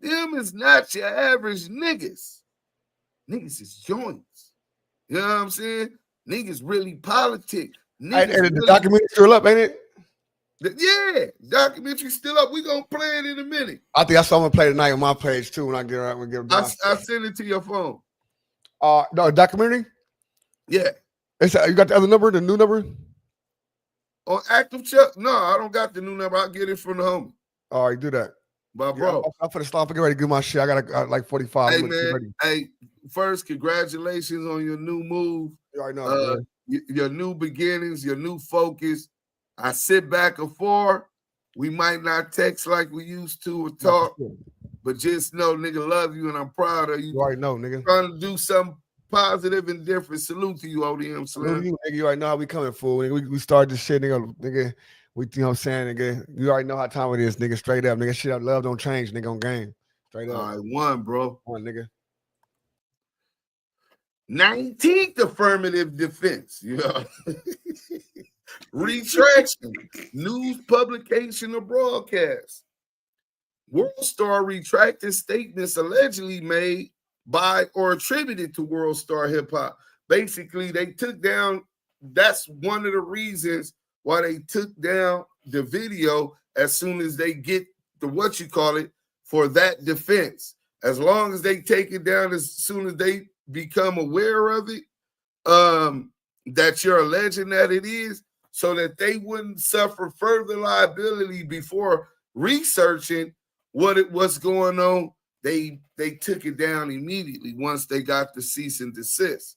Them is not your average niggas. Niggas is joints. You know what I'm saying? Niggas really politic. And the documentary still up, ain't it? Yeah, documentary still up. We gonna play it in a minute. I think I saw him play tonight on my page too when I get out. I send it to your phone. No, documentary? Yeah. You got the other number, the new number? On active check? No, I don't got the new number. I'll get it from the homie. All right, do that. But bro, I'm for the stop. Get ready to do my shit. I got like 45. Hey man, hey, first, congratulations on your new move. You already know, your new beginnings, your new focus. I sit back and forth. We might not text like we used to or talk, but just know, nigga, love you and I'm proud of you. You already know, nigga. Trying to do something positive and different. Salute to you, ODM. Salute to you, nigga. You already know how we coming, fool. Nigga, we started this shit, nigga. We, you know what I'm saying, nigga? You already know how time it is, nigga. Straight up, nigga. Shit up, love don't change, nigga, on game. Straight up. All right, one, bro. One, nigga. 19th affirmative defense, you know. Retraction, news publication or broadcast. WorldStar retracted statements allegedly made by or attributed to WorldStar Hip Hop. Basically, they took down, that's one of the reasons why they took down the video as soon as they get the for that defense. As long as they take it down, as soon as they become aware of it, that you're alleging that it is, so that they wouldn't suffer further liability before researching what's going on. They took it down immediately once they got the cease and desist.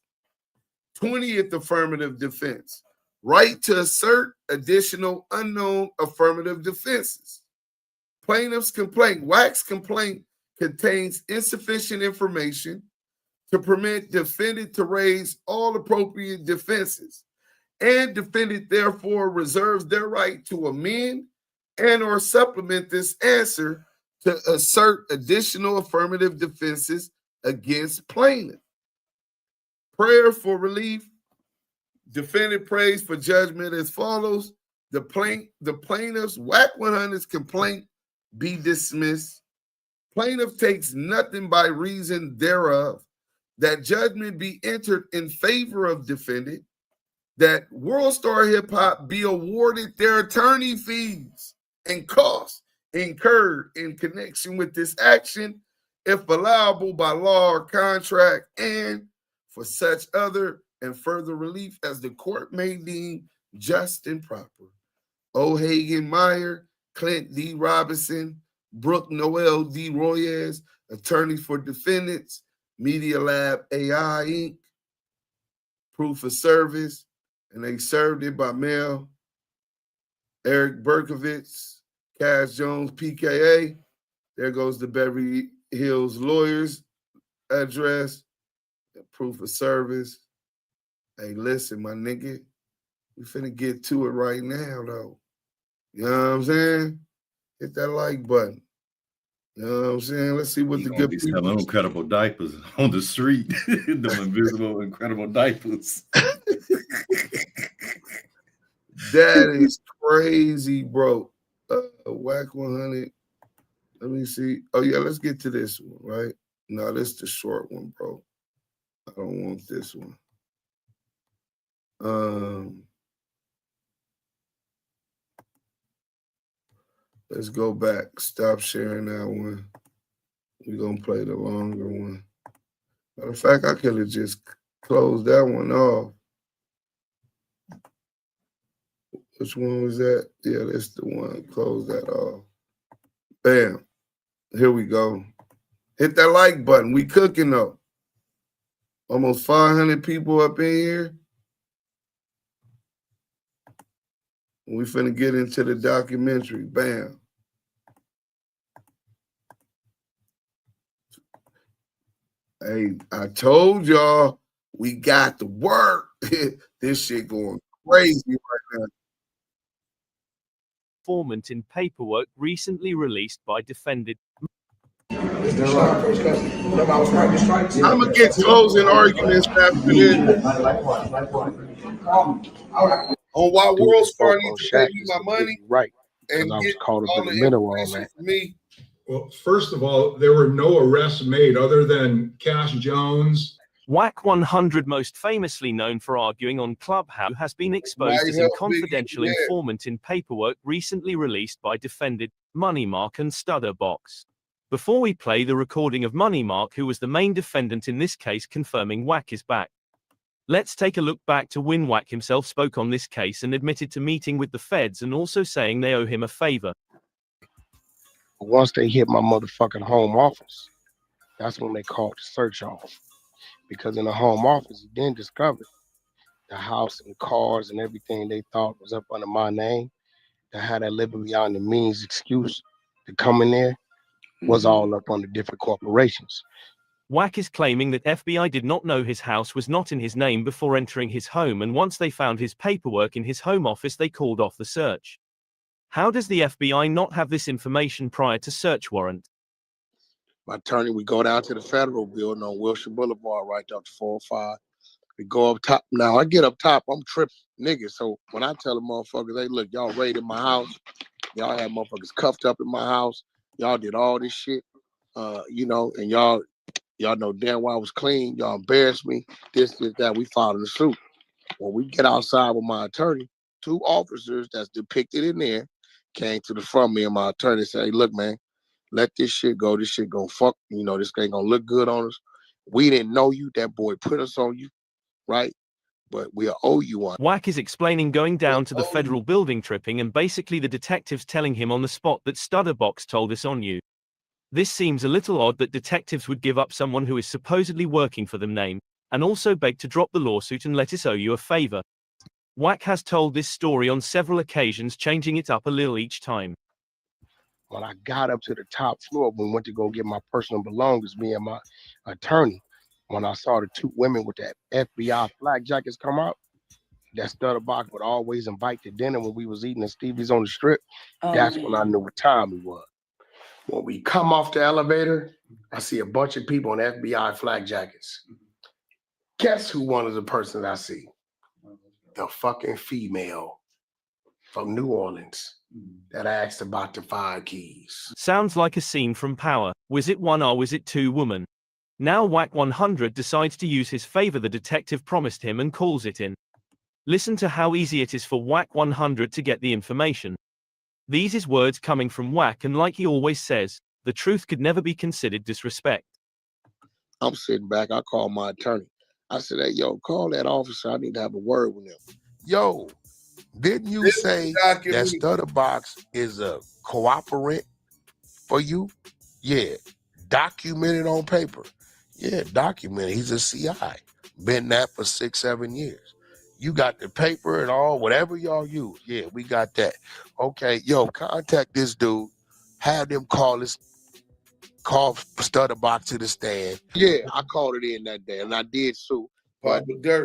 20th affirmative defense, right to assert additional unknown affirmative defenses. Plaintiff's complaint, Wack's complaint contains insufficient information to permit defendant to raise all appropriate defenses, and defendant therefore reserves their right to amend and or supplement this answer to assert additional affirmative defenses against plaintiff. Prayer for relief. Defendant prays for judgment as follows. The plaintiff's Wack100's complaint be dismissed. Plaintiff takes nothing by reason thereof. That judgment be entered in favor of defendant. That WorldStar Hip Hop be awarded their attorney fees and costs incurred in connection with this action, if allowable by law or contract, and for such other and further relief as the court may deem just and proper. O'Hagan Meyer, Clint D. Robinson, Brooke Noel D. Royez, attorneys for defendants, MediaLab AI Inc., proof of service, and they served it by mail. Eric Berkovitz, Cass Jones, PKA. There goes the Beverly Hills lawyer's address, proof of service. Hey, listen, my nigga, we finna get to it right now, though. You know what I'm saying? Hit that like button. You know what I'm saying? Let's see what the good people selling incredible diapers on the street. The invisible incredible diapers. That is crazy, bro. Wack100. Let me see. Oh, yeah, let's get to this one, right? No, this is the short one, bro. I don't want this one. Let's go back. Stop sharing that one. We're going to play the longer one. Matter of fact, I could have just closed that one off. Which one was that? Yeah, that's the one. Close that off. Bam. Here we go. Hit that like button. We cooking though. Almost 500 people up in here. We finna get into the documentary. Bam. Hey, I told y'all we got to work. This shit going crazy right now. Informant in paperwork recently released by defendant. I'm gonna get closing arguments after this. On why WorldStar needs to pay me my money, right? And I was get caught up all in the the middle of all information that. from me. Well, first of all, there were no arrests made other than Cash Jones. Wack100, most famously known for arguing on Clubhouse, has been exposed as a confidential informant in paperwork recently released by defendant Money Mark and Stutterbox. Before we play the recording of Money Mark, who was the main defendant in this case, confirming Wack is back, let's take a look back to when Wack himself spoke on this case and admitted to meeting with the feds and also saying they owe him a favor. Once they hit my motherfucking home office, that's when they called the search off. Because in the home office, he then discovered the house and cars and everything they thought was up under my name, that had that living beyond the means excuse to come in there, was all up under different corporations. Wack is claiming that FBI did not know his house was not in his name before entering his home, and once they found his paperwork in his home office, they called off the search. How does the FBI not have this information prior to search warrant? My attorney, we go down to the federal building on Wilshire Boulevard, right up to 405. We go up top. Now, I get up top, I'm tripping niggas. So when I tell the motherfuckers, hey, look, y'all raided my house. Y'all had motherfuckers cuffed up in my house. Y'all did all this shit, you know, and y'all know damn well I was clean. Y'all embarrassed me, this, that. We filed the suit. When we get outside with my attorney, 2 officers that's depicted in there came to the front of me and my attorney said, hey, look, man, let this shit go. This shit gonna fuck, you know, this ain't gonna look good on us. We didn't know you. That boy put us on you, right? But we owe you one. Wack is explaining going down to the federal building tripping and basically the detectives telling him on the spot that Stutterbox told us on you. This seems a little odd that detectives would give up someone who is supposedly working for them name, and also beg to drop the lawsuit and let us owe you a favor. Wack has told this story on several occasions, changing it up a little each time. When I got up to the top floor, we went to go get my personal belongings, me and my attorney, when I saw the 2 women with that FBI flag jackets come out, that Stutterbox would always invite to dinner when we was eating at Stevie's on the strip, that's when I knew what time it was. When we come off the elevator, I see a bunch of people in FBI flag jackets. Guess who one of the persons I see? The fucking female from New Orleans that asked about the 5 keys. Sounds like a scene from Power. Was it one or was it 2 women? Now Wack100 decides to use his favor the detective promised him and calls it in. Listen to how easy it is for Wack100 to get the information. These is words coming from Wack, and like he always says, the truth could never be considered disrespect. I'm sitting back, I call my attorney. I said, hey, yo, call that officer, I need to have a word with him. Yo, didn't you say that Stutterbox is a cooperant for you? Yeah, documented on paper. Yeah, documented, he's a CI. Been that for 6-7 years. You got the paper and all, whatever y'all use. Yeah, we got that. Okay, yo, contact this dude. Have them call Stutterbox to the stand. Yeah, I called it in that day, and I did sue, but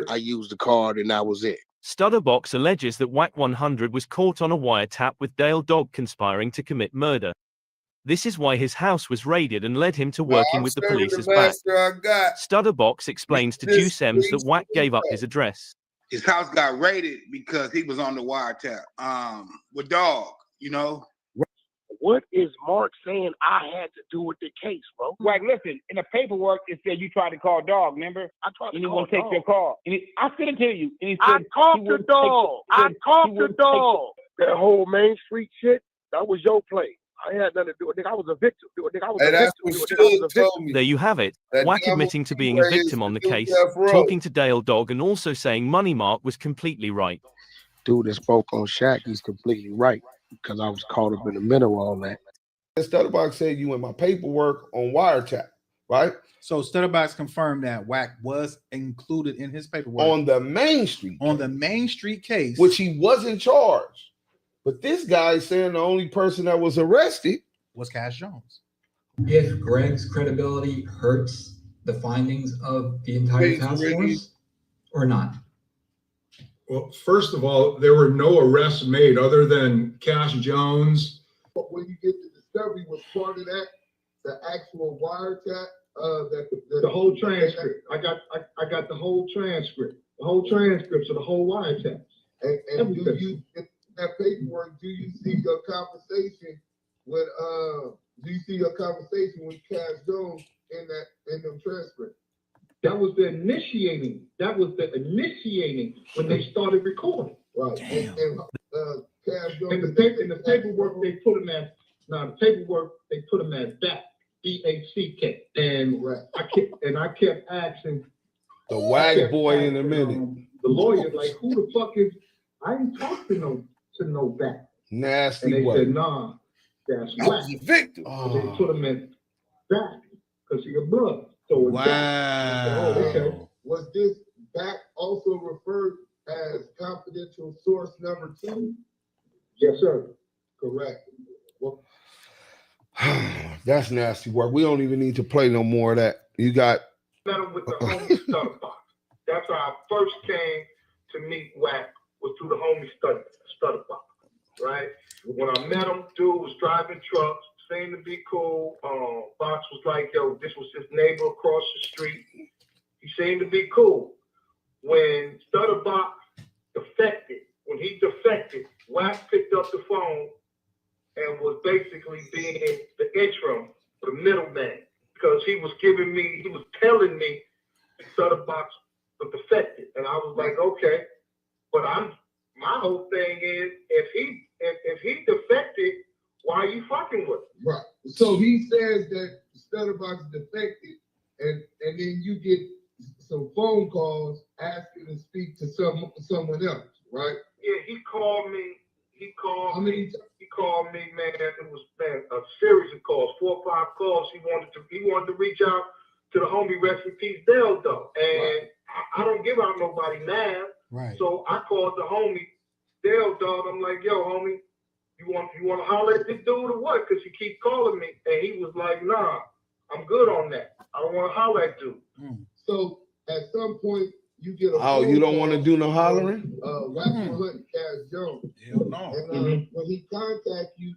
I used the card, and that was it. Stutterbox alleges that Wack100 was caught on a wiretap with Dale Dog conspiring to commit murder. This is why his house was raided and led him to working with the police's back. Stutterbox explains to Duse M that Wack gave up his address. His house got raided because he was on the wiretap with Dog, you know. What is Mark saying I had to do with the case, bro? Wack, listen, in the paperwork, it said you tried to call Dog, remember? I tried to and he call won't take your call. And I sent it to you. And he I said talked to Dog. I talked to Dog. That whole Main Street shit, that was your play. I had nothing to do with it. Nigga, I was a victim. Nigga, I was Hey, a that's victim. what Nigga, I was a Suge victim. told me. There you have it. That Wack Damu admitting to being a Kiwe is victim on the new case, Death Row. talking to Dale Dog, and also saying Money Mark was completely right. Dude that spoke on Shaq, he's completely right because I was caught up in the middle of all that. Stutterbox said you in my paperwork on wiretap, right? So Stutterbox confirmed that Wack was included in his paperwork on the Main Street on the Main Street case, which he wasn't charged. But this guy is saying the only person that was arrested was Cash Jones. If Greg's credibility hurts the findings of the entire task force or not? Well, first of all, there were no arrests made other than Cash Jones. But when you get to discovery, was part of that the actual wiretap? The whole transcript. I got the whole transcript. The whole transcripts of the whole wiretap. And do you in that paperwork? Do you see your conversation with Cash Jones in them transcripts? That was the initiating. That was the initiating when they started recording. Right. And Cash Jones. In the paperwork they put him as. Now the paperwork they put him as back. BACK. And I kept asking the Wack boy in a minute. The lawyer, like, who the fuck is? I ain't talk to no back. Nasty. And they way. said, nah, that's I was a victim. So they put him in back because he a blood. So wow. Okay. Was this back also referred as confidential source number 2? Yes, sir. Correct. Well, that's nasty work. We don't even need to play no more of that. You got met him with the homie Stutterbox. That's how I first came to meet Wack, was through the homie Stutterbox, right? When I met him, dude was driving trucks, seemed to be cool. Box was like, yo, this was his neighbor across the street. He seemed to be cool. When Stutterbox defected, Wack picked up the phone and was basically being the interim, the middleman, because he was telling me Stutterbox was defected, and I was like, okay, but my whole thing is if he defected, why are you fucking with him? Right. So he says that Stutterbox defected, and then you get some phone calls asking to speak to someone else, right? Yeah, he called me. He called me, man. It was a series of calls, 4 or 5 calls. He wanted to reach out to the homie, rest in peace, Dale though. And right. I don't give out nobody nav. Right. So I called the homie, Dale dog. I'm like, yo, homie, you want to holler at this dude or what? Because he keep calling me. And he was like, nah, I'm good on that. I don't want to holler at dude. So at some point, you get a you don't want to do no hollering? Wack100 Cash Jones. Hell no. And when he contact you,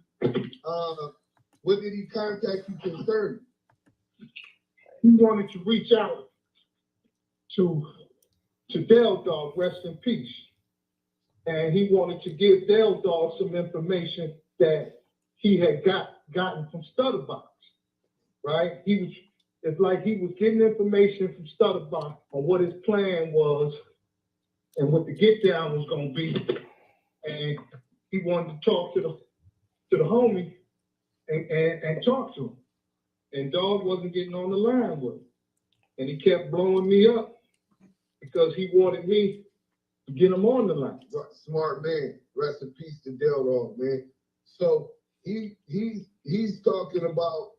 what did he contact you concerning? He wanted to reach out to Dale Dog, rest in peace. And he wanted to give Dale Dog some information that he had gotten from Stutterbox, right? It's like he was getting information from Stutterbox on what his plan was and what the get down was going to be. And he wanted to talk to the homie and talk to him. And Dog wasn't getting on the line with him. And he kept blowing me up because he wanted me to get him on the line. Right. Smart man. Rest in peace to Dale Dog, man. So he's talking about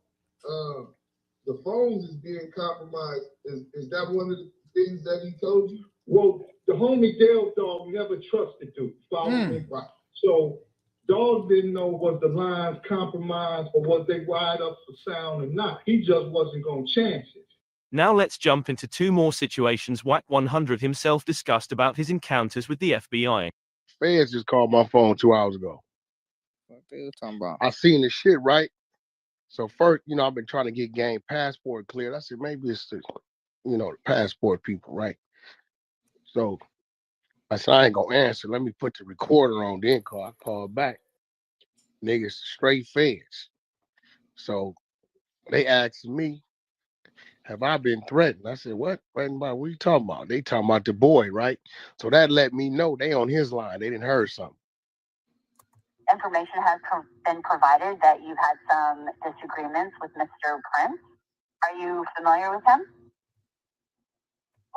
the phones is being compromised. Is that one of the things that he told you? Well, the homie Dale Dog never trusted dude. Follow me? Right. So Dog didn't know was the lines compromised or was they wired up for sound or not. He just wasn't going to chance it. Now let's jump into 2 more situations Wack100 himself discussed about his encounters with the FBI. Fans just called my phone 2 hours ago. What they talking about? I seen the shit, right? So first, I've been trying to get gang passport cleared. I said, maybe it's the, the passport people, right? So I said, I ain't gonna answer. Let me put the recorder on, then call. I called back. Niggas straight feds. So they asked me, have I been threatened? I said, what? Threatened by what are you talking about? They talking about the boy, right? So that let me know they on his line. They didn't heard something. information has been provided that you've had some disagreements with Mr. Prince. Are you familiar with him?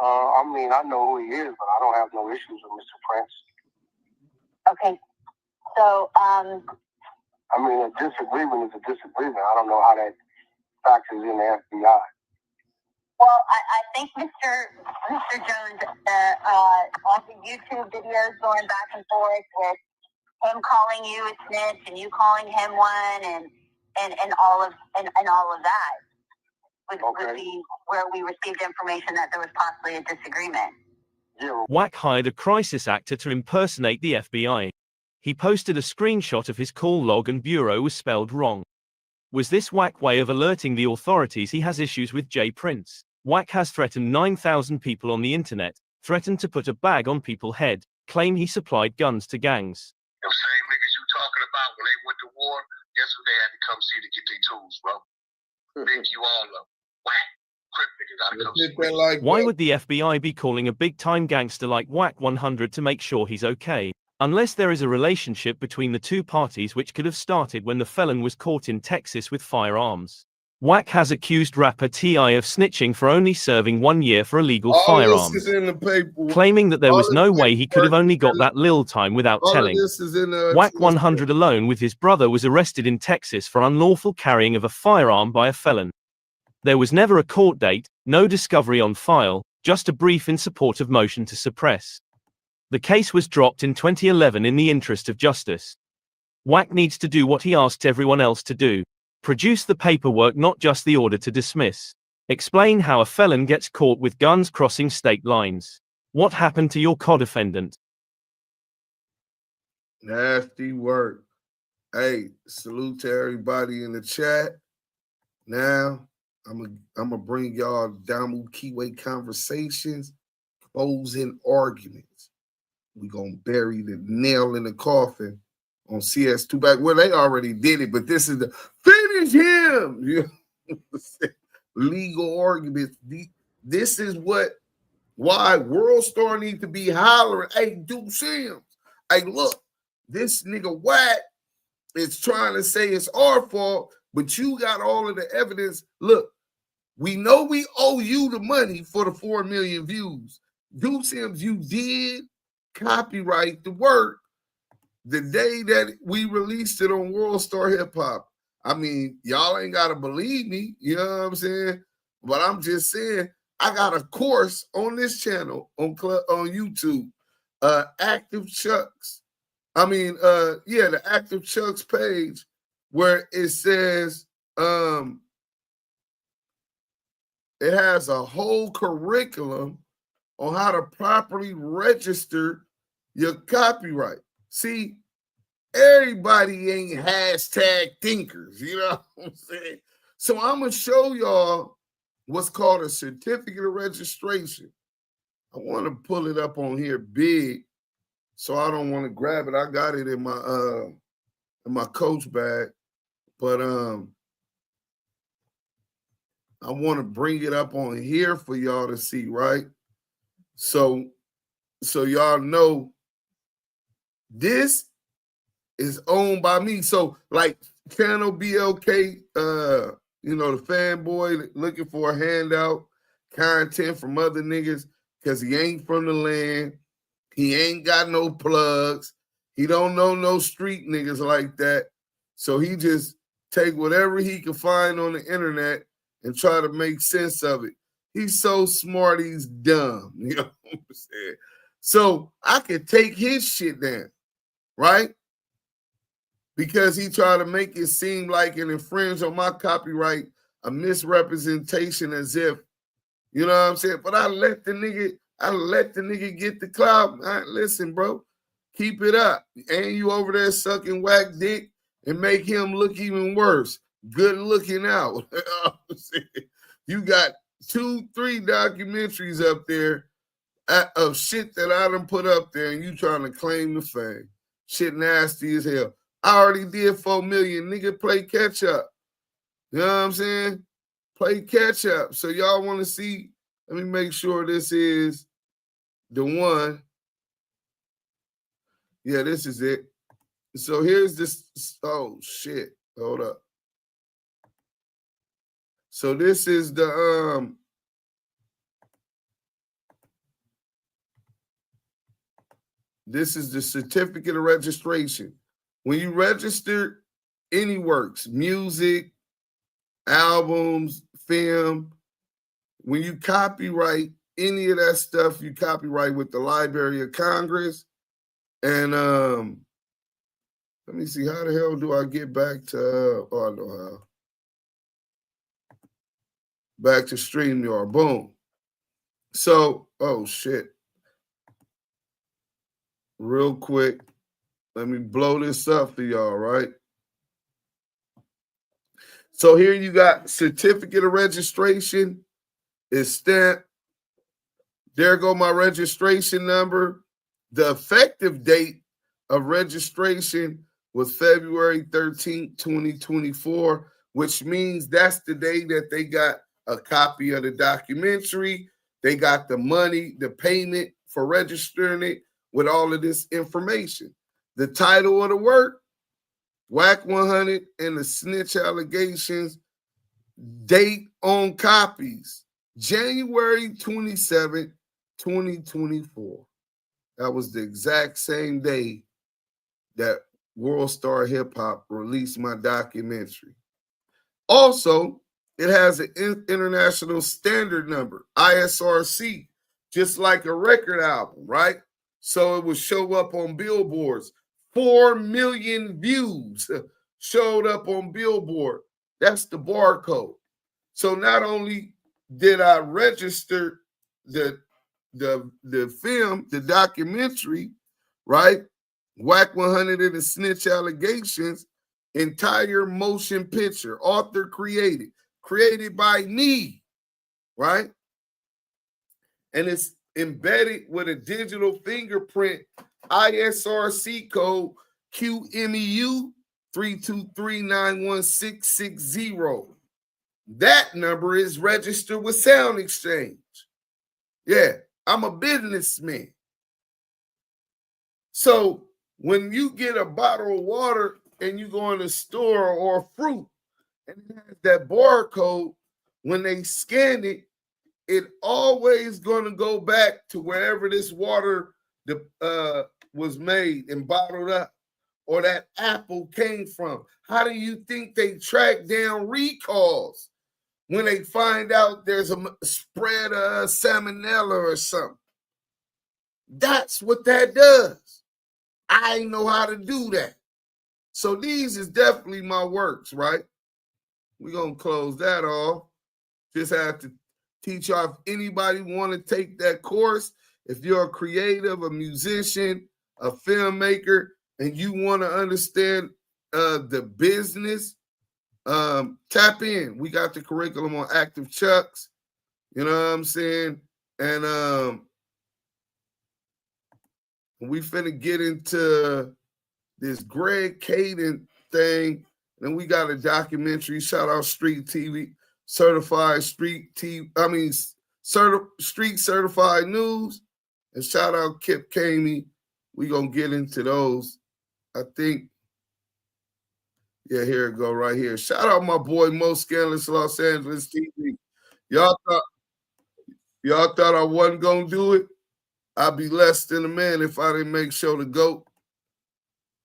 I mean, I know who he is, but I don't have no issues with Mr. Prince. Okay. So, I mean, a disagreement is a disagreement. I don't know how that factors in the FBI. well, I think Mr. Jones, all the YouTube videos going back and forth with him calling you a snitch and you calling him one, and all of that would be where we received information that there was possibly a disagreement. Wack hired a crisis actor to impersonate the FBI. He posted a screenshot of his call log and bureau was spelled wrong. Was this Wack way of alerting the authorities he has issues with J. Prince? Wack has threatened 9,000 people on the internet, threatened to put a bag on people's head, claim he supplied guns to gangs. Them same niggas you talking about when they went to war, guess who they had to come see to get their tools, bro? Big you all up. Wack. Crip niggas gotta come see. Why would the FBI be calling a big-time gangster like Wack100 to make sure he's okay? Unless there is a relationship between the two parties which could have started when the felon was caught in Texas with firearms. Wack has accused rapper T.I. of snitching for only serving 1 year for illegal firearms, this is in the paper. claiming that there was no way he could have only got that little time without telling. This is in the Wack100 alone with his brother was arrested in Texas for unlawful carrying of a firearm by a felon. There was never a court date, no discovery on file, just a brief in support of motion to suppress. The case was dropped in 2011 in the interest of justice. Wack needs to do what he asked everyone else to do. Produce the paperwork, not just the order to dismiss. Explain how a felon gets caught with guns crossing state lines. What happened to your co-defendant? Nasty work. Hey, salute to everybody in the chat. Now, I'm gonna bring y'all Damu Kiwe conversations, closing arguments. We're gonna bury the nail in the coffin on CS2 back where they already did it, but this is the finish him. You know, legal arguments. This is why WorldStar needs to be hollering. Hey, Duse M. Hey, look, this nigga Wack is trying to say it's our fault, but you got all of the evidence. Look, we know we owe you the money for the 4 million views. Duse M, you did copyright the work the day that we released it on WorldStar Hip Hop. I mean, y'all ain't got to believe me, you know what I'm saying? But I'm just saying, I got a course on this channel on YouTube, Active Chucks. The Active Chucks page where it says, it has a whole curriculum on how to properly register your copyright. See, everybody ain't hashtag thinkers, you know what I'm saying? So I'm going to show y'all what's called a certificate of registration. I want to pull it up on here big, so I don't want to grab it. I got it in my coach bag, but I want to bring it up on here for y'all to see, right? So y'all know this is owned by me. So like Channel BLK, the fanboy looking for a handout, content from other niggas because he ain't from the land. He ain't got no plugs. He don't know no street niggas like that. So he just take whatever he can find on the internet and try to make sense of it. He's so smart, he's dumb. You know what I'm saying? So I could take his shit down, right? Because he tried to make it seem like an infringe on my copyright, a misrepresentation as if, you know what I'm saying? But I let the nigga get the clout. Right, listen, bro, keep it up. And you over there sucking Wack dick and make him look even worse. Good looking out. You know what I'm saying? You got 2-3 documentaries up there of shit that I done put up there, and you trying to claim the fame. Shit nasty as hell. I already did 4 million. Nigga, play catch up. You know what I'm saying? Play catch up. So y'all want to see? Let me make sure this is the one. Yeah, this is it. So here's this. Oh shit! Hold up. So this is the this is the certificate of registration. When you register any works, music, albums, film, when you copyright any of that stuff, you copyright with the Library of Congress. And let me see, how the hell do I get back to, oh, I know how. Back to StreamYard, boom. So, oh shit. Real quick, let me blow this up for y'all, right? So here you got certificate of registration. It's stamped. There go my registration number. The effective date of registration was February 13th, 2024, which means that's the day that they got a copy of the documentary. They got the money, the payment for registering it with all of this information. The title of the work, Wack100 and the Snitch Allegations, date on copies, January 27th, 2024. That was the exact same day that WorldStar Hip Hop released my documentary. Also, it has an international standard number, ISRC, just like a record album, right? So it would show up on billboards. 4 million views showed up on Billboard. That's the barcode. So not only did I register the film, the documentary, right? Wack100 and the Snitch Allegations, entire motion picture, author created by me, right? And it's embedded with a digital fingerprint ISRC code QMEU 3239160. That number is registered with Sound Exchange. Yeah, I'm a businessman. So when you get a bottle of water and you go in the store or fruit and it has that barcode, when they scan it, it always going to go back to wherever this water was made and bottled up, or that apple came from. How do you think they track down recalls when they find out there's a spread of salmonella or something? That's what that does. I know how to do that. So these is definitely my works, right? We're going to close that off. Just have to teach y'all, if anybody want to take that course, if you're a creative, a musician, a filmmaker, and you want to understand the business, tap in. We got the curriculum on Active Chucks. You know what I'm saying? And we finna get into this Greg Kading thing. And we got a documentary. Shout out Street TV, certified Street TV. Street certified news. And shout out Kip Kamey. We gonna get into those. I think, yeah, here it go right here. Shout out my boy Mo Scandalous Los Angeles TV. Y'all thought I wasn't gonna do it? I'd be less than a man if I didn't make sure the GOAT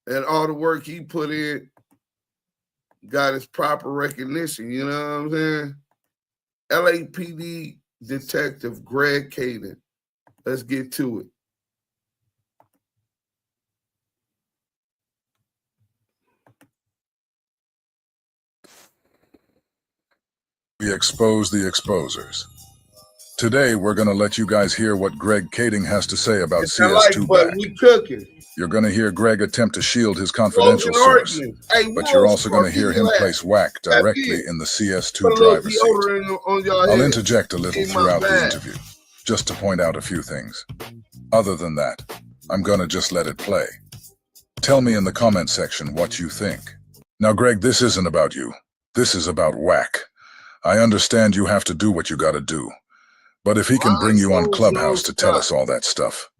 and all the work he put in got his proper recognition. You know what I'm saying? LAPD Detective Greg Kading. Let's get to it. We expose the exposers. Today, we're going to let you guys hear what Greg Kading has to say about CS2 Wack. We cooking. You're going to hear Greg attempt to shield his confidential source, but you're also going to hear him place Wack directly in the CS2 driver's seat. I'll interject a little throughout the interview, just to point out a few things. Other than that, I'm going to just let it play. Tell me in the comment section what you think. Now, Greg, this isn't about you. This is about Wack. I understand you have to do what you got to do. But if he can bring you on Clubhouse to tell us all that stuff,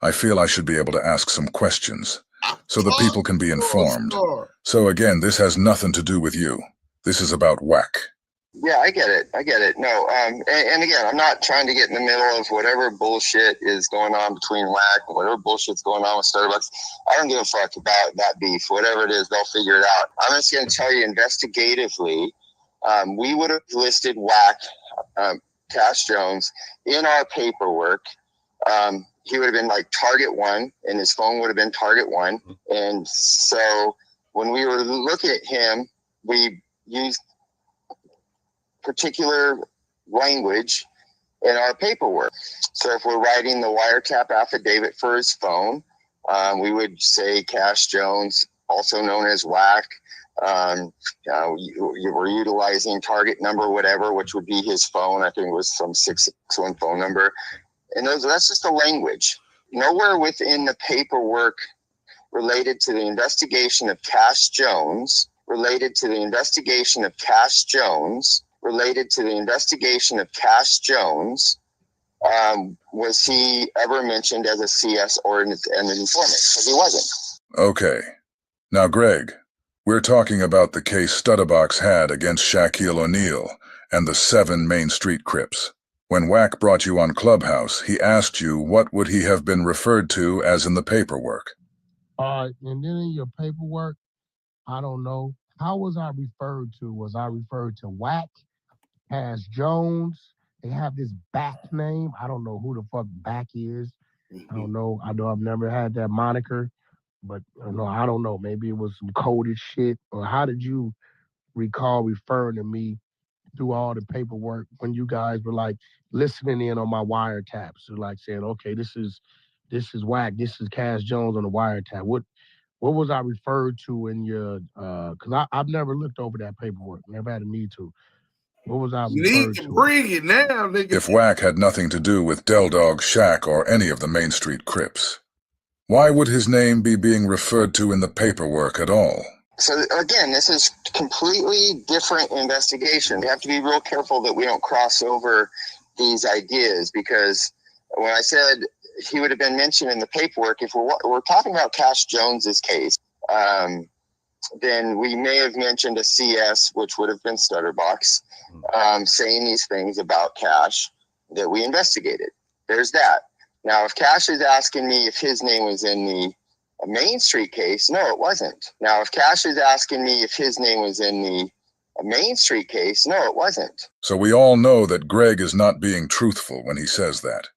I feel I should be able to ask some questions so the people can be informed. So again, this has nothing to do with you. This is about Wack. Yeah, I get it. No, and again, I'm not trying to get in the middle of whatever bullshit is going on between Wack and whatever bullshit's going on with Starbucks. I don't give a fuck about that beef. Whatever it is, they'll figure it out. I'm just going to tell you investigatively, we would have listed Wack, Cash Jones, in our paperwork. He would have been like target 1, and his phone would have been target 1. And so when we were looking at him, we used particular language in our paperwork. So if we're writing the wiretap affidavit for his phone, we would say Cash Jones, also known as Wack. You were utilizing target number, whatever, which would be his phone. I think it was some 661 phone number. And that's just the language. Nowhere within the paperwork related to the investigation of Cash Jones, was he ever mentioned as a CS or an informant, because he wasn't. Okay. Now, Greg, we're talking about the case Stutterbox had against Shaquille O'Neal and the 7 Main Street Crips. When Wack brought you on Clubhouse, he asked you what would he have been referred to as in the paperwork. And then in your paperwork, I don't know. How was I referred to? Was I referred to Wack, Cash Jones? They have this Back name. I don't know who the fuck Back is. I don't know. I know I've never had that moniker, but I don't know. Maybe it was some coded shit. Or how did you recall referring to me through all the paperwork when you guys were like listening in on my wiretaps? So like saying, okay, this is Wack, this is Cash Jones on the wiretap. What was I referred to in your because I've never looked over that paperwork, never had a need to. What was I referred to? Bring it now, nigga. If Wack had nothing to do with Del Dog, Shaq, or any of the Main Street Crips, why would his name be being referred to in the paperwork at all? So again, this is completely different investigation. We have to be real careful that we don't cross over these ideas, because when I said he would have been mentioned in the paperwork, if we're talking about Cash Jones's case, then we may have mentioned a CS, which would have been Stutterbox, saying these things about Cash that we investigated. There's that. Now, if Cash is asking me if his name was in the Main Street case, no, it wasn't. Now, if Cash is asking me if his name was in the Main Street case, no, it wasn't. So we all know that Greg is not being truthful when he says that.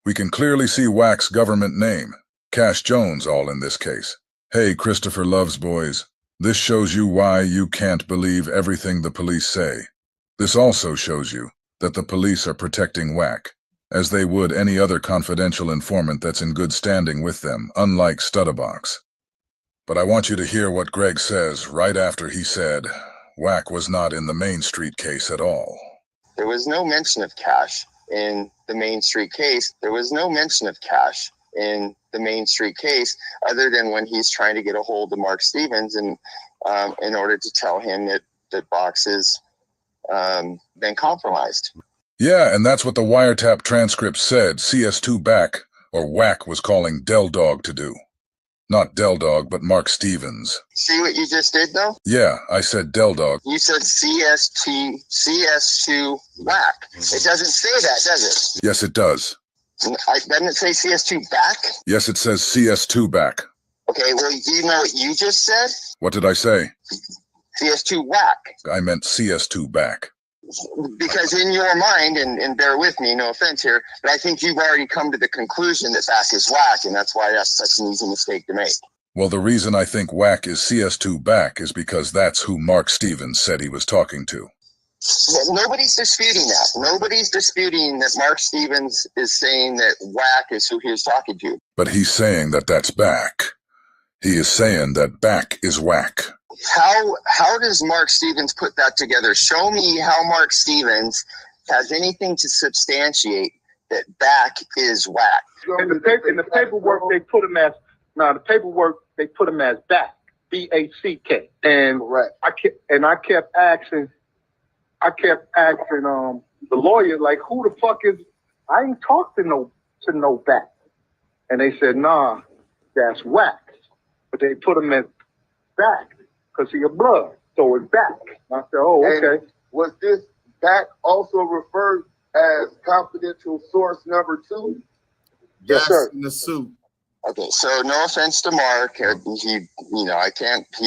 We can clearly see Wack's government name, Cash Jones, all in this case. Hey, Christopher Love's boys, this shows you why you can't believe everything the police say. This also shows you that the police are protecting Wack, as they would any other confidential informant that's in good standing with them, unlike Stutterbox. But I want you to hear what Greg says right after he said Wack was not in the Main Street case at all. There was no mention of Cash in the Main Street case. Other than when he's trying to get a hold of Mark Stevens and in order to tell him that Box has been compromised. Yeah, and that's what the wiretap transcript said CS2 Back, or Wack, was calling Del Dog to do. Not Del Dog, but Mark Stevens. See what you just did, though? Yeah, I said Del Dog. You said CS2 Wack. It doesn't say that, does it? Yes, it does. Doesn't it say CS2 Back? Yes, it says CS2 Back. Okay, well, do you know what you just said? What did I say? CS2 Wack. I meant CS2 Back. Because in your mind, and bear with me, no offense here, but I think you've already come to the conclusion that Back is Wack, and that's why that's such an easy mistake to make. Well, the reason I think Wack is CS2 Back is because that's who Mark Stevens said he was talking to. Well, nobody's disputing that. Nobody's disputing that Mark Stevens is saying that Wack is who he was talking to. But he's saying that that's Back. He is saying that Back is Wack. How does Mark Stevens put that together? Show me how Mark Stevens has anything to substantiate that Back is Wack. In the paperwork they put him as Back, B-A-C-K. And I kept asking the lawyer, like, who the fuck is? I ain't talked to no Back. And they said, nah, that's Wack. but they put him in back because he a blood. So it's back. I said, oh, okay. And was this back also referred as confidential source number 2? Yes, sir. In the suit. Okay, so no offense to Mark, he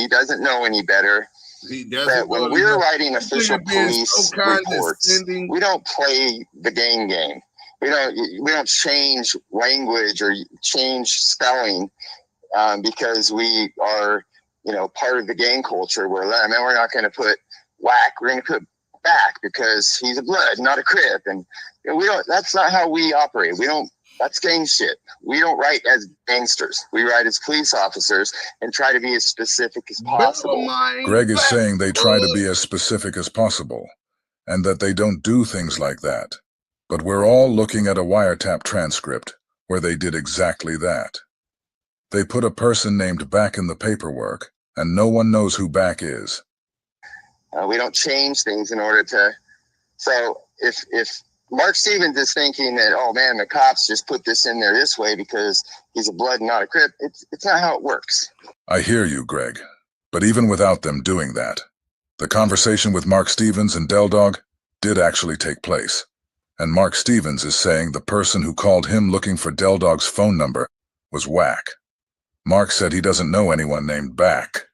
doesn't know any better. But when we're writing official police reports, we don't play the game. We don't change language or change spelling because we are, part of the gang culture. We're not going to put Wack. We're going to put back because he's a blood, not a Crip, and we don't. That's not how we operate. We don't. That's gang shit. We don't write as gangsters. We write as police officers and try to be as specific as possible. Greg is saying they try to be as specific as possible and that they don't do things like that. But we're all looking at a wiretap transcript where they did exactly that. They put a person named Back in the paperwork, and no one knows who Back is. We don't change things in order to. So if Mark Stevens is thinking that, oh man, the cops just put this in there this way because he's a blood and not a Crip, it's not how it works. I hear you, Greg. But even without them doing that, the conversation with Mark Stevens and Del Dog did actually take place. And Mark Stevens is saying the person who called him looking for Del Dog's phone number was Wack. Mark said he doesn't know anyone named Back.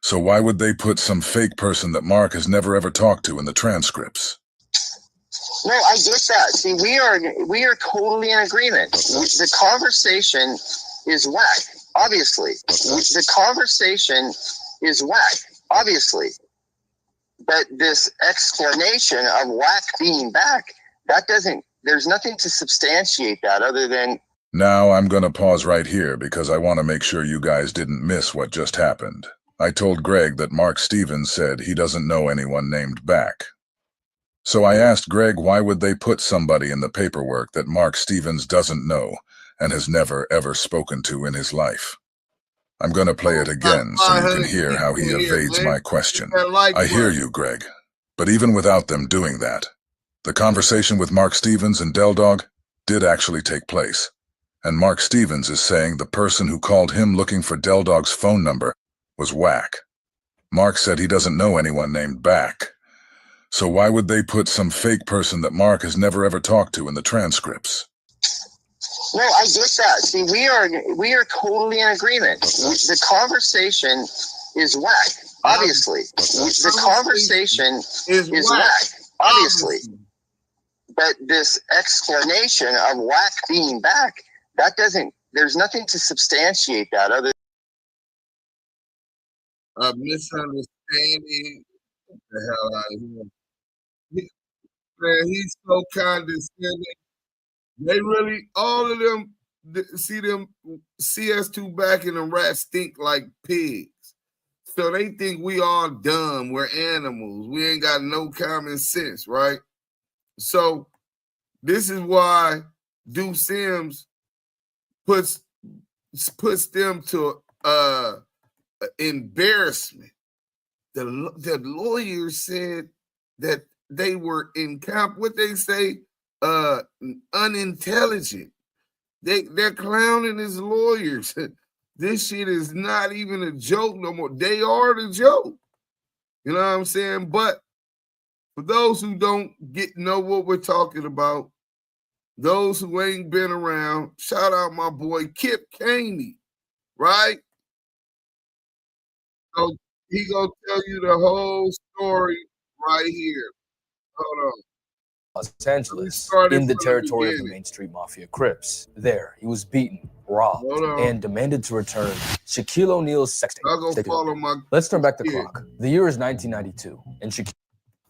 So why would they put some fake person that Mark has never ever talked to in the transcripts? No, I get that. See, we are totally in agreement. The conversation is Wack, obviously. The conversation is Wack, obviously. But this explanation of Wack being back, there's nothing to substantiate that other than... Now I'm going to pause right here because I want to make sure you guys didn't miss what just happened. I told Greg that Mark Stevens said he doesn't know anyone named Back. So I asked Greg why would they put somebody in the paperwork that Mark Stevens doesn't know and has never ever spoken to in his life. I'm going to play it again so you can hear how he evades my question. I hear you, Greg. But even without them doing that, the conversation with Mark Stevens and Del Dog did actually take place. And Mark Stevens is saying the person who called him looking for Del Dog's phone number was Wack. Mark said he doesn't know anyone named Back. So why would they put some fake person that Mark has never ever talked to in the transcripts? No, I get that. See, we are totally in agreement. The conversation is Wack, obviously. The conversation is Wack, obviously. But this explanation of Wack being back, there's nothing to substantiate that other than a misunderstanding. Get the hell out of here. Man, he's so condescending. They really, all of them, see us2 back and them rats stink like pigs. So they think we all dumb. We're animals. We ain't got no common sense, right? So this is why Duse M puts them to embarrassment. The lawyer said that they were unintelligent. They're clowning his lawyers. This shit is not even a joke no more. They are the joke. You know what I'm saying? But for those who don't know what we're talking about, those who ain't been around, shout out my boy Kip Kaney, right? So he gonna tell you the whole story right here. Hold on. Los Angeles, in the territory of the Main Street Mafia Crips. There, he was beaten, robbed, and demanded to return Shaquille O'Neal's sex tape. Let's turn back the clock. The year is 1992, and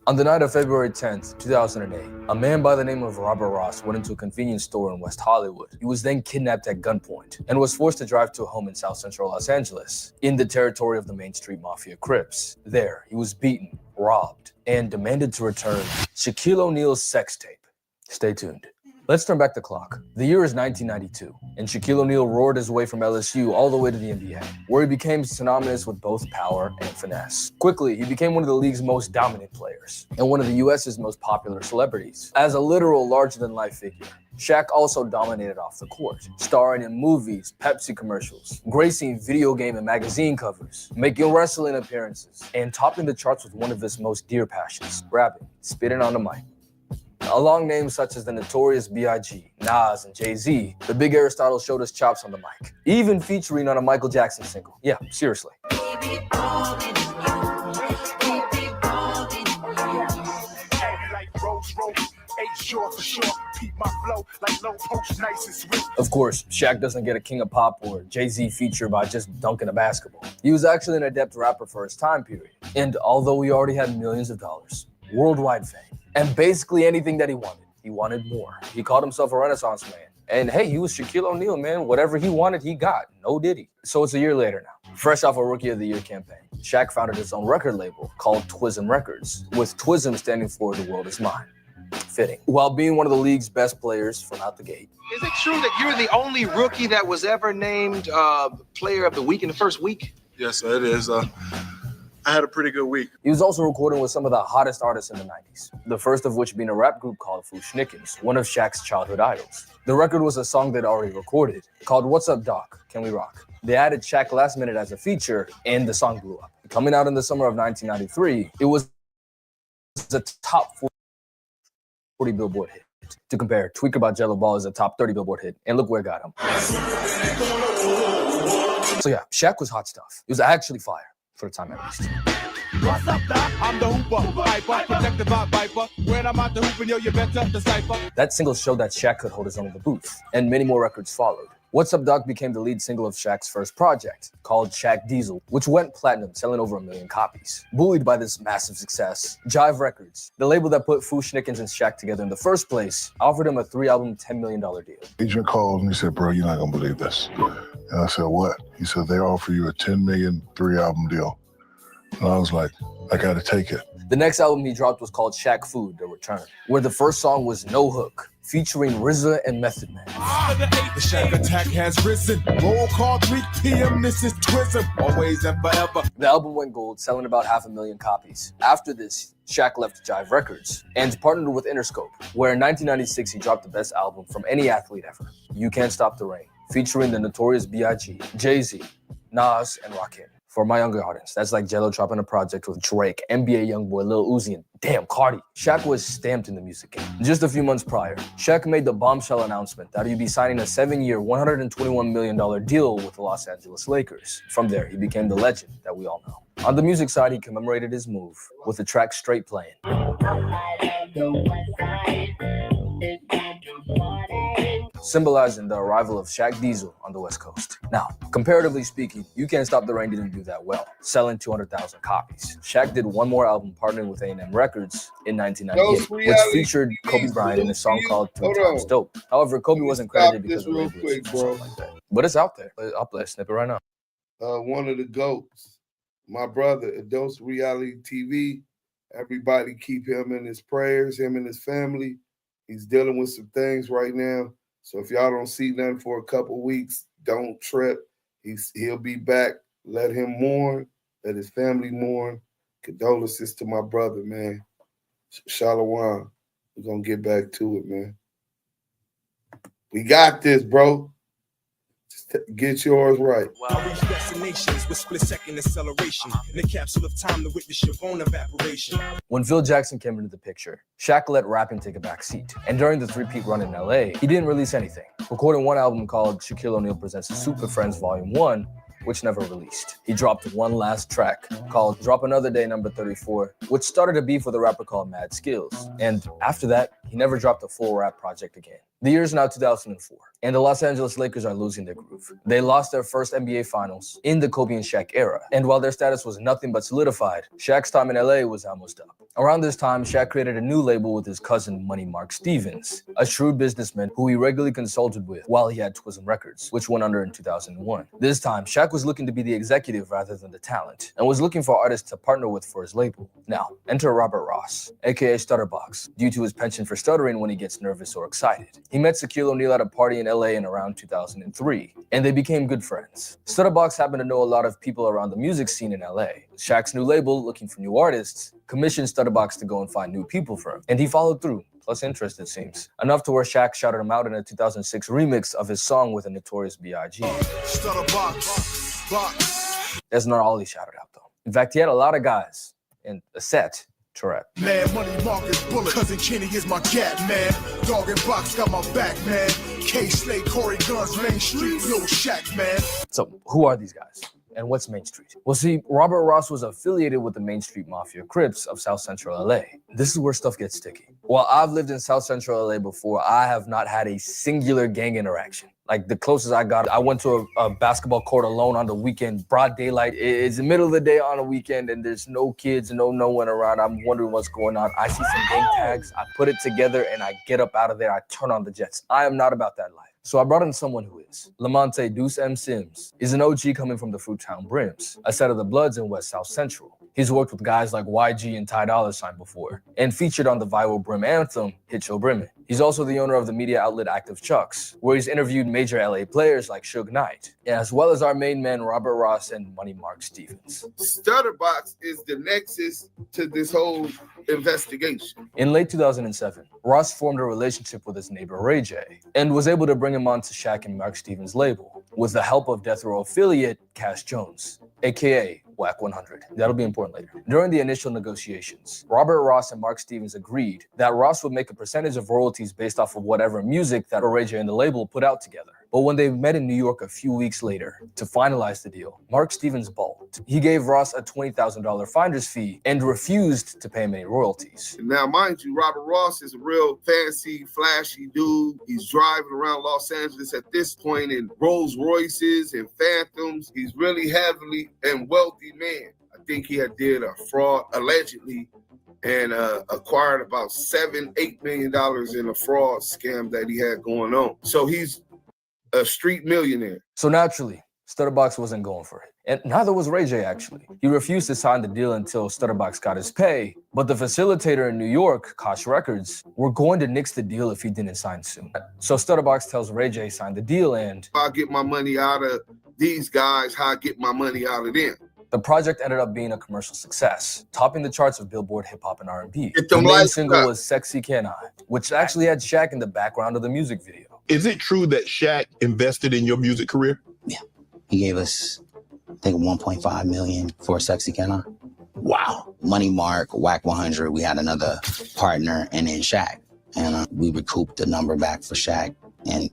on the night of February 10th, 2008, a man by the name of Robert Ross went into a convenience store in West Hollywood. He was then kidnapped at gunpoint and was forced to drive to a home in South Central Los Angeles, in the territory of the Main Street Mafia Crips. There, he was beaten, robbed, and demanded to return Shaquille O'Neal's sex tape. Stay tuned. Let's turn back the clock. The year is 1992, and Shaquille O'Neal roared his way from LSU all the way to the NBA, where he became synonymous with both power and finesse. Quickly, he became one of the league's most dominant players, and one of the US's most popular celebrities. As a literal larger-than-life figure, Shaq also dominated off the court, starring in movies, Pepsi commercials, gracing video game and magazine covers, making wrestling appearances, and topping the charts with one of his most dear passions, rapping, spitting on the mic. Along names such as the notorious B.I.G., Nas, and Jay-Z, the big Aristotle showed us chops on the mic, even featuring on a Michael Jackson single. Yeah, seriously. Of course, Shaq doesn't get a King of Pop or Jay-Z feature by just dunking a basketball. He was actually an adept rapper for his time period, and although he already had millions of dollars, worldwide fame, and basically anything that he wanted more. He called himself a Renaissance man. And hey, he was Shaquille O'Neal, man. Whatever he wanted, he got. No diddy. So it's a year later now. Fresh off a Rookie of the Year campaign, Shaq founded his own record label called Twism Records, with Twism standing for The World Is Mine. Fitting. While being one of the league's best players from out the gate. Is it true that you're the only rookie that was ever named Player of the Week in the first week? Yes, sir, it is. I had a pretty good week. He was also recording with some of the hottest artists in the 90s, the first of which being a rap group called Wshh, one of Shaq's childhood idols. The record was a song they'd already recorded, called What's Up, Doc? Can We Rock? They added Shaq last minute as a feature, and the song blew up. Coming out in the summer of 1993, it was a top 40 Billboard hit. To compare, Tweaker by Jello Ball is a top 30 Billboard hit, and look where it got him. So yeah, Shaq was hot stuff. It was actually fire. For the time at least. What's up, Doc? I'm the hooper, hyper, protected by Viper. When I'm out the hooping, yo, you better decipher. That single showed that Shaq could hold his own in the booth, and many more records followed. What's Up, Doc became the lead single of Shaq's first project, called Shaq Diesel, which went platinum, selling over 1 million copies. Buoyed by this massive success, Jive Records, the label that put Wshh and Shaq together in the first place, offered him a 3-album, $10 million deal. Agent called and he said, bro, you're not gonna believe this. And I said, what? He said, they offer you a $10 million 3-album deal. And I was like, I gotta take it. The next album he dropped was called Shaq Food, The Return, where the first song was No Hook, featuring RZA and Method Man. The Shaq attack has risen. Roll call 3 p.m. This is Twism. Always and forever. The album went gold, selling about 500,000 copies. After this, Shaq left Jive Records and partnered with Interscope, where in 1996 he dropped the best album from any athlete ever, You Can't Stop the Rain, featuring the notorious B.I.G., Jay-Z, Nas, and Rakim. For my younger audience, that's like Jello dropping a project with Drake, NBA Youngboy, Lil Uzi, and damn, Cardi. Shaq was stamped in the music game. Just a few months prior, Shaq made the bombshell announcement that he'd be signing a 7-year, $121 million deal with the Los Angeles Lakers. From there, he became the legend that we all know. On the music side, he commemorated his move with the track Straight playing. Symbolizing the arrival of Shaq Diesel on the West Coast. Now, comparatively speaking, You Can't Stop the Rain didn't do that well, selling 200,000 copies. Shaq did one more album partnering with A&M Records in 1998, which featured Kobe Bryant in a song called 3 Times Dope. However, Kobe wasn't credited because of real quick, bro. Like that. But it's out there. I'll play a snippet right now. One of the GOATs, my brother, Dose Reality TV. Everybody keep him in his prayers, him and his family. He's dealing with some things right now. So if y'all don't see nothing for a couple weeks, don't trip. He'll be back. Let him mourn. Let his family mourn. Condolences to my brother, man. Shalom. We're going to get back to it, man. We got this, bro. Just get yours right. I reach destinations with split-second acceleration in a capsule of time to witness your own evaporation. When Phil Jackson came into the picture, Shaq let rapping take a back seat. And during the three-peat run in LA, he didn't release anything, recording one album called Shaquille O'Neal Presents Super Friends Volume 1, which never released. He dropped one last track called Drop Another Day, number 34, which started a beef with a rapper called Mad Skills. And after that, he never dropped a full rap project again. The year is now 2004, and the Los Angeles Lakers are losing their groove. They lost their first NBA Finals in the Kobe and Shaq era, and while their status was nothing but solidified, Shaq's time in LA was almost up. Around this time, Shaq created a new label with his cousin Money Mark Stevens, a shrewd businessman who he regularly consulted with while he had Twism Records, which went under in 2001. This time, Shaq was looking to be the executive rather than the talent, and was looking for artists to partner with for his label. Now, enter Robert Ross, aka Stutterbox, due to his penchant for stuttering when he gets nervous or excited. He met Shaquille O'Neal at a party in LA in around 2003, and they became good friends. Stutterbox happened to know a lot of people around the music scene in LA. Shaq's new label, looking for new artists, commissioned Stutterbox to go and find new people for him, and he followed through. Plus interest, it seems. Enough to where Shaq shouted him out in a 2006 remix of his song with a Notorious B.I.G. That's not all he shouted out, though. In fact, he had a lot of guys in a set to rap. Man, money market bullet, cousin Kenny is my cat, man. Dog and Box got my back, man. K Slade, Corey Guns, Main Street, Lil Shaq, man. So, who are these guys? And what's Main Street? Well, see, Robert Ross was affiliated with the Main Street Mafia Crips of South Central LA. This is where stuff gets sticky. While I've lived in South Central LA before, I have not had a singular gang interaction. Like, the closest I got, I went to a basketball court alone on the weekend, broad daylight. It's the middle of the day on a weekend, and there's no kids, no one around. I'm wondering what's going on. I see some gang tags, I put it together, and I get up out of there. I turn on the jets. I am not about that life. So I brought in someone who is. Lamonte Duse M Sims is an OG coming from the Fruitown Brims, a set of the Bloods in West South Central. He's worked with guys like YG and Ty Dolla $ign before, and featured on the viral Brim anthem, Hit Your Brimmin'. He's also the owner of the media outlet Active Chucks, where he's interviewed major LA players like Suge Knight, as well as our main men Robert Ross and Money Mark Stevens. Stutterbox is the nexus to this whole investigation. In late 2007, Ross formed a relationship with his neighbor Ray J, and was able to bring him onto Shaq and Mark Stevens' label, with the help of Death Row affiliate Cash Jones, aka Wack100. That'll be important later. During the initial negotiations, Robert Ross and Mark Stevens agreed that Ross would make a percentage of royalties based off of whatever music that Ray J and the label put out together. But when they met in New York a few weeks later to finalize the deal, Mark Stevens balked. He gave Ross a $20,000 finder's fee and refused to pay him any royalties. Now, mind you, Robert Ross is a real fancy, flashy dude. He's driving around Los Angeles at this point in Rolls Royces and Phantoms. He's really heavily and wealthy man. I think he had did a fraud, allegedly, and acquired about $7-8 million in a fraud scam that he had going on. So he's a street millionaire. So naturally, Stutterbox wasn't going for it. And neither was Ray J, actually. He refused to sign the deal until Stutterbox got his pay. But the facilitator in New York, Koch Records, were going to nix the deal if he didn't sign soon. So Stutterbox tells Ray J sign the deal, and I get my money out of these guys, how I get my money out of them. The project ended up being a commercial success, topping the charts of Billboard Hip Hop and R&B. The main single was Sexy Can I, which actually had Shaq in the background of the music video. Is it true that Shaq invested in your music career? Yeah. He gave us, I think, $1.5 million for Sexy Can I. Wow. Money Mark, Wack100, we had another partner, and then Shaq. And we recouped the number back for Shaq in,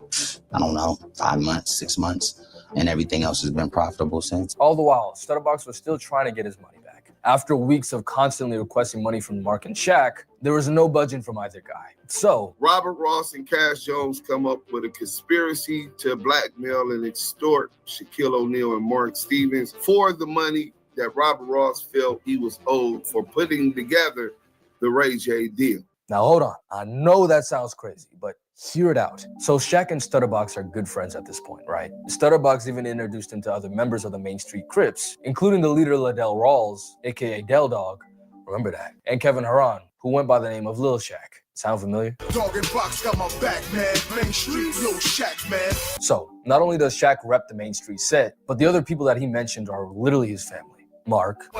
I don't know, 5 months, 6 months. And everything else has been profitable since. All the while, Stutterbox was still trying to get his money back. After weeks of constantly requesting money from Mark and Shaq, there was no budging from either guy. So Robert Ross and Cash Jones come up with a conspiracy to blackmail and extort Shaquille O'Neal and Mark Stevens for the money that Robert Ross felt he was owed for putting together the Ray J deal. Now hold on, I know that sounds crazy, but hear it out. So Shaq and Stutterbox are good friends at this point, right? Stutterbox even introduced him to other members of the Main Street Crips, including the leader Liddell Rawls, aka Del Dog, remember that, and Kevin Haran, who went by the name of Lil Shaq. Sound familiar? Dog and Box got my back, man. Main Street, Lil Shaq, man. So not only does Shaq rep the Main Street set, but the other people that he mentioned are literally his family. Mark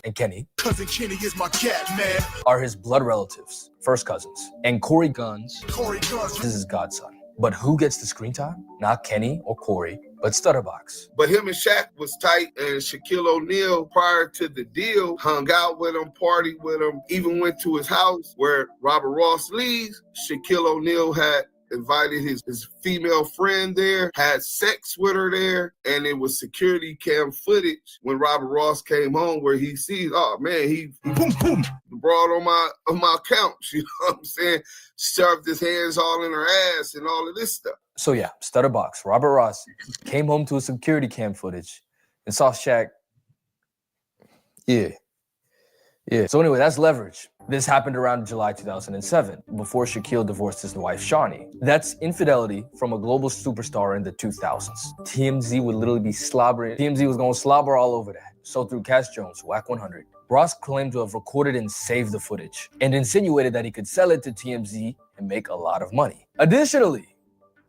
and Kenny, cousin Kenny is my cat, man, are his blood relatives, first cousins. And Corey Guns is his godson. But who gets the screen time? Not Kenny or Corey, but Stutterbox. But him and Shaq was tight, and Shaquille O'Neal, prior to the deal, hung out with him, partied with him, even went to his house where Robert Ross leaves. Shaquille O'Neal had invited his female friend there, had sex with her there, and it was security cam footage when Robert Ross came home where he sees, oh man, he boom boom brought on my couch, you know what I'm saying? Shoved his hands all in her ass and all of this stuff. So yeah, Stutterbox, Robert Ross, came home to a security cam footage and saw Shaq. Yeah. So anyway, that's leverage. This happened around July 2007, before Shaquille divorced his wife, Shawnee. That's infidelity from a global superstar in the 2000s. TMZ would literally be slobbering. TMZ was going to slobber all over that. So through Cash Jones, Wack100, Ross claimed to have recorded and saved the footage and insinuated that he could sell it to TMZ and make a lot of money. Additionally,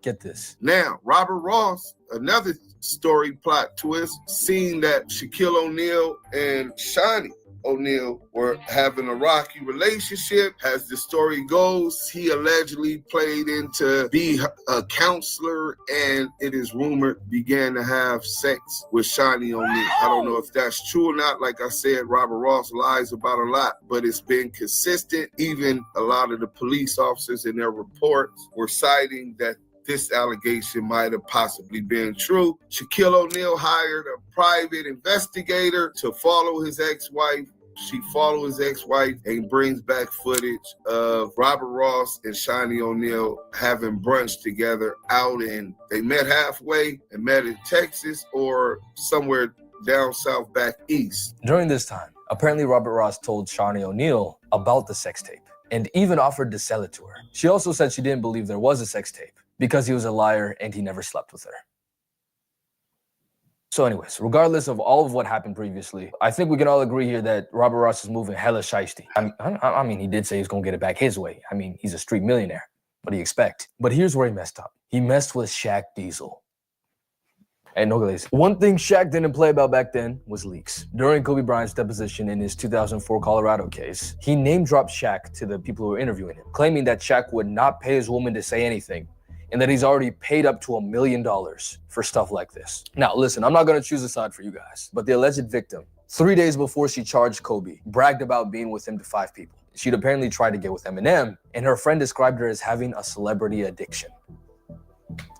get this. Now, Robert Ross, another story plot twist, seeing that Shaquille O'Neal and Shani O'Neal were having a rocky relationship. As the story goes, he allegedly played into be a counselor and it is rumored began to have sex with Shani O'Neal. I don't know if that's true or not. Like I said, Robert Ross lies about a lot, but it's been consistent. Even a lot of the police officers in their reports were citing that this allegation might have possibly been true. Shaquille O'Neal hired a private investigator to follow his ex-wife. She follows his ex-wife and brings back footage of Robert Ross and Shani O'Neal having brunch together out they met halfway and met in Texas or somewhere down south back east. During this time, apparently Robert Ross told Shani O'Neal about the sex tape and even offered to sell it to her. She also said she didn't believe there was a sex tape because he was a liar and he never slept with her. So anyways, regardless of all of what happened previously, I think we can all agree here that Robert Ross is moving hella shiesty. I mean, he did say he's gonna get it back his way. I mean, he's a street millionaire. What do you expect? But here's where he messed up. He messed with Shaq Diesel. Hey, no glaze. One thing Shaq didn't play about back then was leaks. During Kobe Bryant's deposition in his 2004 Colorado case, he name-dropped Shaq to the people who were interviewing him, claiming that Shaq would not pay his woman to say anything, and that he's already paid up to $1 million for stuff like this. Now, listen, I'm not gonna choose a side for you guys, but the alleged victim, 3 days before she charged Kobe, bragged about being with him to 5 people. She'd apparently tried to get with Eminem, and her friend described her as having a celebrity addiction.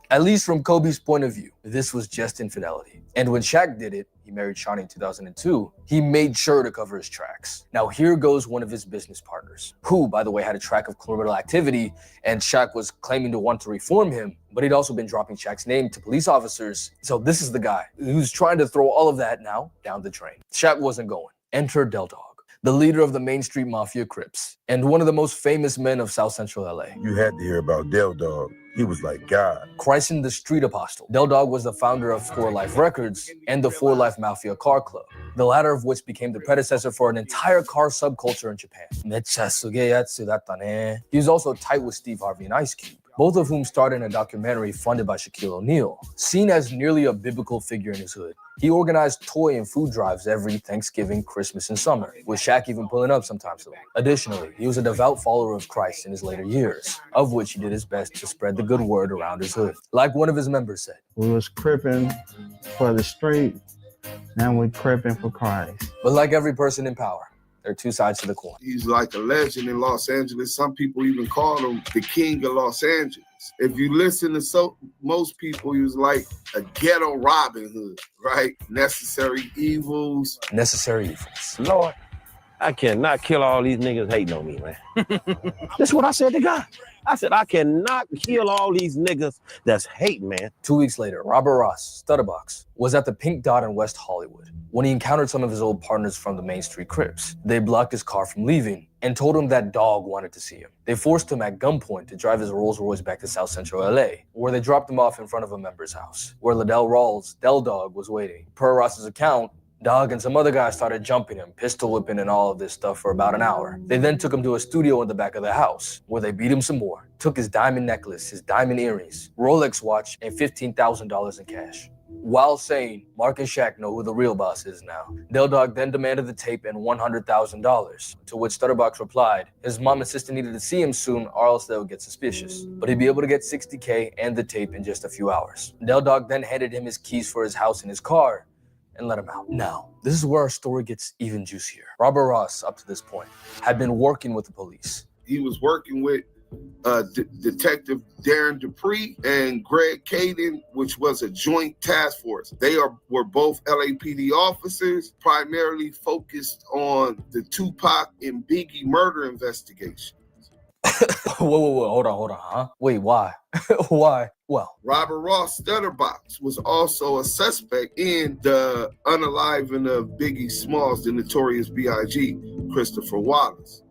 At least from Kobe's point of view, this was just infidelity. And when Shaq did it, he married Shani in 2002, he made sure to cover his tracks. Now here goes one of his business partners, who, by the way, had a track of criminal activity, and Shaq was claiming to want to reform him, but he'd also been dropping Shaq's name to police officers. So this is the guy who's trying to throw all of that now down the drain. Shaq wasn't going. Enter Del Dog, the leader of the Main Street Mafia Crips, and one of the most famous men of South Central LA. You had to hear about Del Dog. He was like God. Christened the Street Apostle, Del Dog was the founder of 4 Life Records and the 4 Life Mafia Car Club, the latter of which became the predecessor for an entire car subculture in Japan. He was also tight with Steve Harvey and Ice Cube, both of whom starred in a documentary funded by Shaquille O'Neal. Seen as nearly a biblical figure in his hood, he organized toy and food drives every Thanksgiving, Christmas, and summer, with Shaq even pulling up sometimes. Additionally, he was a devout follower of Christ in his later years, of which he did his best to spread the good word around his hood. Like one of his members said, "We was cripping for the street, now we cripping for Christ." But like every person in power, there are 2 sides to the coin. He's like a legend in Los Angeles. Some people even call him the king of Los Angeles. If you listen to most people, he was like a ghetto Robin Hood, right? Necessary evils. Necessary evils. Lord, I cannot kill all these niggas hating on me, man. That's what I said to God. I said, I cannot kill all these niggas that's hating, man. 2 weeks later, Robert Ross, Stutterbox, was at the Pink Dot in West Hollywood when he encountered some of his old partners from the Main Street Crips. They blocked his car from leaving and told him that Dog wanted to see him. They forced him at gunpoint to drive his Rolls Royce back to South Central LA, where they dropped him off in front of a member's house, where Liddell Rawls, Del Dog, was waiting. Per Ross's account, Dog and some other guys started jumping him, pistol whipping and all of this stuff for about an hour. They then took him to a studio in the back of the house, where they beat him some more, took his diamond necklace, his diamond earrings, Rolex watch, and $15,000 in cash, while saying, Mark and Shaq know who the real boss is now. Del Dog then demanded the tape and $100,000, to which Stutterbox replied, his mom and sister needed to see him soon or else they would get suspicious, but he'd be able to get $60K and the tape in just a few hours. Del Dog then handed him his keys for his house and his car, and let him out. Now, this is where our story gets even juicier. Robert Ross, up to this point, had been working with the police. He was working with Detective Darren Dupree and Greg Kading, which was a joint task force. They were both LAPD officers, primarily focused on the Tupac and Biggie murder investigation. Whoa, hold on, huh? Wait, why? Why? Well, Robert Ross Stutterbox was also a suspect in the unaliving of Biggie Smalls, the notorious B.I.G., Christopher Wallace.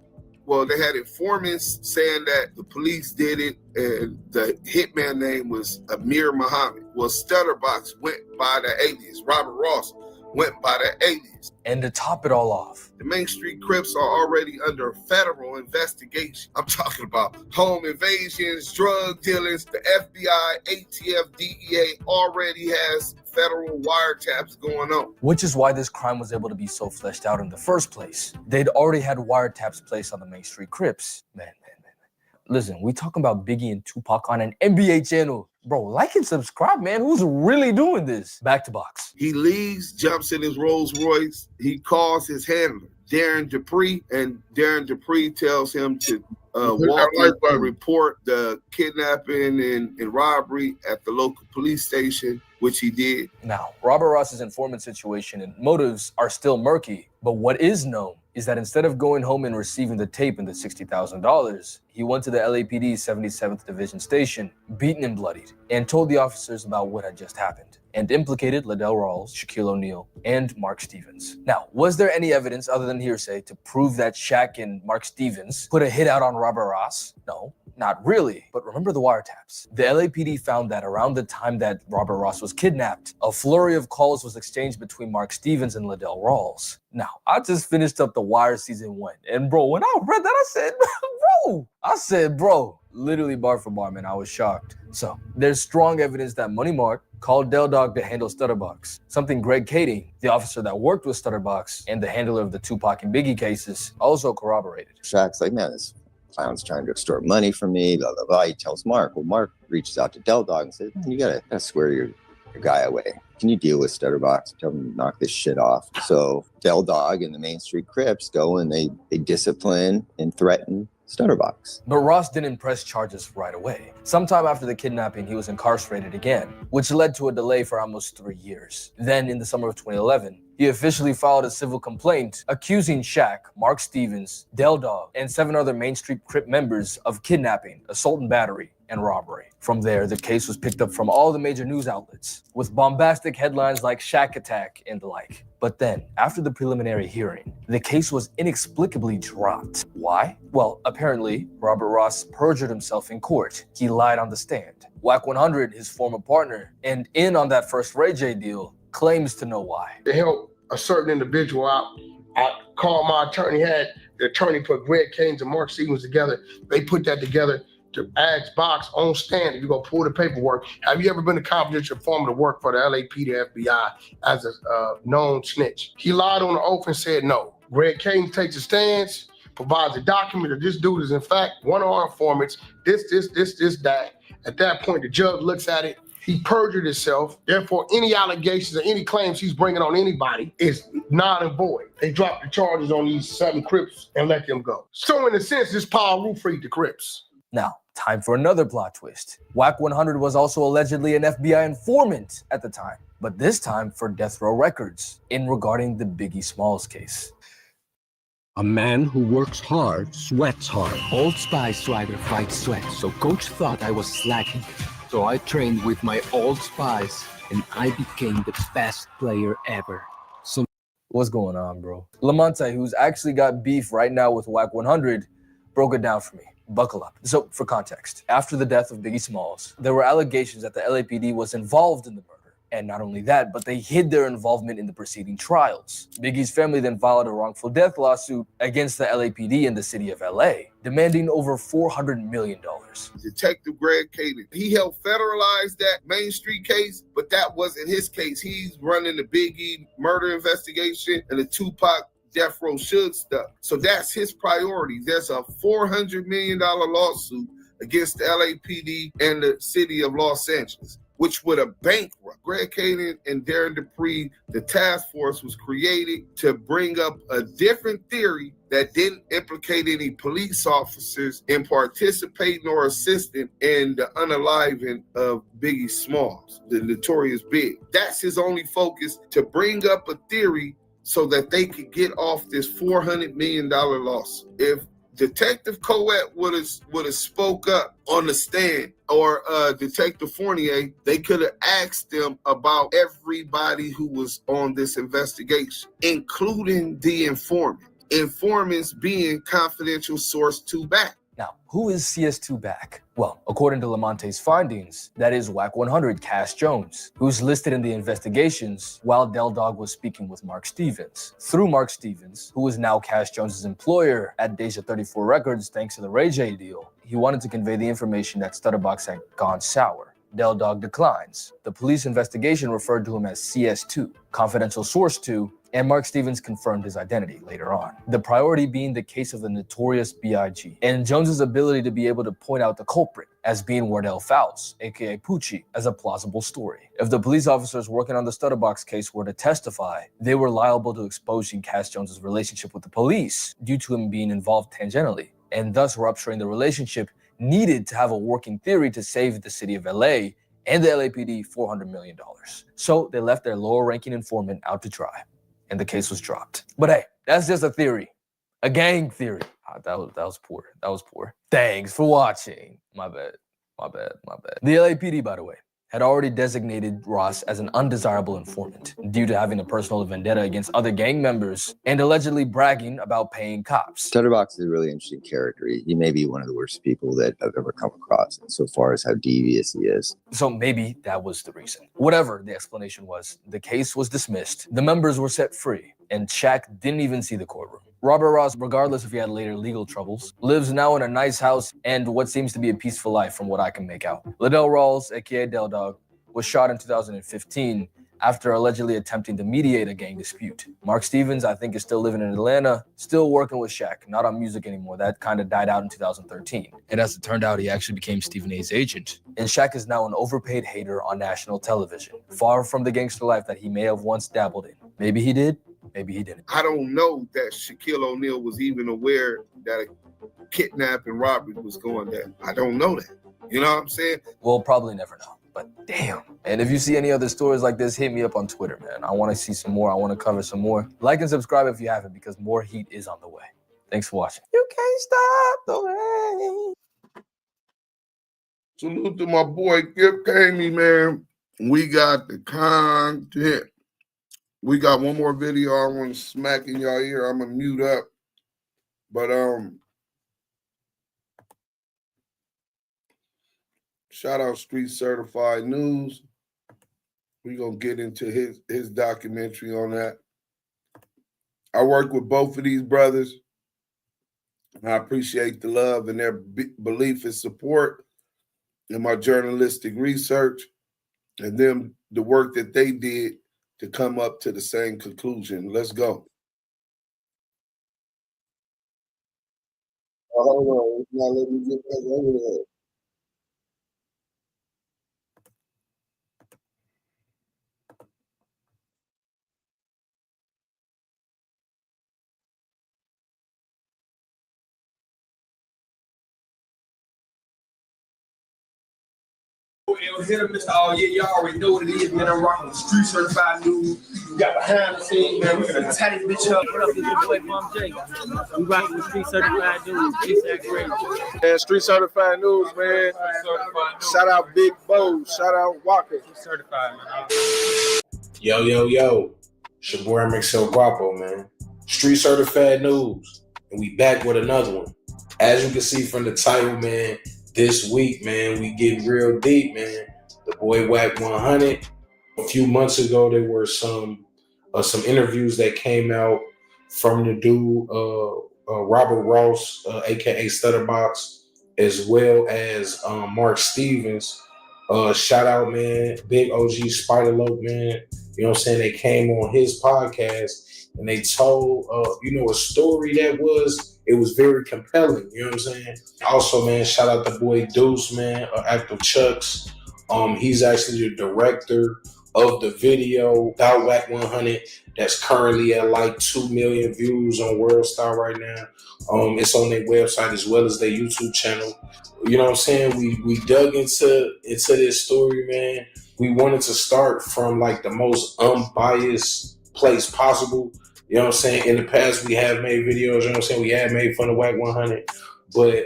Well, they had informants saying that the police did it and the hitman name was Amir Muhammad. Well, Stutterbox went by the alias Robert Ross went by the alias. And to top it all off, the Main Street Crips are already under federal investigation. I'm talking about home invasions, drug dealings. The FBI, ATF, DEA already has federal wiretaps going on. Which is why this crime was able to be so fleshed out in the first place. They'd already had wiretaps placed on the Main Street Crips. Man. Listen, we talking about Biggie and Tupac on an NBA channel. Bro, like and subscribe, man. Who's really doing this? Back to box. He leaves, jumps in his Rolls Royce. He calls his handler, Darren Dupree, and Darren Dupree tells him to walk in and report the kidnapping and robbery at the local police station, which he did. Now, Robert Ross's informant situation and motives are still murky, but what is known is that instead of going home and receiving the tape and the $60,000, he went to the LAPD's 77th Division station, beaten and bloodied, and told the officers about what had just happened, and implicated Liddell Rawls, Shaquille O'Neal, and Mark Stevens. Now, was there any evidence other than hearsay to prove that Shaq and Mark Stevens put a hit out on Robert Ross? No. Not really, but remember the wiretaps. The LAPD found that around the time that Robert Ross was kidnapped, a flurry of calls was exchanged between Mark Stevens and Liddell Rawls. Now, I just finished up The Wire season 1, and bro, when I read that, I said, bro, literally bar for bar, man, I was shocked. So, there's strong evidence that Money Mark called Del Dog to handle Stutterbox, something Greg Kading, the officer that worked with Stutterbox and the handler of the Tupac and Biggie cases, also corroborated. Shaq's like, man, this clown's trying to extort money from me, blah, blah, blah. He tells Mark. Well, Mark reaches out to Del Dog and says, man, you gotta square your guy away. Can you deal with Stutterbox? Tell him to knock this shit off. So Del Dog and the Main Street Crips go and they discipline and threaten Stutterbox. But Ross didn't press charges right away. Sometime after the kidnapping, he was incarcerated again, which led to a delay for almost 3 years. Then, in the summer of 2011, he officially filed a civil complaint accusing Shaq, Mark Stevens, Del Dog, and 7 other Main Street Crip members of kidnapping, assault and battery, and robbery. From there, the case was picked up from all the major news outlets, with bombastic headlines like Shaq Attack and the like. But then, after the preliminary hearing, the case was inexplicably dropped. Why? Well, apparently, Robert Ross perjured himself in court. He lied on the stand. Wack100, his former partner, and in on that first Ray J deal, claims to know why. To help a certain individual out, I called my attorney, had the attorney put Greg Kading and Mark Stevens together. They put that together to ask Box on stand, if you go pull the paperwork, have you ever been a confidential informant to work for the LAPD, the FBI as a known snitch? He lied on the oath and said no. Greg Kading takes a stance, provides a document that this dude is in fact one of our informants, this, that. At that point, the judge looks at it. He perjured himself. Therefore, any allegations or any claims he's bringing on anybody is non and void. They dropped the charges on these 7 Crips and let them go. So in a sense, this power roof freed the Crips. Now, time for another plot twist. Wack100 was also allegedly an FBI informant at the time, but this time for Death Row Records, in regarding the Biggie Smalls case. A man who works hard, sweats hard. Old Spice swagger fights sweat, so coach thought I was slacking. So I trained with my Old Spice, and I became the best player ever. So what's going on, bro? Lamonte, who's actually got beef right now with Wack100, broke it down for me. Buckle up. So, for context, after the death of Biggie Smalls, there were allegations that the LAPD was involved in the murder. And not only that, but they hid their involvement in the preceding trials. Biggie's family then filed a wrongful death lawsuit against the LAPD in the city of LA, demanding over $400 million. Detective Greg Kading, he helped federalize that Main Street case, but that wasn't his case. He's running the Biggie murder investigation and the Tupac Death Row Wshh stuff. So that's his priority. There's a $400 million lawsuit against the LAPD and the city of Los Angeles, which would have bankrupt Greg Kading and Darren Dupree. The task force was created to bring up a different theory that didn't implicate any police officers in participating or assisting in the unaliving of Biggie Smalls, the notorious Big. That's his only focus, to bring up a theory so that they could get off this $400 million lawsuit. If Detective Coet would have spoke up on the stand, or Detective Fournier, they could have asked them about everybody who was on this investigation, including the informant. Informants being confidential source 2 back. Now, who is CS2 back? Well, according to Lamonte's findings, that is Wack100 Cash Jones, who's listed in the investigations while Del Dog was speaking with Mark Stevens. Through Mark Stevens, who is now Cash Jones's employer at Deja 34 Records thanks to the Ray J deal, he wanted to convey the information that Stutterbox had gone sour. Del Dog declines. The police investigation referred to him as CS2, confidential source 2, and Mark Stevens confirmed his identity later on. The priority being the case of the notorious B.I.G. and Jones's ability to be able to point out the culprit as being Wardell Fouts, aka Poochie, as a plausible story. If the police officers working on the Stutterbox case were to testify, they were liable to exposing Cash Jones's relationship with the police due to him being involved tangentially, and thus rupturing the relationship needed to have a working theory to save the city of LA and the LAPD $400 million. So they left their lower-ranking informant out to dry, and the case was dropped. But hey, that's just a theory. A gang theory. That was poor. That was poor. Thanks for watching. My bad. The LAPD, by the way, had already designated Ross as an undesirable informant due to having a personal vendetta against other gang members and allegedly bragging about paying cops. Stutterbox is a really interesting character. He may be one of the worst people that I've ever come across so far as how devious he is. So maybe that was the reason. Whatever the explanation was, the case was dismissed, the members were set free, and Shaq didn't even see the courtroom. Robert Ross, regardless if he had later legal troubles, lives now in a nice house and what seems to be a peaceful life from what I can make out. Liddell Rawls, aka Del Dog, was shot in 2015 after allegedly attempting to mediate a gang dispute. Mark Stevens, I think, is still living in Atlanta, still working with Shaq, not on music anymore. That kind of died out in 2013. And as it turned out, he actually became Stephen A's agent. And Shaq is now an overpaid hater on national television, far from the gangster life that he may have once dabbled in. Maybe he did, maybe he didn't. I don't know that Shaquille O'Neal was even aware that a kidnap and robbery was going down. I don't know that. You know what I'm saying? We'll probably never know. But damn. And if you see any other stories like this, hit me up on Twitter, man. I want to see some more. I want to cover some more. Like and subscribe if you haven't, because more heat is on the way. Thanks for watching. You can't stop the rain. Salute to my boy Gift Kamey, man. We got the content. We got one more video I want to smack in y'all ear. I'm gonna mute up. But shout out Street Certified News. We're gonna get into his documentary on that. I work with both of these brothers, and I appreciate the love and their belief and support in my journalistic research, and them the work that they did to come up to the same conclusion. Let's go. Hold on, now let me get back over there. Hit him, Mr. Oh, yeah, y'all already know what it is, man. I'm rocking with Street Certified News. We got behind the scenes, man. We're gonna tie this bitch up. What up, this your boy, Mom J. We rocking with Street Certified News. Yeah, Street Certified News, man. Shout out Big Bo. Shout out Walker. Certified, man. Yo. It's your boy MXL Guapo, man. Street Certified News. And we back with another one. As you can see from the title, man, this week, man, we get real deep, man. The boy Wack100. A few months ago, there were some interviews that came out from the dude Robert Ross, aka Stutterbox, as well as Mark Stevens. Shout out, man, big OG Spider Lope, man. You know what I'm saying? They came on his podcast and they told a story that was very compelling. You know what I'm saying? Also, man, shout out the boy Duse, man, Active Chucks. He's actually the director of the video about Wack100 that's currently at like 2 million views on WorldStar right now. It's on their website as well as their YouTube channel. You know what I'm saying? We dug into this story, man. We wanted to start from like the most unbiased place possible. You know what I'm saying? In the past, we have made videos, you know what I'm saying? We have made fun of Wack100. But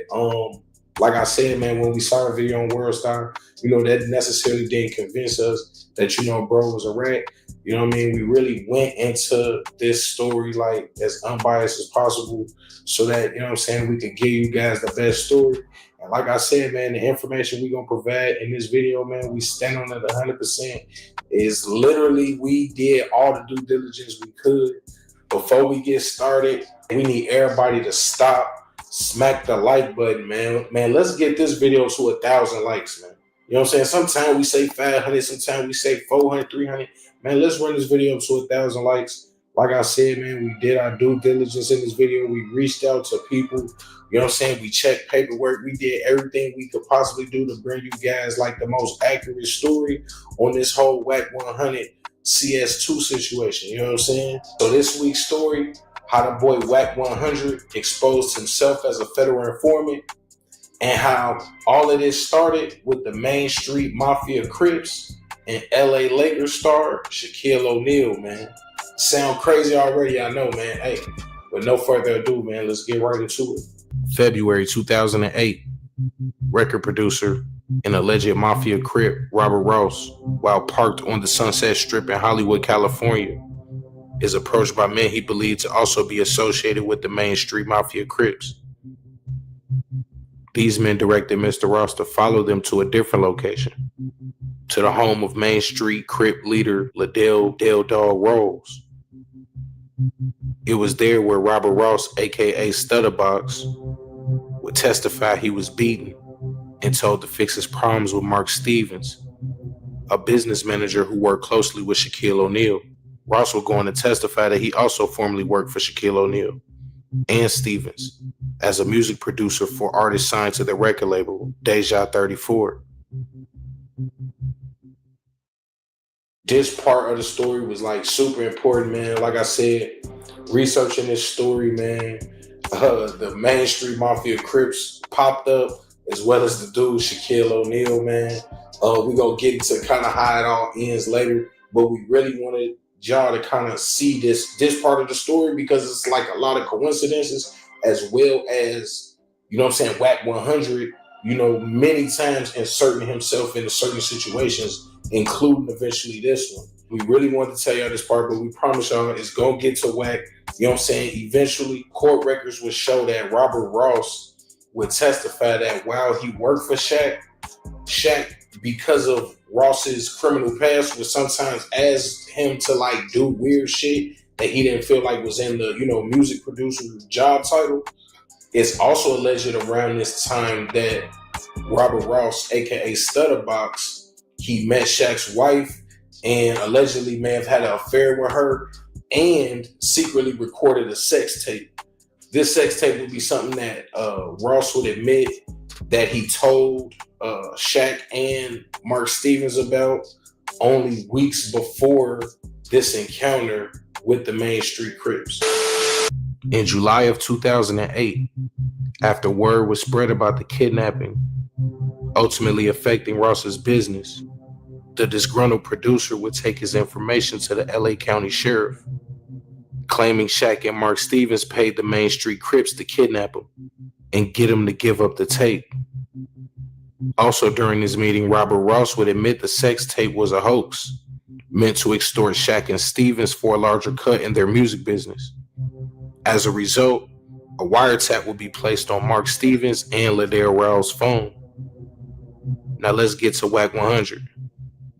Like I said, man, when we saw a video on WorldStar, you know, that necessarily didn't convince us that, you know, bro was a rat. You know what I mean? We really went into this story like as unbiased as possible so that, you know what I'm saying, we could give you guys the best story. And like I said, man, the information we gonna provide in this video, man, we stand on it 100%. Is literally we did all the due diligence we could. Before we get started, we need everybody to stop, smack the like button, man. Man, let's get this video to 1,000 likes, man. You know what I'm saying? Sometimes we say 500, sometimes we say 400, 300. Man, let's run this video up to 1,000 likes. Like I said, man, we did our due diligence in this video. We reached out to people. You know what I'm saying? We checked paperwork. We did everything we could possibly do to bring you guys like the most accurate story on this whole Wack100 CS2 situation. You know what I'm saying? So this week's story, how the boy Wack100 exposed himself as a federal informant, and how all of this started with the Main Street Mafia Crips and LA Lakers star Shaquille O'Neal, man. Sound crazy already, I know, man. Hey, with no further ado, man, let's get right into it. February 2008, record producer and alleged Mafia Crip Robert Ross, while parked on the Sunset Strip in Hollywood, California, is approached by men he believed to also be associated with the Main Street Mafia Crips. These men directed Mr. Ross to follow them to a different location, to the home of Main Street Crip leader Liddell Del Dog Rose. It was there where Robert Ross, aka Stutterbox, would testify he was beaten and told to fix his problems with Mark Stevens, a business manager who worked closely with Shaquille O'Neal. Ross would go on to testify that he also formerly worked for Shaquille O'Neal and Stevens as a music producer for artists signed to the record label Deja 34. This part of the story was like super important, man. Like I said, researching this story, man, the Main Street Mafia Crips popped up, as well as the dude Shaquille O'Neal, man. We gonna get into kind of how it all ends later, but we really wanted y'all to kind of see this part of the story because it's like a lot of coincidences, as well as, you know what I'm saying, Wack100, you know, many times inserting himself into certain situations, including eventually this one. We really wanted to tell y'all this part, but we promise y'all it's gonna get to Wack. You know what I'm saying? Eventually, court records would show that Robert Ross would testify that while he worked for Shaq, because of Ross's criminal past, would sometimes ask him to like do weird shit that he didn't feel like was in the, you know, music producer job title. It's also alleged around this time that Robert Ross, aka Stutterbox, he met Shaq's wife and allegedly may have had an affair with her and secretly recorded a sex tape. This sex tape would be something that Ross would admit that he told Shaq and Mark Stevens about only weeks before this encounter with the Main Street Crips. In July of 2008, after word was spread about the kidnapping, ultimately affecting Ross's business, the disgruntled producer would take his information to the LA County Sheriff, claiming Shaq and Mark Stevens paid the Main Street Crips to kidnap him and get him to give up the tape. Also during this meeting, Robert Ross would admit the sex tape was a hoax, meant to extort Shaq and Stevens for a larger cut in their music business. As a result, a wiretap would be placed on Mark Stevens and Liddell Rose's phone. Now let's get to Wack100.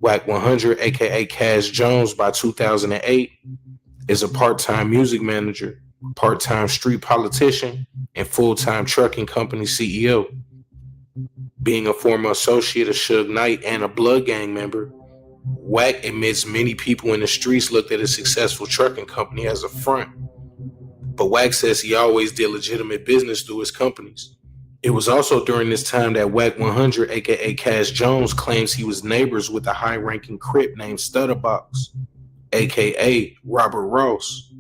Wack100, aka Cash Jones, by 2008, is a part-time music manager, part-time street politician, and full-time trucking company CEO. Being a former associate of Suge Knight and a Blood Gang member, Wack admits many people in the streets looked at his successful trucking company as a front. But Wack says he always did legitimate business through his companies. It was also during this time that Wack100, aka Cash Jones, claims he was neighbors with a high-ranking Crip named Stutterbox, aka Robert Ross.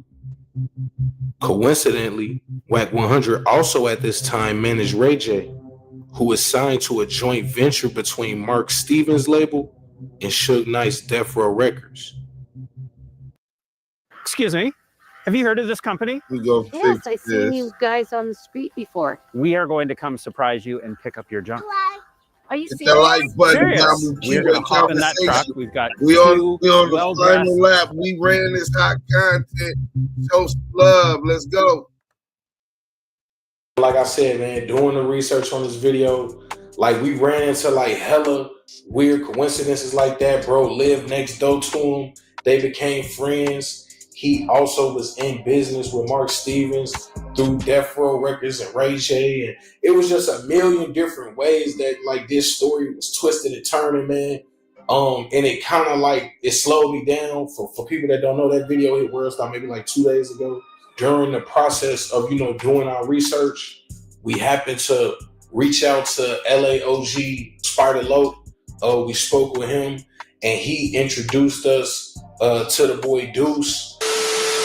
Coincidentally, Wack100 also at this time managed Ray J, who was signed to a joint venture between Mark Stevens' label and Suge Knight's Death Row Records. Excuse me. Have you heard of this company? We go Yes, fix I've seen this. you guys on the street before. We are going to come surprise you and pick up your junk. Are you Hit serious? that like button. Serious. Damu We're going to Kiwe hop in that truck. conversation. We've got We on two the well-dressed. final lap. We ran this hot content. Show some love. Let's go. Like I said, man, doing the research on this video, like we ran into like hella weird coincidences like that. Bro lived next door to him. They became friends. He also was in business with Mark Stevens through Death Row Records and Ray J. And it was just a million different ways that like this story was twisted and turning, man. And it kind of like, it slowed me down. For people that don't know, that video hit WorldStar maybe like 2 days ago. During the process of, doing our research, we happened to reach out to LAOG Spider Loke. We spoke with him and he introduced us to the boy Duse.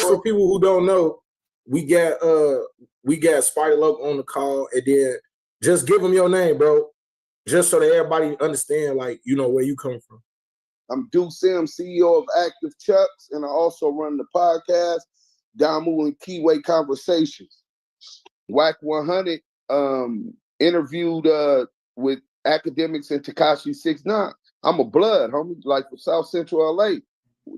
For people who don't know, we got Spider Loke on the call, and then just give him your name, bro. Just so that everybody understand, like, where you come from. I'm Duse M, CEO of Active Chucks, and I also run the podcast, Damu and Kiwe Conversations. Wack100 interviewed with academics in Tekashi 6ix9ine. I'm a blood, homie, like from South Central LA.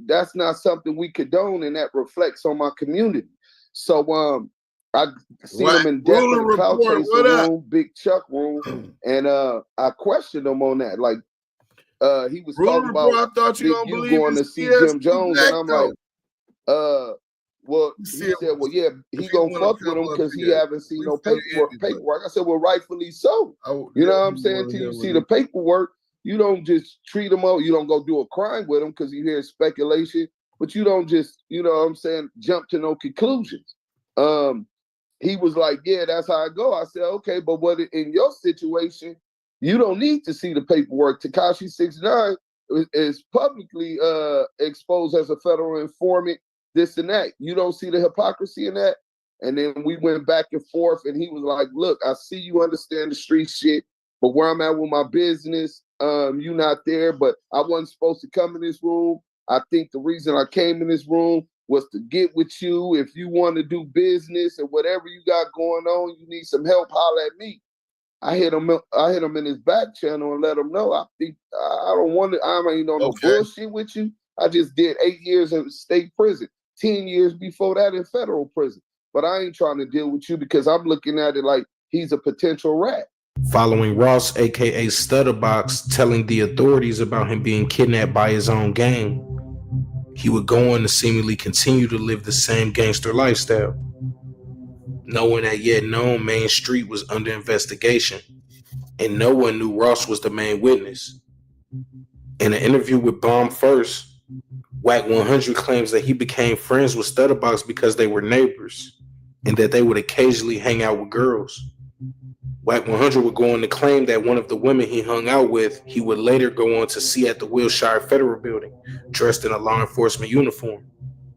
That's not something we condone, and that reflects on my community. So I seen him in depth in the Clout Chaser room, Big Chuck room, and I questioned him on that. Like he was talking about I thought you don't believe going to see Jim Jones, and I'm like, well, he said, well, yeah, he gonna fuck with him because he haven't seen no paperwork. I said, well, rightfully so. You know what I'm saying? Till you see the paperwork, you don't just treat him out. You don't go do a crime with him because you hear speculation, but you don't just, jump to no conclusions. He was like, yeah, that's how I go. I said, okay, but what in your situation, you don't need to see the paperwork. Tekashi 6ix9ine is publicly exposed as a federal informant, this and that. You don't see the hypocrisy in that? And then we went back and forth, and he was like, look, I see you understand the street shit, but where I'm at with my business, you not there, but I wasn't supposed to come in this room. I think the reason I came in this room was to get with you. If you want to do business and whatever you got going on, you need some help, holler at me. I hit him in his back channel and let him know. I think I ain't on no bullshit with you. I just did 8 years in state prison, 10 years before that in federal prison. But I ain't trying to deal with you because I'm looking at it like he's a potential rat. Following Ross, aka Stutterbox, telling the authorities about him being kidnapped by his own gang, he would go on to seemingly continue to live the same gangster lifestyle. Knowing that yet known Main Street was under investigation, and no one knew Ross was the main witness. In an interview with Bomb First, Wack100 claims that he became friends with Stutterbox because they were neighbors, and that they would occasionally hang out with girls. Wack100 would go on to claim that one of the women he hung out with, he would later go on to see at the Wilshire Federal Building, dressed in a law enforcement uniform.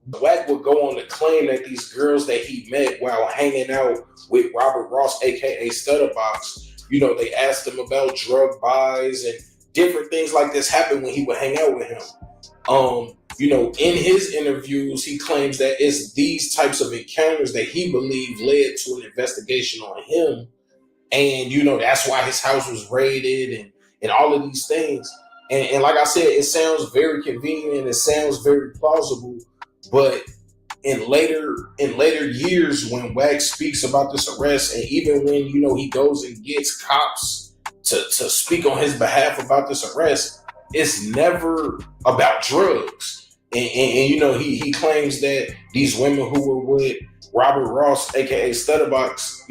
Wack would go on to claim that these girls that he met while hanging out with Robert Ross, aka Stutterbox, they asked him about drug buys and different things like this happened when he would hang out with him. In his interviews, he claims that it's these types of encounters that he believed led to an investigation on him. And, that's why his house was raided and all of these things. And like I said, it sounds very convenient and it sounds very plausible. But in later years, when Wack speaks about this arrest, and even when, he goes and gets cops to speak on his behalf about this arrest, it's never about drugs. And he claims that these women who were with Robert Ross, aka Stutterbox,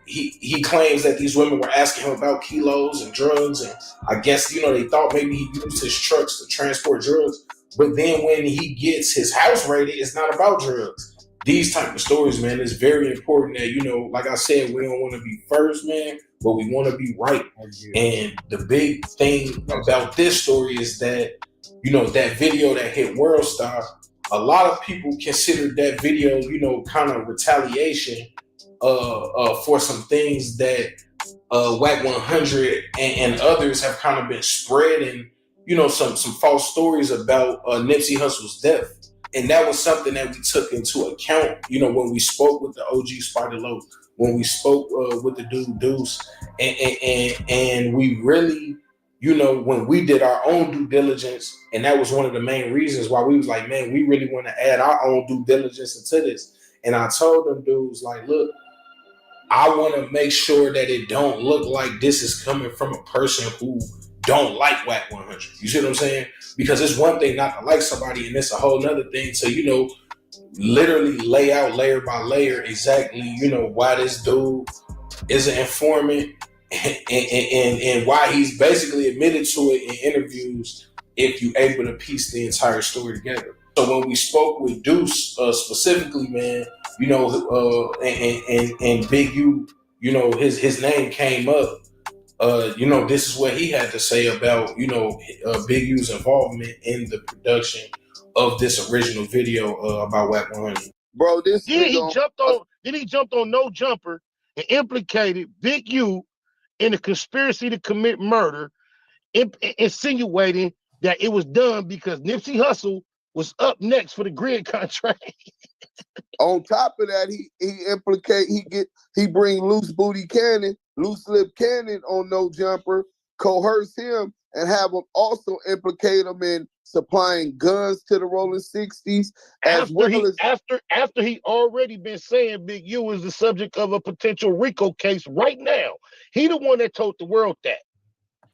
he claims that these women were asking him about kilos and drugs, and I guess they thought maybe he used his trucks to transport drugs. But then when he gets his house raided, it's not about drugs. These type of stories, man, it's very important that like I said, we don't want to be first, man, but we want to be right. And the big thing about this story is that that video that hit WorldStar, a lot of people considered that video, kind of retaliation for some things that Wack100 and others have kind of been spreading, some false stories about Nipsey Hussle's death. and that was something that we took into account, you know, when we spoke with the OG Spider Low, when we spoke with the dude Deuce, and we really, you know, when we did our own due diligence, and that was one of the main reasons why we was like, man, we really want to add our own due diligence into this. And I told them dudes, like, look, I want to make sure that it don't look like this is coming from a person who don't like Wack100. You see what I'm saying? Because it's one thing not to like somebody, and it's a whole nother thing to, you know, literally lay out layer by layer exactly, you know, why this dude is an informant and why he's basically admitted to it in interviews if you're able to piece the entire story together. So when we spoke with Deuce specifically, man, you know, and Big U, you know, his name came up. You know, this is what he had to say about, you know, Big U's involvement in the production of this original video about Wack100. Bro, this Then he jumped on No Jumper and implicated Big U in a conspiracy to commit murder, insinuating that it was done because Nipsey Hussle was up next for the grid contract. On top of that, he bring Loose Lip Cannon on No Jumper, coerce him, and have him also implicate him in supplying guns to the Rolling 60s, after he already been saying Big U is the subject of a potential RICO case right now. He the one that told the world that.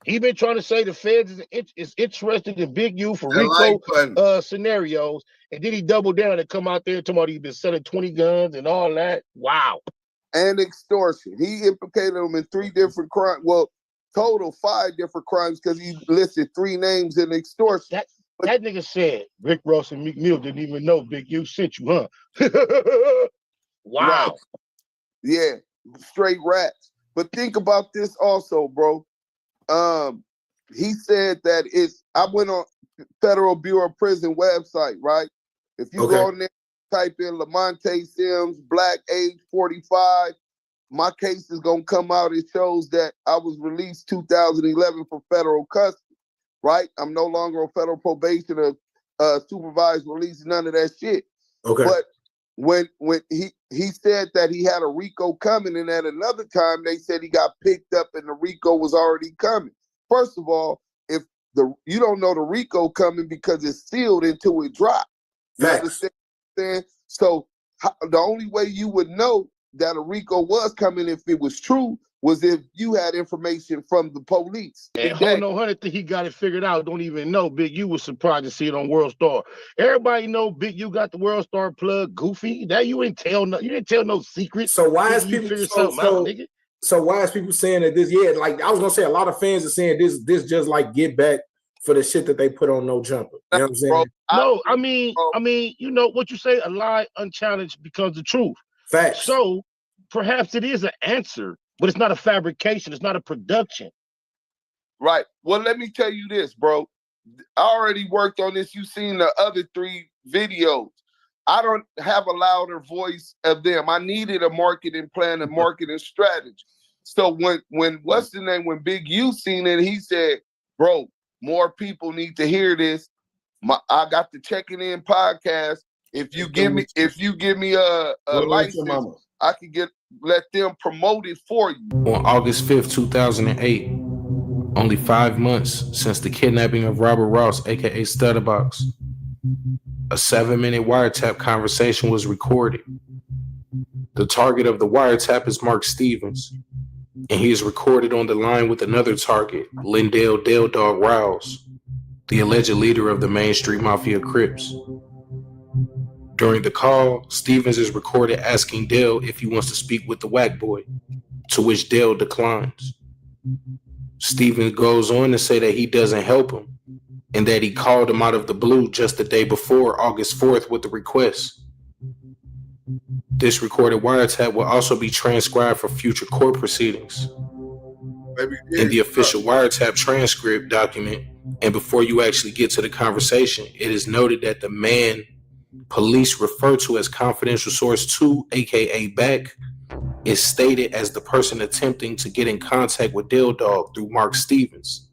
He been trying to say the feds is interested in Big U for RICO scenarios, and then he doubled down and come out there and talking about he been selling 20 guns and all that. Wow. And extortion. He implicated him in 3 different crimes. Well, total 5 different crimes because he listed 3 names in extortion. That nigga said Rick Ross and Meek Mill didn't even know Big U sent you, huh? Wow. Right. Yeah, straight rats. But think about this also, bro. He said that I went on Federal Bureau of Prison website, right? If you go on there, type in Lamonte Sims, black, age 45, my case is gonna come out. It shows that I was released 2011 from federal custody, right? I'm no longer on federal probation or supervised release, none of that shit. Okay. But when he said that he had a RICO coming, and at another time they said he got picked up and the RICO was already coming. First of all, if you don't know the RICO coming because it's sealed until it drops. You understand what I'm saying? So the only way you would know that a RICO was coming, if it was true, was if you had information from the police. And Hono Hunter think he got it figured out. Don't even know. Big U was surprised to see it on WorldStar. Everybody know Big U got the WorldStar plug. Goofy, that you didn't tell no secret. So why is people So why is people saying that this? Yeah, like I was gonna say, a lot of fans are saying this just like get back for the shit that they put on No Jumper. You know what I'm saying? No, I mean, you know what you say, a lie unchallenged becomes the truth. Facts. So perhaps it is an answer, but it's not a fabrication. It's not a production. Right. Well, let me tell you this, bro. I already worked on this. You've seen the other 3 videos. I don't have a louder voice of them. I needed a marketing plan, a marketing strategy. So when what's the name? When Big U seen it, he said, bro, more people need to hear this. I got the Checking In podcast. If you give me a license, I can let them promote it for you. On August 5th, 2008, only 5 months since the kidnapping of Robert Ross, aka Stutterbox, a 7-minute wiretap conversation was recorded. The target of the wiretap is Mark Stevens, and he is recorded on the line with another target, Lindell Dale Dog Rouse, the alleged leader of the Main Street Mafia Crips. During the call, Stevens is recorded asking Dale if he wants to speak with the Wack boy, to which Dale declines. Stevens goes on to say that he doesn't help him, and that he called him out of the blue just the day before, August 4th, with the request. This recorded wiretap will also be transcribed for future court proceedings. In the official wiretap transcript document, and before you actually get to the conversation, it is noted that the man police refer to as confidential source 2, aka Beck, is stated as the person attempting to get in contact with Dale Dog through Mark Stevens.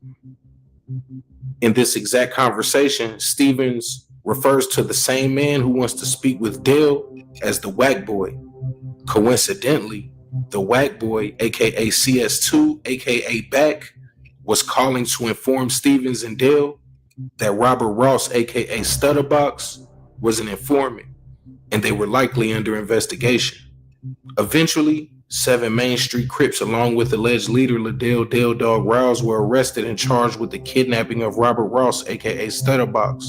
In this exact conversation, Stevens refers to the same man who wants to speak with Dale as the Wack Boy. Coincidentally, the Wack Boy, aka CS2, aka Back, was calling to inform Stevens and Dale that Robert Ross, aka Stutterbox, was an informant, and they were likely under investigation. Eventually, 7 Main Street Crips, along with alleged leader Liddell Dale Dog Rouse, were arrested and charged with the kidnapping of Robert Ross, aka Stutterbox.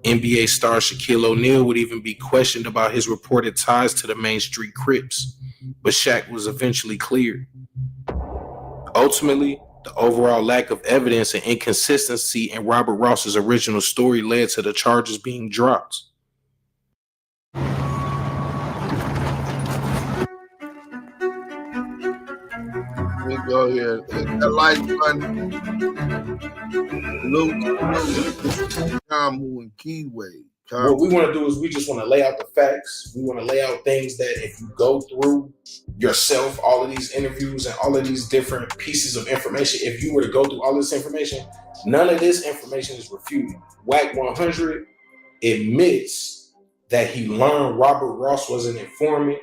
NBA star Shaquille O'Neal would even be questioned about his reported ties to the Main Street Crips, but Shaq was eventually cleared. Ultimately, the overall lack of evidence and inconsistency in Robert Ross's original story led to the charges being dropped. We go here. Hit the like button. Damu and Kiwe. What we want to do is we just want to lay out the facts. We want to lay out things that if you go through yourself, all of these interviews and all of these different pieces of information, if you were to go through all this information, none of this information is refuted. Wack100 admits that he learned Robert Ross was an informant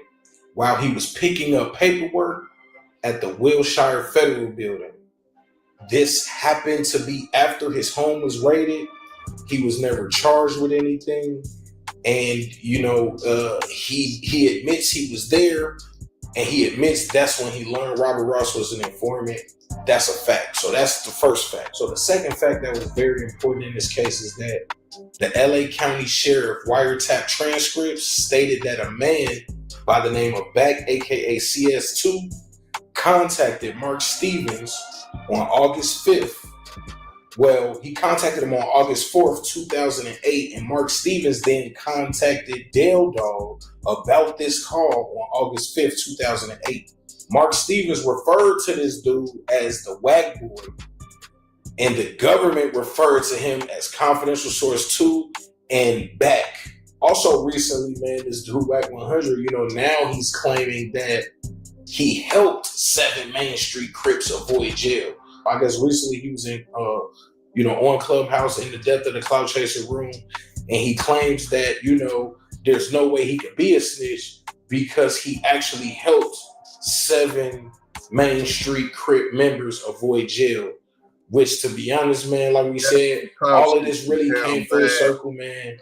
while he was picking up paperwork at the Wilshire Federal Building. This happened to be after his home was raided. He was never charged with anything. And, you know, he admits he was there, and he admits that's when he learned Robert Ross was an informant. That's a fact. So that's the first fact. So the second fact that was very important in this case is that the LA County Sheriff wiretap transcripts stated that a man by the name of Back, aka CS2, contacted Mark Stevens on August 5th. Well, he contacted him on August 4th, 2008, and Mark Stevens then contacted Dale Dog about this call on August 5th, 2008. Mark Stevens referred to this dude as the Wack Boy, and the government referred to him as Confidential Source 2 and Back. Also recently, man, this dude Wack100, you know, now he's claiming that he helped 7 Main Street Crips avoid jail. I guess recently he was in, on Clubhouse in the depth of the Cloud Chaser room, and he claims that, you know, there's no way he could be a snitch because he actually helped 7 Main Street Crip members avoid jail. Which, to be honest, man, like we said, all of this really came full circle, man.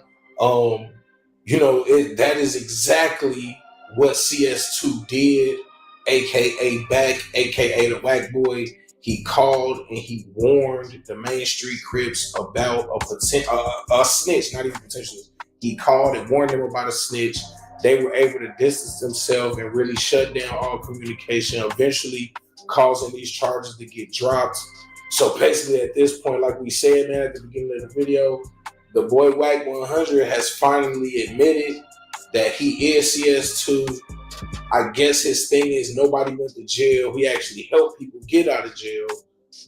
That is exactly what CS2 did, aka Back, aka the Wack Boy. He called and he warned the Main Street Crips about a snitch, not even potentially. He called and warned them about a snitch. They were able to distance themselves and really shut down all communication, eventually causing these charges to get dropped. So basically at this point, like we said, man, at the beginning of the video, the boy Wack100 has finally admitted that he is CS2. I guess his thing is nobody went to jail. He actually helped people get out of jail.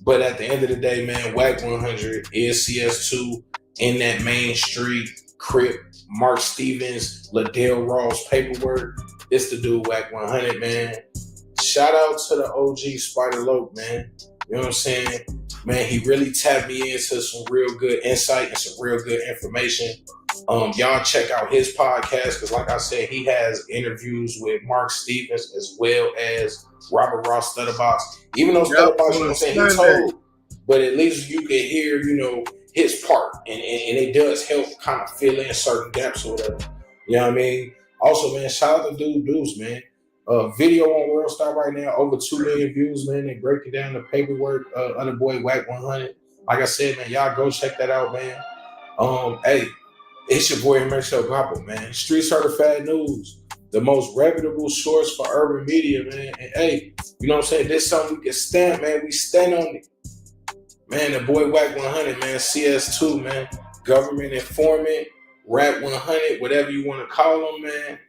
But at the end of the day, man, Wack100 is CS2 in that Main Street Crip, Mark Stevens, Liddell Ross paperwork. It's the dude Wack100, man. Shout out to the OG Spider Loke, man. You know what I'm saying? Man, he really tapped me into some real good insight and some real good information. Y'all check out his podcast because, like I said, he has interviews with Mark Stevens as well as Robert Ross Stutterbox. Even though Stutterbox, you know what I'm saying, he told, but at least you can hear, you know, his part, and it does help kind of fill in certain gaps or whatever. You know what I mean? Also, man, shout out to dude Duse, man. Video on WorldStar right now, over 2 million views, man. They breaking down the paperwork of the boy Wack100. Like I said, man, y'all go check that out, man. Hey, it's your boy Informant Guapo, man. Street Certified News, the most reputable source for urban media, man. And hey, you know what I'm saying? This is something we can stand, man. We stand on it. Man, the boy Wack100, man, CS2, man. Government informant, Rap 100, whatever you want to call him, man.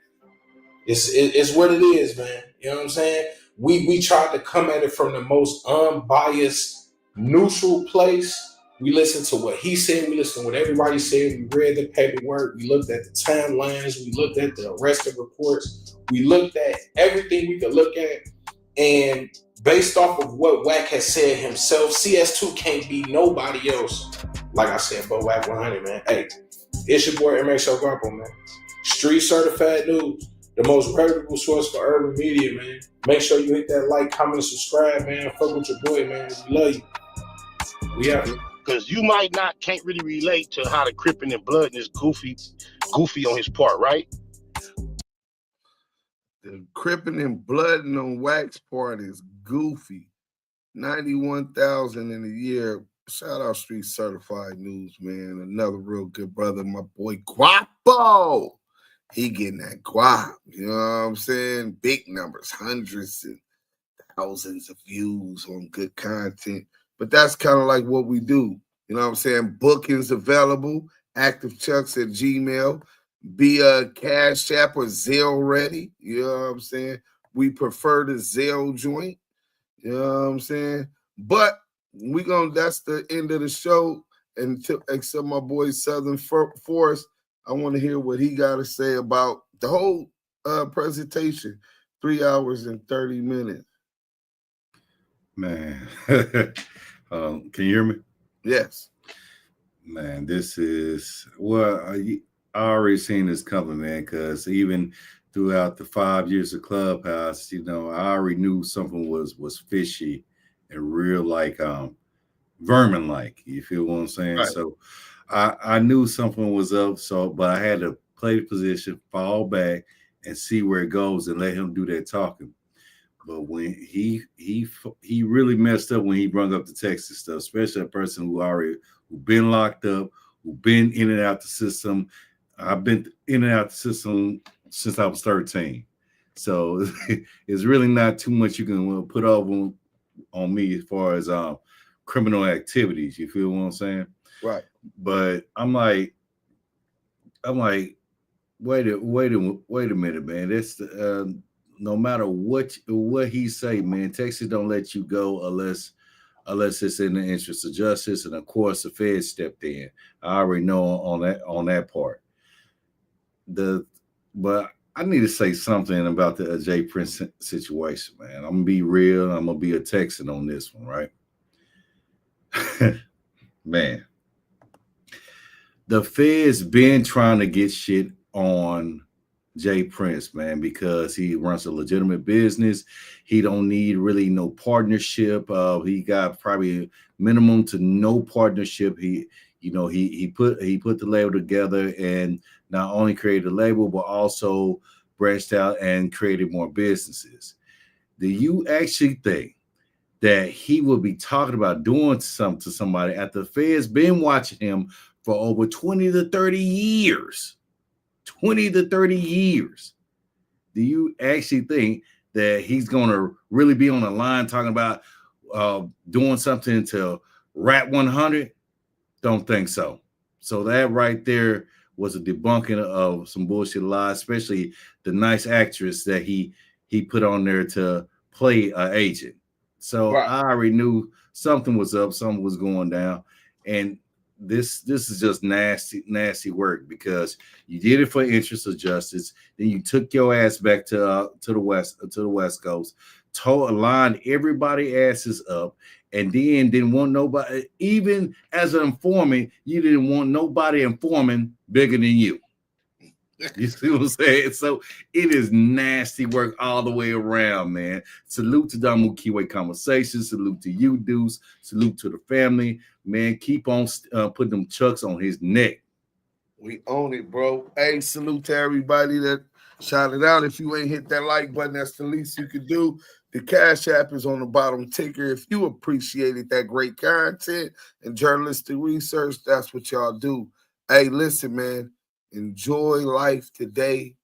It's what it is, man. You know what I'm saying? We tried to come at it from the most unbiased, neutral place. We listened to what he said. We listened to what everybody said. We read the paperwork. We looked at the timelines. We looked at the arresting reports. We looked at everything we could look at. And based off of what Wack has said himself, CS2 can't be nobody else. Like I said, but Wack100, man. Hey, It's your boy MXO Guapo, man. Street Certified News, the most reputable source for urban media, man. Make sure you hit that like, comment, and subscribe, man. Fuck with your boy, man. We love you. We out. Because you can't really relate to how the Crippin' and Blood is goofy on his part, right? The Crippin' and Blood on Wack's part is goofy. 91,000 in a year. Shout out Street Certified News, man. Another real good brother, my boy Guapo. He getting that guap. You know what I'm saying? Big numbers, hundreds and thousands of views on good content. But that's kind of like what we do. You know what I'm saying? Bookings available. ActiveChucks at Gmail. Be a Cash App or Zelle ready. You know what I'm saying? We prefer the Zelle joint. You know what I'm saying? But that's the end of the show. And except my boy Southern Forest, I want to hear what he got to say about the whole presentation. 3 hours and 30 minutes. Man, can you hear me? Yes. Man, this is I already seen this coming, man, because even throughout the 5 years of Clubhouse, I already knew something was fishy and real, like vermin like. You feel what I'm saying? Right. So I knew something was up, but I had to play the position, fall back, and see where it goes and let him do that talking. But when he really messed up when he brought up the Texas stuff, especially a person who been locked up, who been in and out the system. I've been in and out the system since I was 13. So it's really not too much you can put over on me as far as criminal activities. You feel what I'm saying? Right. But I'm like, wait a minute, man. That's no matter what he say, man, Texas don't let you go unless it's in the interest of justice. And of course, the Fed stepped in. I already know on that part. But I need to say something about the J Prince situation, man. I'm gonna be real. I'm gonna be a Texan on this one, right? Man, the Fed's been trying to get shit on J Prince, man, because he runs a legitimate business. He don't need really no partnership. He got probably minimum to no partnership. He put the label together and not only created a label, but also branched out and created more businesses. Do you actually think that he will be talking about doing something to somebody after the Fed's been watching him for over 20 to 30 years? 20 to 30 years. Do you actually think that he's going to really be on the line talking about doing something to Wack100? Don't think so. So that right there was a debunking of some bullshit lies, especially the nice actress that he put on there to play an agent. So right. I already knew something was up, something was going down, and this is just nasty work, because you did it for interest of justice. Then you took your ass back to the West Coast, lined everybody asses up, and then didn't want nobody, even as an informant, you didn't want nobody informing bigger than you. You see what I'm saying? So it is nasty work all the way around, man. Salute to Damu Kiwe Conversations. Salute to you, Duse. Salute to the family. Man, keep on putting them chucks on his neck. We own it, bro. Hey, salute to everybody that shouted out. If you ain't hit that like button, that's the least you could do. The Cash App is on the bottom ticker. If you appreciated that great content and journalistic research, that's what y'all do. Hey, listen, man. Enjoy life today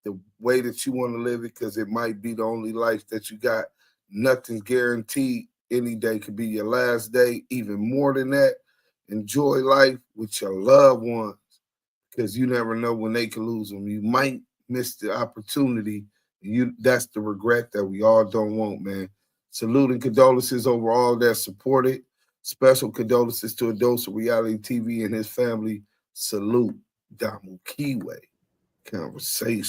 the way that you want to live it, because it might be the only life that you got. Nothing's guaranteed. Any day could be your last day. Even more than that, enjoy life with your loved ones, because you never know when they can lose them. You might miss the opportunity. That's the regret that we all don't want, man. Salute and condolences over all that supported. Special condolences to A Dose of Reality TV and his family. Salute. Damu Kiwe Conversation.